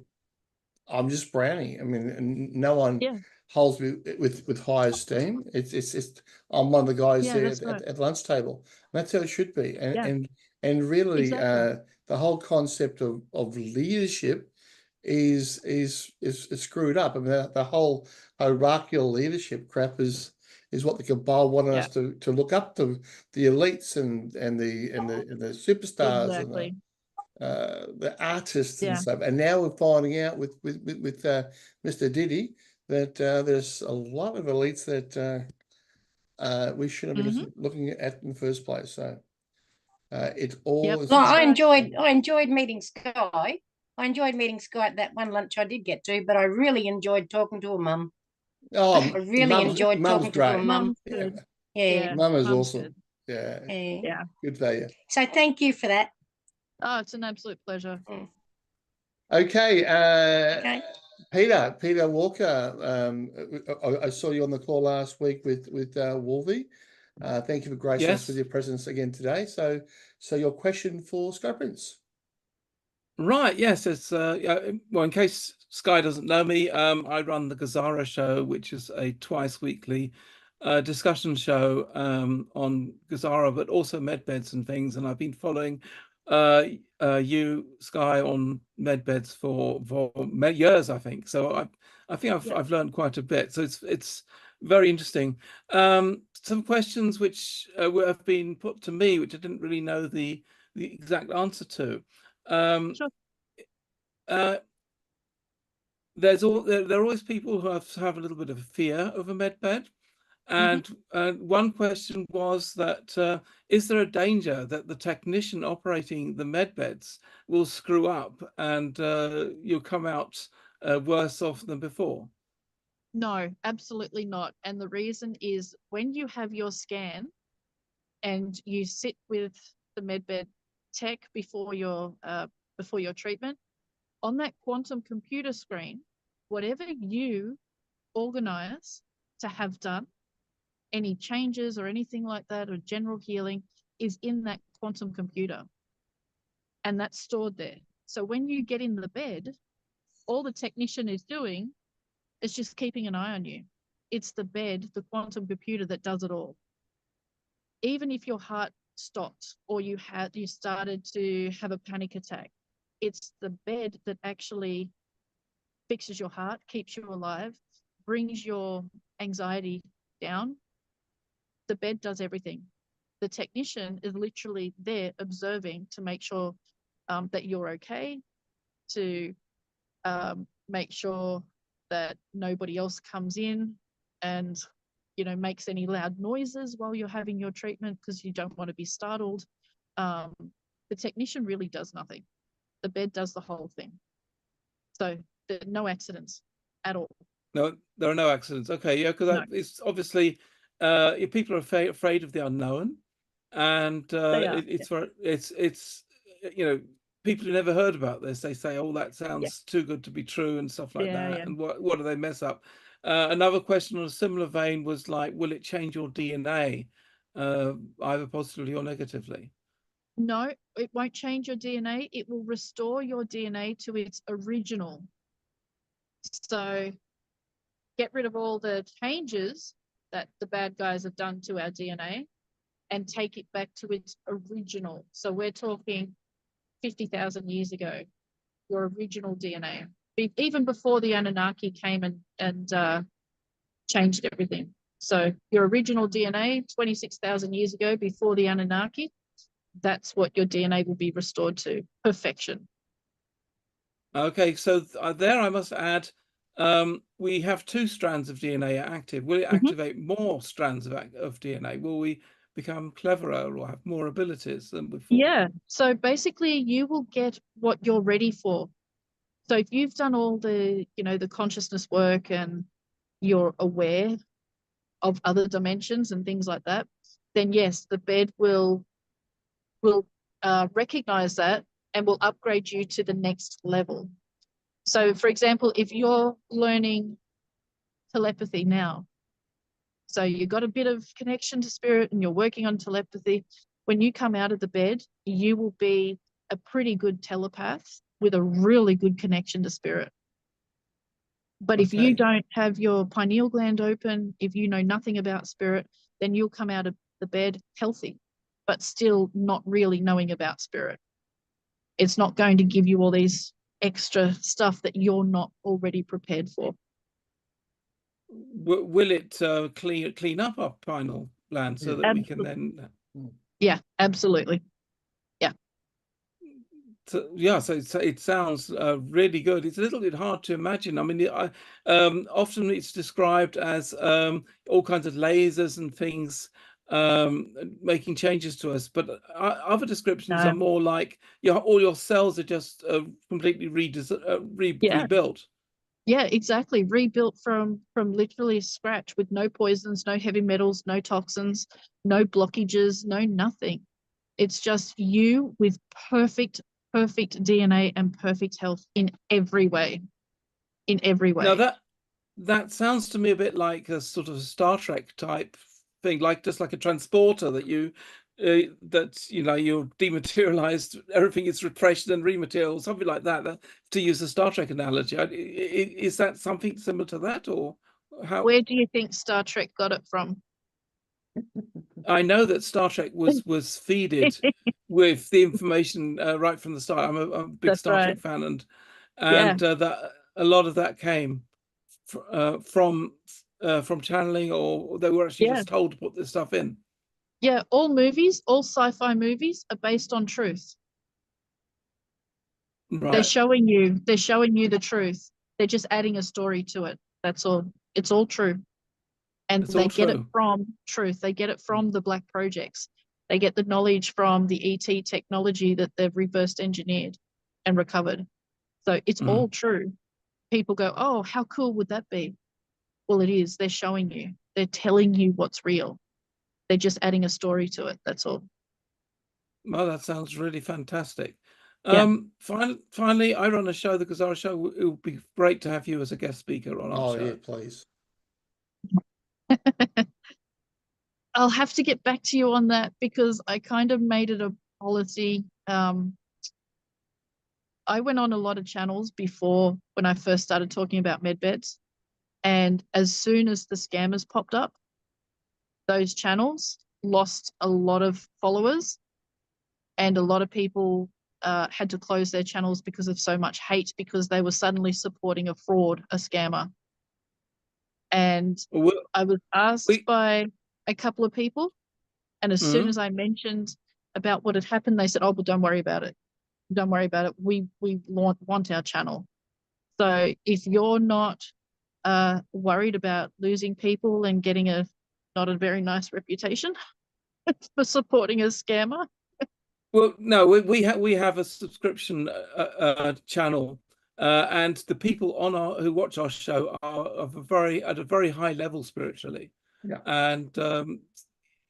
I'm just Brownie. I mean, and no one holds me with high esteem. It's just I'm one of the guys there at lunch table. And that's how it should be. And really, the whole concept of leadership is screwed up. I mean, the whole hierarchical leadership crap is what the cabal wanted us to look up to, the elites and the superstars and the artists and stuff. And now we're finding out with Mr. Diddy that there's a lot of elites that we shouldn't be looking at in the first place. So it's all. No, I enjoyed meeting Skye. I enjoyed meeting Skye at that one lunch I did get to, but I really enjoed talking to her mum. Oh, I really enjoyed talking to her mum. Mum is awesome. Good. Yeah. Good value. So thank you for that. Oh, it's an absolute pleasure. Okay. Peter Walker. I saw you on the call last week with Wolvie. Thank you for gracing us with your presence again today. So your question for Skye Prince. Right. Yes. It's well, in case Skye doesn't know me, I run the Gazara show, which is a twice weekly discussion show on Gazara, but also medbeds and things. And I've been following you, Skye, on medbeds for many years, I think. So I think I've learned quite a bit. So it's very interesting. Some questions which have been put to me, which I didn't really know the exact answer to. There are always people who have a little bit of a fear of a medbed. And one question was that is there a danger that the technician operating the medbeds will screw up and you'll come out worse off than before? No, absolutely not. And the reason is when you have your scan and you sit with the medbed tech before your treatment, on that quantum computer screen, whatever you organize to have done, any changes or anything like that, or general healing, is in that quantum computer. And that's stored there. So when you get in the bed, all the technician is doing is just keeping an eye on you. It's the bed, the quantum computer, that does it all. Even if your heart stopped or you started to have a panic attack, it's the bed that actually fixes your heart, keeps you alive, brings your anxiety down. The bed does everything. The technician is literally there observing to make sure that you're okay, to make sure that nobody else comes in and, you know, makes any loud noises while you're having your treatment because you don't want to be startled. The technician really does nothing. The bed does the whole thing. So there are no accidents at all. No, there are no accidents. Okay, yeah, because it's obviously people are afraid of the unknown, and it's you know, people who never heard about this, they say, "Oh, that sounds too good to be true," and stuff like that. And what do they mess up? Another question on a similar vein was like, will it change your DNA, either positively or negatively? No, it won't change your DNA. It will restore your DNA to its original. So get rid of all the changes that the bad guys have done to our DNA and take it back to its original. So we're talking 50,000 years ago, your original DNA, even before the Anunnaki came and changed everything. So your original DNA, 26,000 years ago, before the Anunnaki, that's what your DNA will be restored to, perfection. Okay, so there I must add, we have 2 strands of DNA active. Will it activate more strands of DNA? Will we become cleverer or have more abilities than before? Yeah, so basically you will get what you're ready for. So if you've done all the, you know, the consciousness work and you're aware of other dimensions and things like that, then yes, the bed will recognize that and will upgrade you to the next level. So for example, if you're learning telepathy now, so you've got a bit of connection to spirit and you're working on telepathy, when you come out of the bed, you will be a pretty good telepath with a really good connection to spirit. But if you don't have your pineal gland open, if you know nothing about spirit, then you'll come out of the bed healthy, but still not really knowing about spirit. It's not going to give you all these extra stuff that you're not already prepared for. Will it clean up our pineal gland so that we can then? Yeah, absolutely. Yeah. So, yeah, so it sounds really good. It's a little bit hard to imagine. I mean, often it's described as all kinds of lasers and things making changes to us, but other descriptions are more like all your cells are just completely rebuilt. Yeah, exactly. Rebuilt from literally scratch with no poisons, no heavy metals, no toxins, no blockages, no nothing. It's just you with perfect DNA and perfect health in every way. In every way. Now that sounds to me a bit like a sort of Star Trek type thing, like just like a transporter that you you're dematerialized, everything is refreshed and rematerial, something like that, to use a Star Trek analogy. Is that something similar to that, or how? Where do you think Star Trek got it from? I know that Star Trek was feeded with the information right from the start. I'm a big Star Trek fan, and that a lot of that came from channeling, or they were actually just told to put this stuff in. Yeah, all movies, all sci-fi movies are based on truth. Right. They're showing you the truth. They're just adding a story to it. That's all. It's all true. And they get it from truth. They get it from the black projects. They get the knowledge from the ET technology that they've reverse engineered and recovered. So it's all true. People go, oh, how cool would that be? Well, it is. They're showing you. They're telling you what's real. They're just adding a story to it. That's all. Well, that sounds really fantastic. Yeah. Finally, I run a show, the Gazara Show. It would be great to have you as a guest speaker on our show. Oh, yeah, please. I'll have to get back to you on that because I kind of made it a policy. I went on a lot of channels before when I first started talking about medbeds. And as soon as the scammers popped up, those channels lost a lot of followers, and a lot of people had to close their channels because of so much hate, because they were suddenly supporting a fraud, a scammer. And I was asked by a couple of people, and as soon as I mentioned about what had happened, they said, "Oh, but don't worry about it. Don't worry about it. We want our channel." So if you're not worried about losing people and getting not a very nice reputation for supporting a scammer. Well, no, we have a subscription channel, and the people on who watch our show are at a very high level spiritually. Yeah. And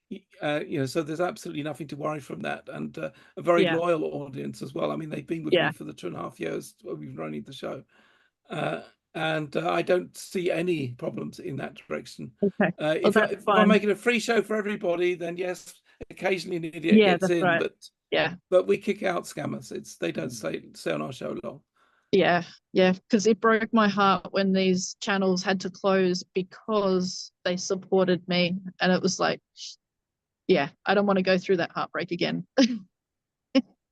you know, so there's absolutely nothing to worry from that, and a very loyal audience as well. I mean, they've been with me for the 2.5 years we've been running the show, and I don't see any problems in that direction. Okay. If I'm making a free show for everybody, then yes, occasionally an idiot gets in, right. but we kick out scammers. They don't stay on our show long. Yeah, because it broke my heart when these channels had to close because they supported me, and it was like, yeah, I don't want to go through that heartbreak again.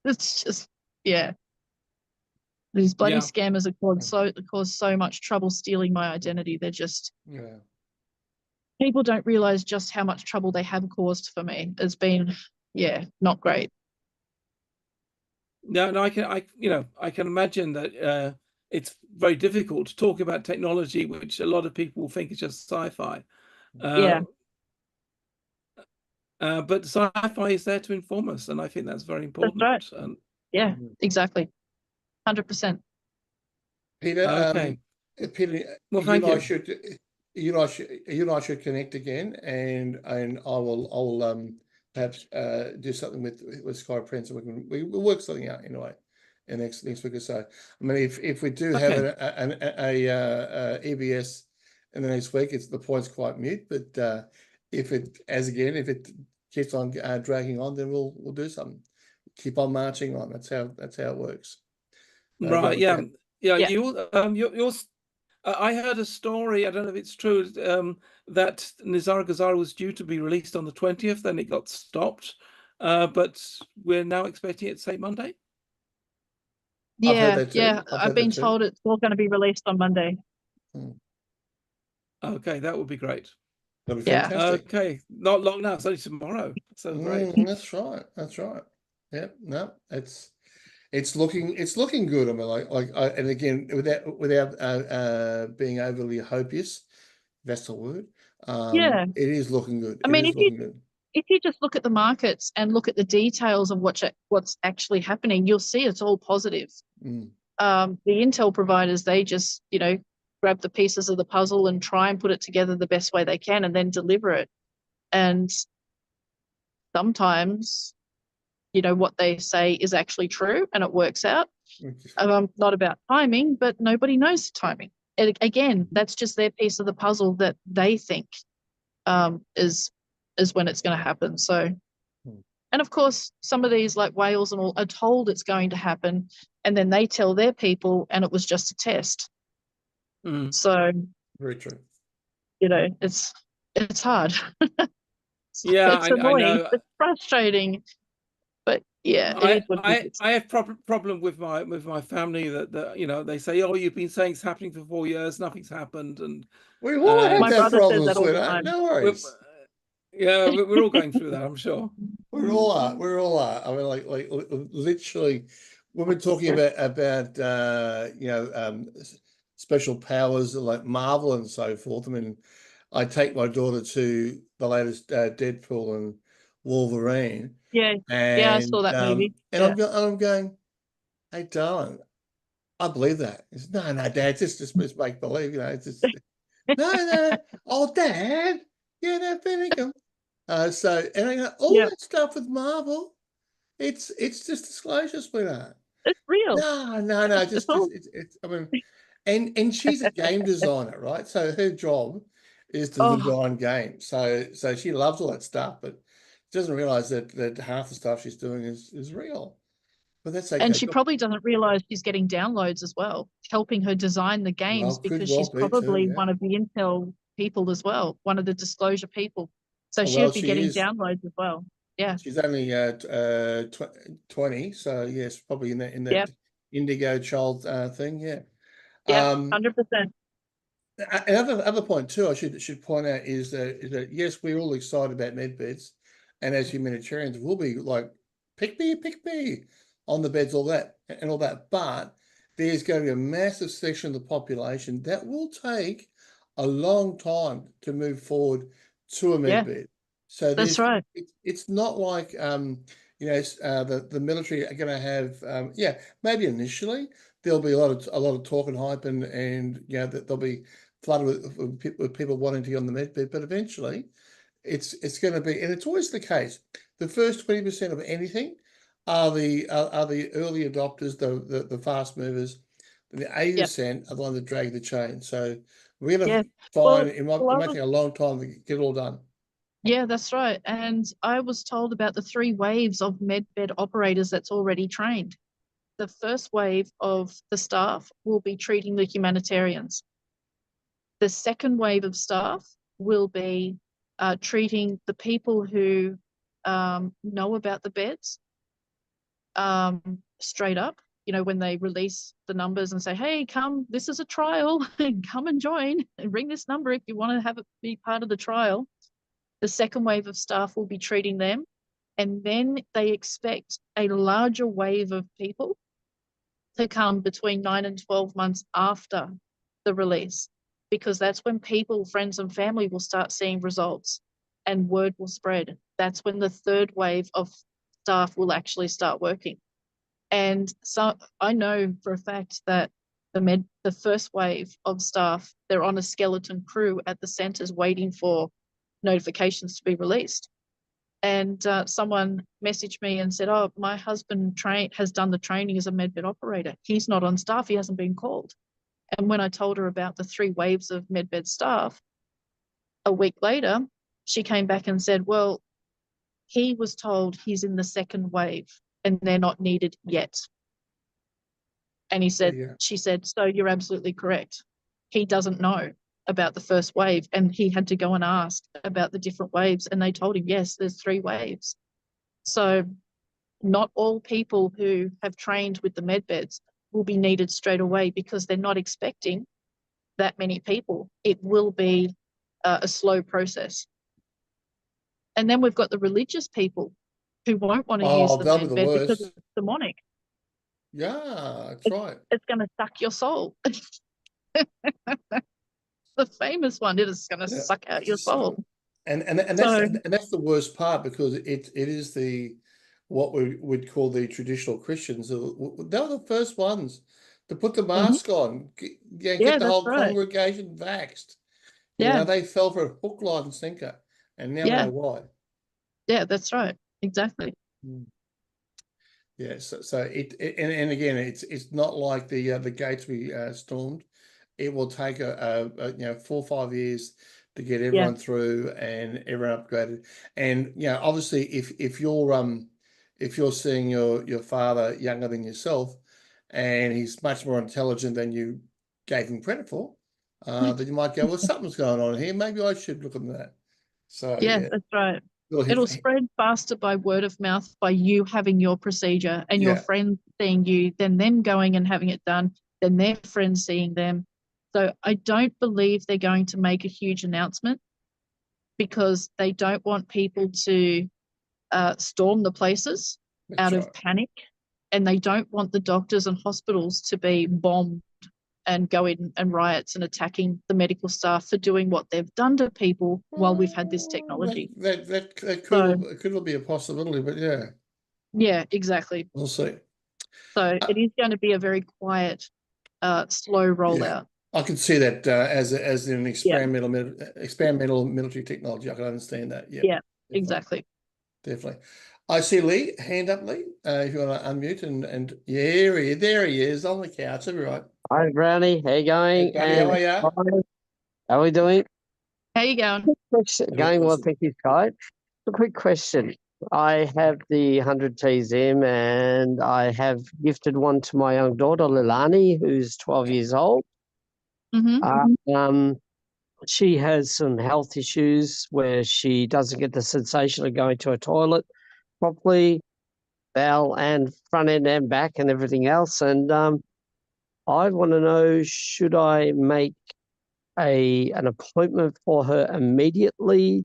It's just, these bloody scammers have caused so much trouble stealing my identity. They're just, people don't realize just how much trouble they have caused for me. It's been, not great. No, I can imagine that it's very difficult to talk about technology, which a lot of people think is just sci-fi. But sci-fi is there to inform us, and I think that's very important. That's right. Exactly. 100%. Peter, okay. Peter, well, thank you. You and I should connect again, and I'll perhaps do something with Skye Prince, and we'll work something out anyway in next week or so. I mean, if we do have an EBS in the next week, the point's quite mute. But if it keeps on dragging on, then we'll do something. Keep on marching on. That's how it works. Right? Yeah. I heard a story, I don't know if it's true, that Nizara Gazara was due to be released on the 20th, then it got stopped. But we're now expecting it, say, Monday? I've been told it's all going to be released on Monday. Okay, that would be great. That'd be fantastic. Okay, not long now, it's only tomorrow. So great. That's right. Yep, no, it's looking good. I mean, and again, without being overly hopious, that's the word. It is looking good. I mean, if you just look at the markets and look at the details of what's actually happening, you'll see it's all positive. The Intel providers, they just, grab the pieces of the puzzle and try and put it together the best way they can and then deliver it. And sometimes, what they say is actually true and it works out. Not about timing, but nobody knows timing. And again, that's just their piece of the puzzle that they think is when it's going to happen. So, and of course, some of these like whales and all are told it's going to happen, and then they tell their people, and it was just a test. So, very true. It's hard. It's annoying. I know. It's frustrating. But I have problem with my family that they say, oh, you've been saying it's happening for 4 years, nothing's happened, and we all have that problem. No worries. We're all going through that, I'm sure. We all are. I mean, like literally, when we're talking about special powers like Marvel and so forth. I mean, I take my daughter to the latest Deadpool and Wolverine. I saw that movie. And I'm going, hey, darling, I believe that. It's, no, Dad, it's just make believe, It's just no. Oh, Dad, they're Finnegan. So, and I go, all that stuff with Marvel, it's just disclosure, sweetheart. It's real. No. Just it's. I mean, and she's a game designer, right? So her job is to design games. So she loves all that stuff, but doesn't realize that half the stuff she's doing is real. But that's okay. And she probably doesn't realize she's getting downloads as well, helping her design the games, because she's probably one of the Intel people as well, one of the disclosure people. So Oh, she well, would be she getting is. downloads as well. Yeah. She's only 20, so yes, probably in that Yep. indigo child thing. Yeah. Yeah. 100%. Another point too, I should point out is that yes, we're all excited about med beds, and as humanitarians, we'll be like, pick me on the beds, all that and all that. But there's going to be a massive section of the population that will take a long time to move forward to a med Yeah. bed. So That's right. it's not like the military are going to have maybe initially there'll be a lot of talk and hype and that there'll be flooded with people wanting to get on the med bed, but eventually it's going to be, and it's always the case, the first 20% of anything are the early adopters, the fast movers. The 80% are the ones that drag the chain. So we're going to find it might take a long time to get it all done. Yeah, that's right. And I was told about the 3 waves of medbed operators that's already trained. The first wave of the staff will be treating the humanitarians. The second wave of staff will be treating the people who know about the beds straight up. You know, when they release the numbers and say, hey, come, this is a trial, come and join and ring this number if you want to have it be part of the trial. The second wave of staff will be treating them. And then they expect a larger wave of people to come between 9 and 12 months after the release, because that's when people, friends and family will start seeing results and word will spread. That's when the third wave of staff will actually start working. And so I know for a fact that the first wave of staff, they're on a skeleton crew at the centres waiting for notifications to be released. And someone messaged me and said, oh, my husband has done the training as a medbed operator. He's not on staff. He hasn't been called. And when I told her about the 3 waves of medbed staff, a week later, she came back and said, well, he was told he's in the second wave and they're not needed yet. And she said, so you're absolutely correct. He doesn't know about the first wave, and he had to go and ask about the different waves, and they told him, yes, there's 3 waves. So not all people who have trained with the med beds will be needed straight away, because they're not expecting that many people. It will be a slow process. And then we've got the religious people who won't want to use the med bed because it's demonic. Yeah, that's right. It's going to suck your soul. The famous one, it is going to suck out your soul. And that's the worst part, because it is what we would call the traditional Christians. They were the first ones to put the mask on, get the whole congregation vaxxed. Yeah, they fell for a hook, line, and sinker, and now we know why. Yeah, that's right. Exactly. Yeah, so and again, it's not like the gates we stormed. It will take 4 or 5 years to get everyone through and everyone upgraded. And obviously, if you're seeing your father younger than yourself, and he's much more intelligent than you gave him credit for, then you might go, well, something's going on here. Maybe I should look at that. So yeah, that's right. It'll spread faster by word of mouth, by you having your procedure and your friends seeing you, then them going and having it done, then their friends seeing them. So I don't believe they're going to make a huge announcement, because they don't want people to storm the places out of panic, and they don't want the doctors and hospitals to be bombed and go in and riots and attacking the medical staff for doing what they've done to people while we've had this technology. That could be a possibility, but yeah. Yeah, exactly. We'll see. So it is going to be a very quiet, slow rollout. Yeah. I can see that as an experimental military technology. I can understand that. Yeah. Yeah, exactly. Definitely. I see Lee, hand up, Lee. If you want to unmute and there he is on the couch. All right. Hi, Brownie. How you going? Hey, buddy, how are you? How are we doing? How you going? Going well, thank you, Skye. A quick question. I have the 100 TZM, and I have gifted one to my young daughter, Lilani, who's 12 years old. she has some health issues where she doesn't get the sensation of going to a toilet properly, bowel and front end and back and everything else. And I want to know, should I make an appointment for her immediately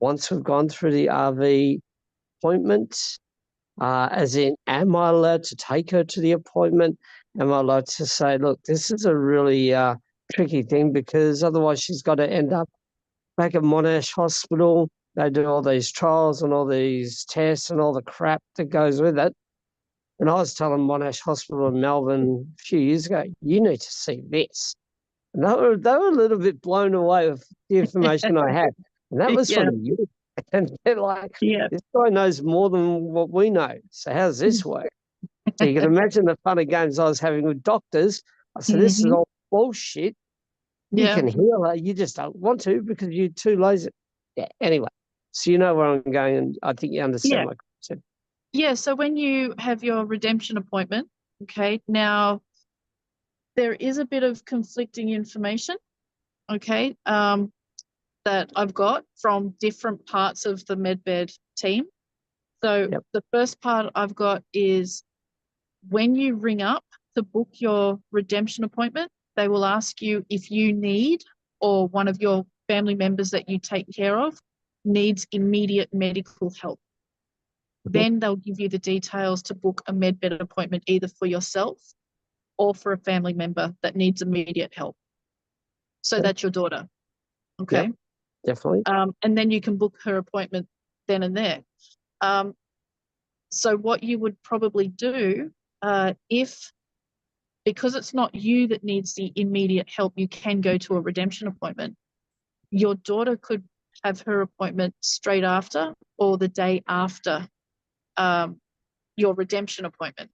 once we've gone through the RV appointment? As in, am I allowed to take her to the appointment? Am I allowed to say, look, this is a really tricky thing, because otherwise she's got to end up back at Monash Hospital. They do all these trials and all these tests and all the crap that goes with it. And I was telling Monash Hospital in Melbourne a few years ago, you need to see this. And they were a little bit blown away with the information I had. And that was Yeah. from you. And they're like, Yeah. this guy knows more than what we know. So how does this work? So you can imagine the fun of games I was having with doctors. I said, this is all bullshit. You Yeah. can heal her. You just don't want to because you're too lazy. Yeah. Anyway, so you know where I'm going, and I think you understand my concept. Yeah. So when you have your redemption appointment, okay, now there is a bit of conflicting information, okay, that I've got from different parts of the MedBed team. So the first part I've got is when you ring up to book your redemption appointment, they will ask you if you need, or one of your family members that you take care of needs immediate medical help. Then they'll give you the details to book a MedBed appointment either for yourself or for a family member that needs immediate help. So that's your daughter. Okay. Yep, definitely. And then you can book her appointment then and there. So what you would probably do, because it's not you that needs the immediate help, you can go to a redemption appointment. Your daughter could have her appointment straight after or the day after your redemption appointment.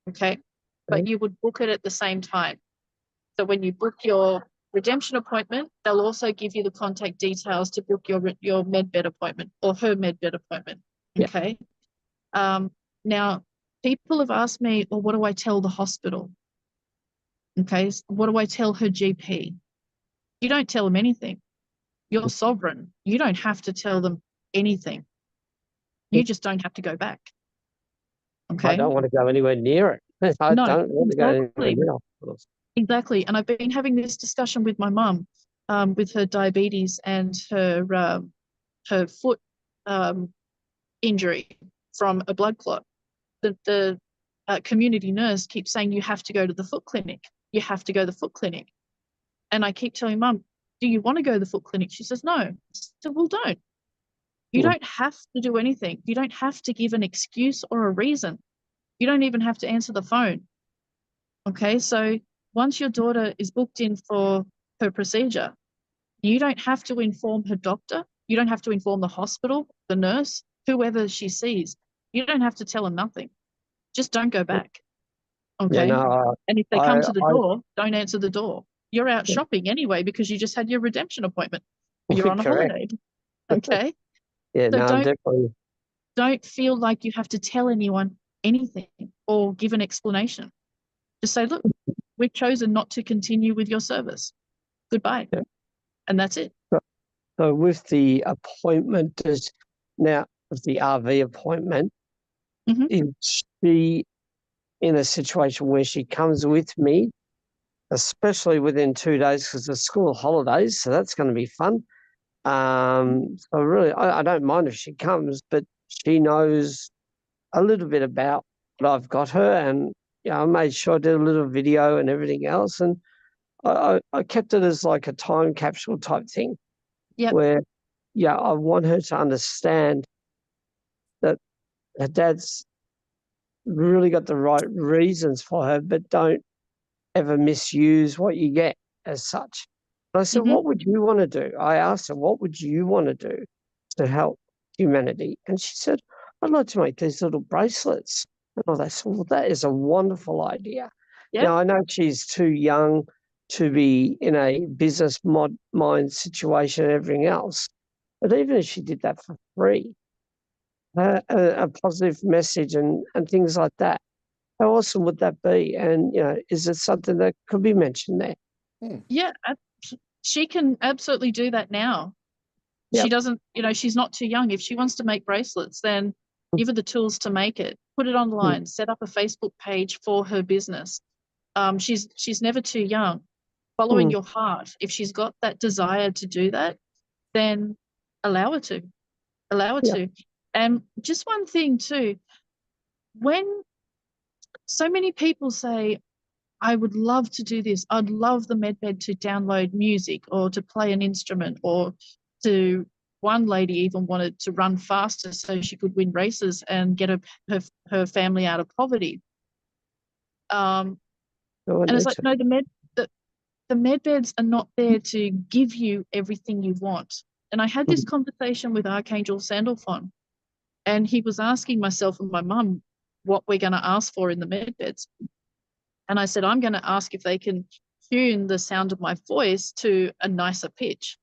Okay. But you would book it at the same time. So when you book your redemption appointment, they'll also give you the contact details to book your MedBed appointment or her MedBed appointment. Okay. Now, people have asked me, well, what do I tell the hospital? Okay. What do I tell her GP? You don't tell them anything. You're sovereign. You don't have to tell them anything. You just don't have to go back. Okay. I don't want to go anywhere near it. I don't want to go anywhere near it. Exactly. And I've been having this discussion with my mum, with her diabetes and her foot injury from a blood clot. The community nurse keeps saying, you have to go to the foot clinic. You have to go to the foot clinic. And I keep telling Mum, do you want to go to the foot clinic? She says, no. I said, well, don't. You don't have to do anything. You don't have to give an excuse or a reason. You don't even have to answer the phone. Okay, so once your daughter is booked in for her procedure, you don't have to inform her doctor. You don't have to inform the hospital, the nurse, whoever she sees. You don't have to tell them nothing. Just don't go back. Okay. Yeah, no, and if they come to the door, don't answer the door. You're out shopping anyway because you just had your redemption appointment. You're on a holiday. Okay. Yeah, so no, definitely. Don't feel like you have to tell anyone anything or give an explanation. Just say, look, we've chosen not to continue with your service. Goodbye. Yeah. And that's it. So with the appointment, now with the RV appointment, is she in a situation where she comes with me, especially within 2 days because of school holidays, so that's going to be fun. So really, I don't mind if she comes, but she knows a little bit about what I've got her, and I made sure I did a little video and everything else, and I kept it as like a time capsule type thing, where I want her to understand that her dad's really got the right reasons for her, but don't ever misuse what you get as such. And I said, what would you want to do? I asked her, what would you want to do to help humanity? And she said, I'd like to make these little bracelets. And I said, well, that is a wonderful idea. Yep. Now, I know she's too young to be in a business mind situation and everything else, but even if she did that for free, a positive message and things like that, how awesome would that be? And, is it something that could be mentioned there? Yeah, she can absolutely do that now. Yep. She doesn't, you know, she's not too young. If she wants to make bracelets, then give her the tools to make it, put it online, set up a Facebook page for her business. She's never too young. Following your heart. If she's got that desire to do that, then allow her to. Allow her to. And just one thing too, when so many people say, I would love to do this, I'd love the medbed to download music or to play an instrument, or to, one lady even wanted to run faster so she could win races and get her family out of poverty. And it's like, no, the med beds are not there to give you everything you want. And I had this conversation with Archangel Sandalphon, and he was asking myself and my mum what we're going to ask for in the med beds. And I said, I'm going to ask if they can tune the sound of my voice to a nicer pitch.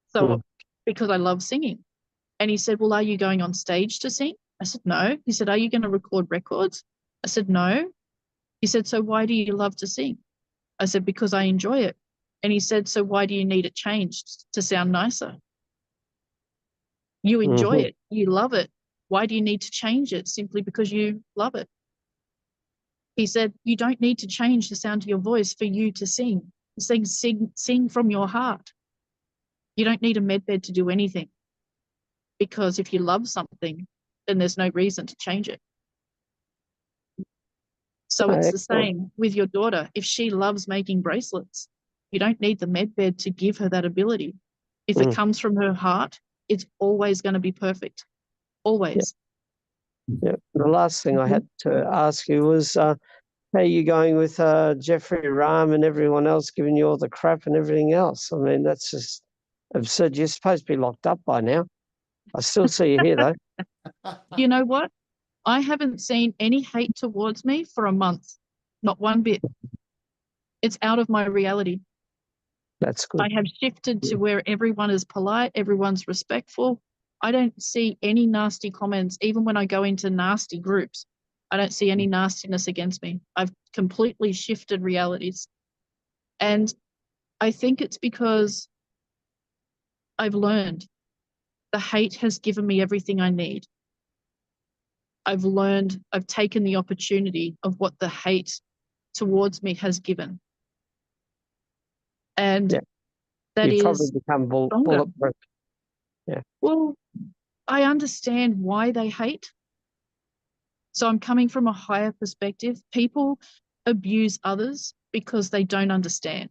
So, because I love singing. And he said, well, are you going on stage to sing? I said, no. He said, are you going to record records? I said, no. He said, so why do you love to sing? I said, because I enjoy it. And he said, so why do you need it changed to sound nicer? You enjoy it. You love it. Why do you need to change it? Simply because you love it. He said, you don't need to change the sound of your voice for you to sing. Sing from your heart. You don't need a med bed to do anything. Because if you love something, then there's no reason to change it. So it's the same with your daughter. If she loves making bracelets, you don't need the med bed to give her that ability. If it comes from her heart, it's always going to be perfect. Always. Yeah. The last thing I had to ask you was, how are you going with Jeffrey Rahm and everyone else giving you all the crap and everything else? I mean, that's just absurd. You're supposed to be locked up by now. I still see you here, though. You know what? I haven't seen any hate towards me for a month. Not one bit. It's out of my reality. That's good. I have shifted to where everyone is polite, everyone's respectful. I don't see any nasty comments, even when I go into nasty groups. I don't see any nastiness against me. I've completely shifted realities. And I think it's because I've learned. The hate has given me everything I need. I've learned, I've taken the opportunity of what the hate towards me has given. And that You've is probably become bulletproof. Yeah. Well, I understand why they hate. So I'm coming from a higher perspective. People abuse others because they don't understand,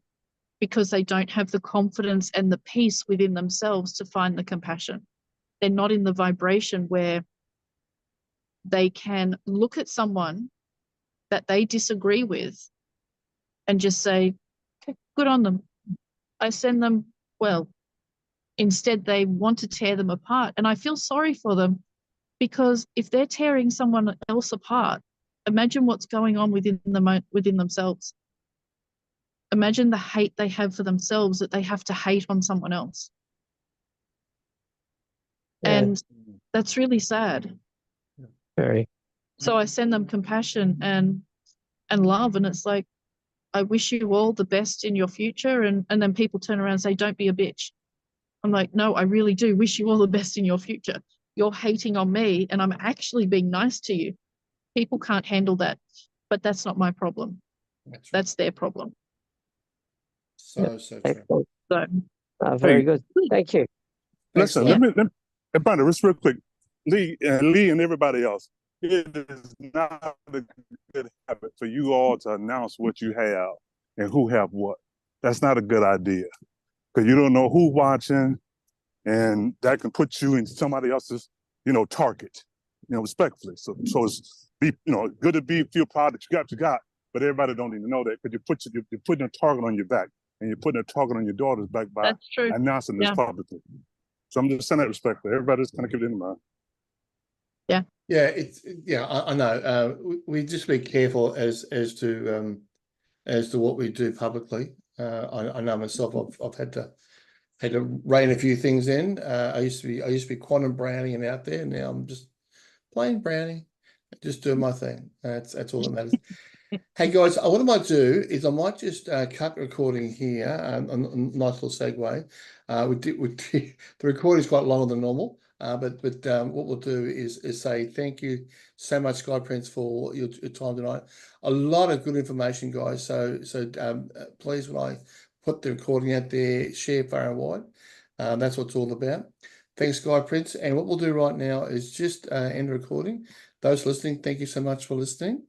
because they don't have the confidence and the peace within themselves to find the compassion. They're not in the vibration where they can look at someone that they disagree with and just say, okay, good on them. I send them well. Instead, they want to tear them apart. And I feel sorry for them, because if they're tearing someone else apart, imagine what's going on within themselves. Imagine the hate they have for themselves, that they have to hate on someone else. Yeah. And that's really sad. Very. So I send them compassion and love, and it's like, I wish you all the best in your future. And then people turn around and say, don't be a bitch. I'm like, no, I really do wish you all the best in your future. You're hating on me and I'm actually being nice to you. People can't handle that, but that's not my problem. That's their problem. So true. So, very good. Thank you. Listen, let me Brenda, just real quick. Lee and everybody else, it is not a good habit for you all to announce what you have and who have what. That's not a good idea, because you don't know who's watching, and that can put you in somebody else's, target, respectfully. So it's good to feel proud that you got, but everybody don't even know that, because you're putting a target on your back, and you're putting a target on your daughter's back by announcing this publicly. So I'm just saying that respectfully. Everybody's kind of keep it in mind. Yeah, I know. We just be careful as to what we do publicly. I know myself. I've had to rein a few things in. I used to be quantum brownie and out there. Now I'm just plain brownie, just doing my thing. That's all that matters. Hey guys, what I might do is I might just cut recording here. A nice little segue. The recording is quite longer than normal, but what we'll do is say thank you so much, Skye Prince, for your time tonight. A lot of good information, guys. So please, when I put the recording out there, share far and wide. That's what it's all about. Thanks, Skye Prince. And what we'll do right now is just end the recording. Those listening, thank you so much for listening.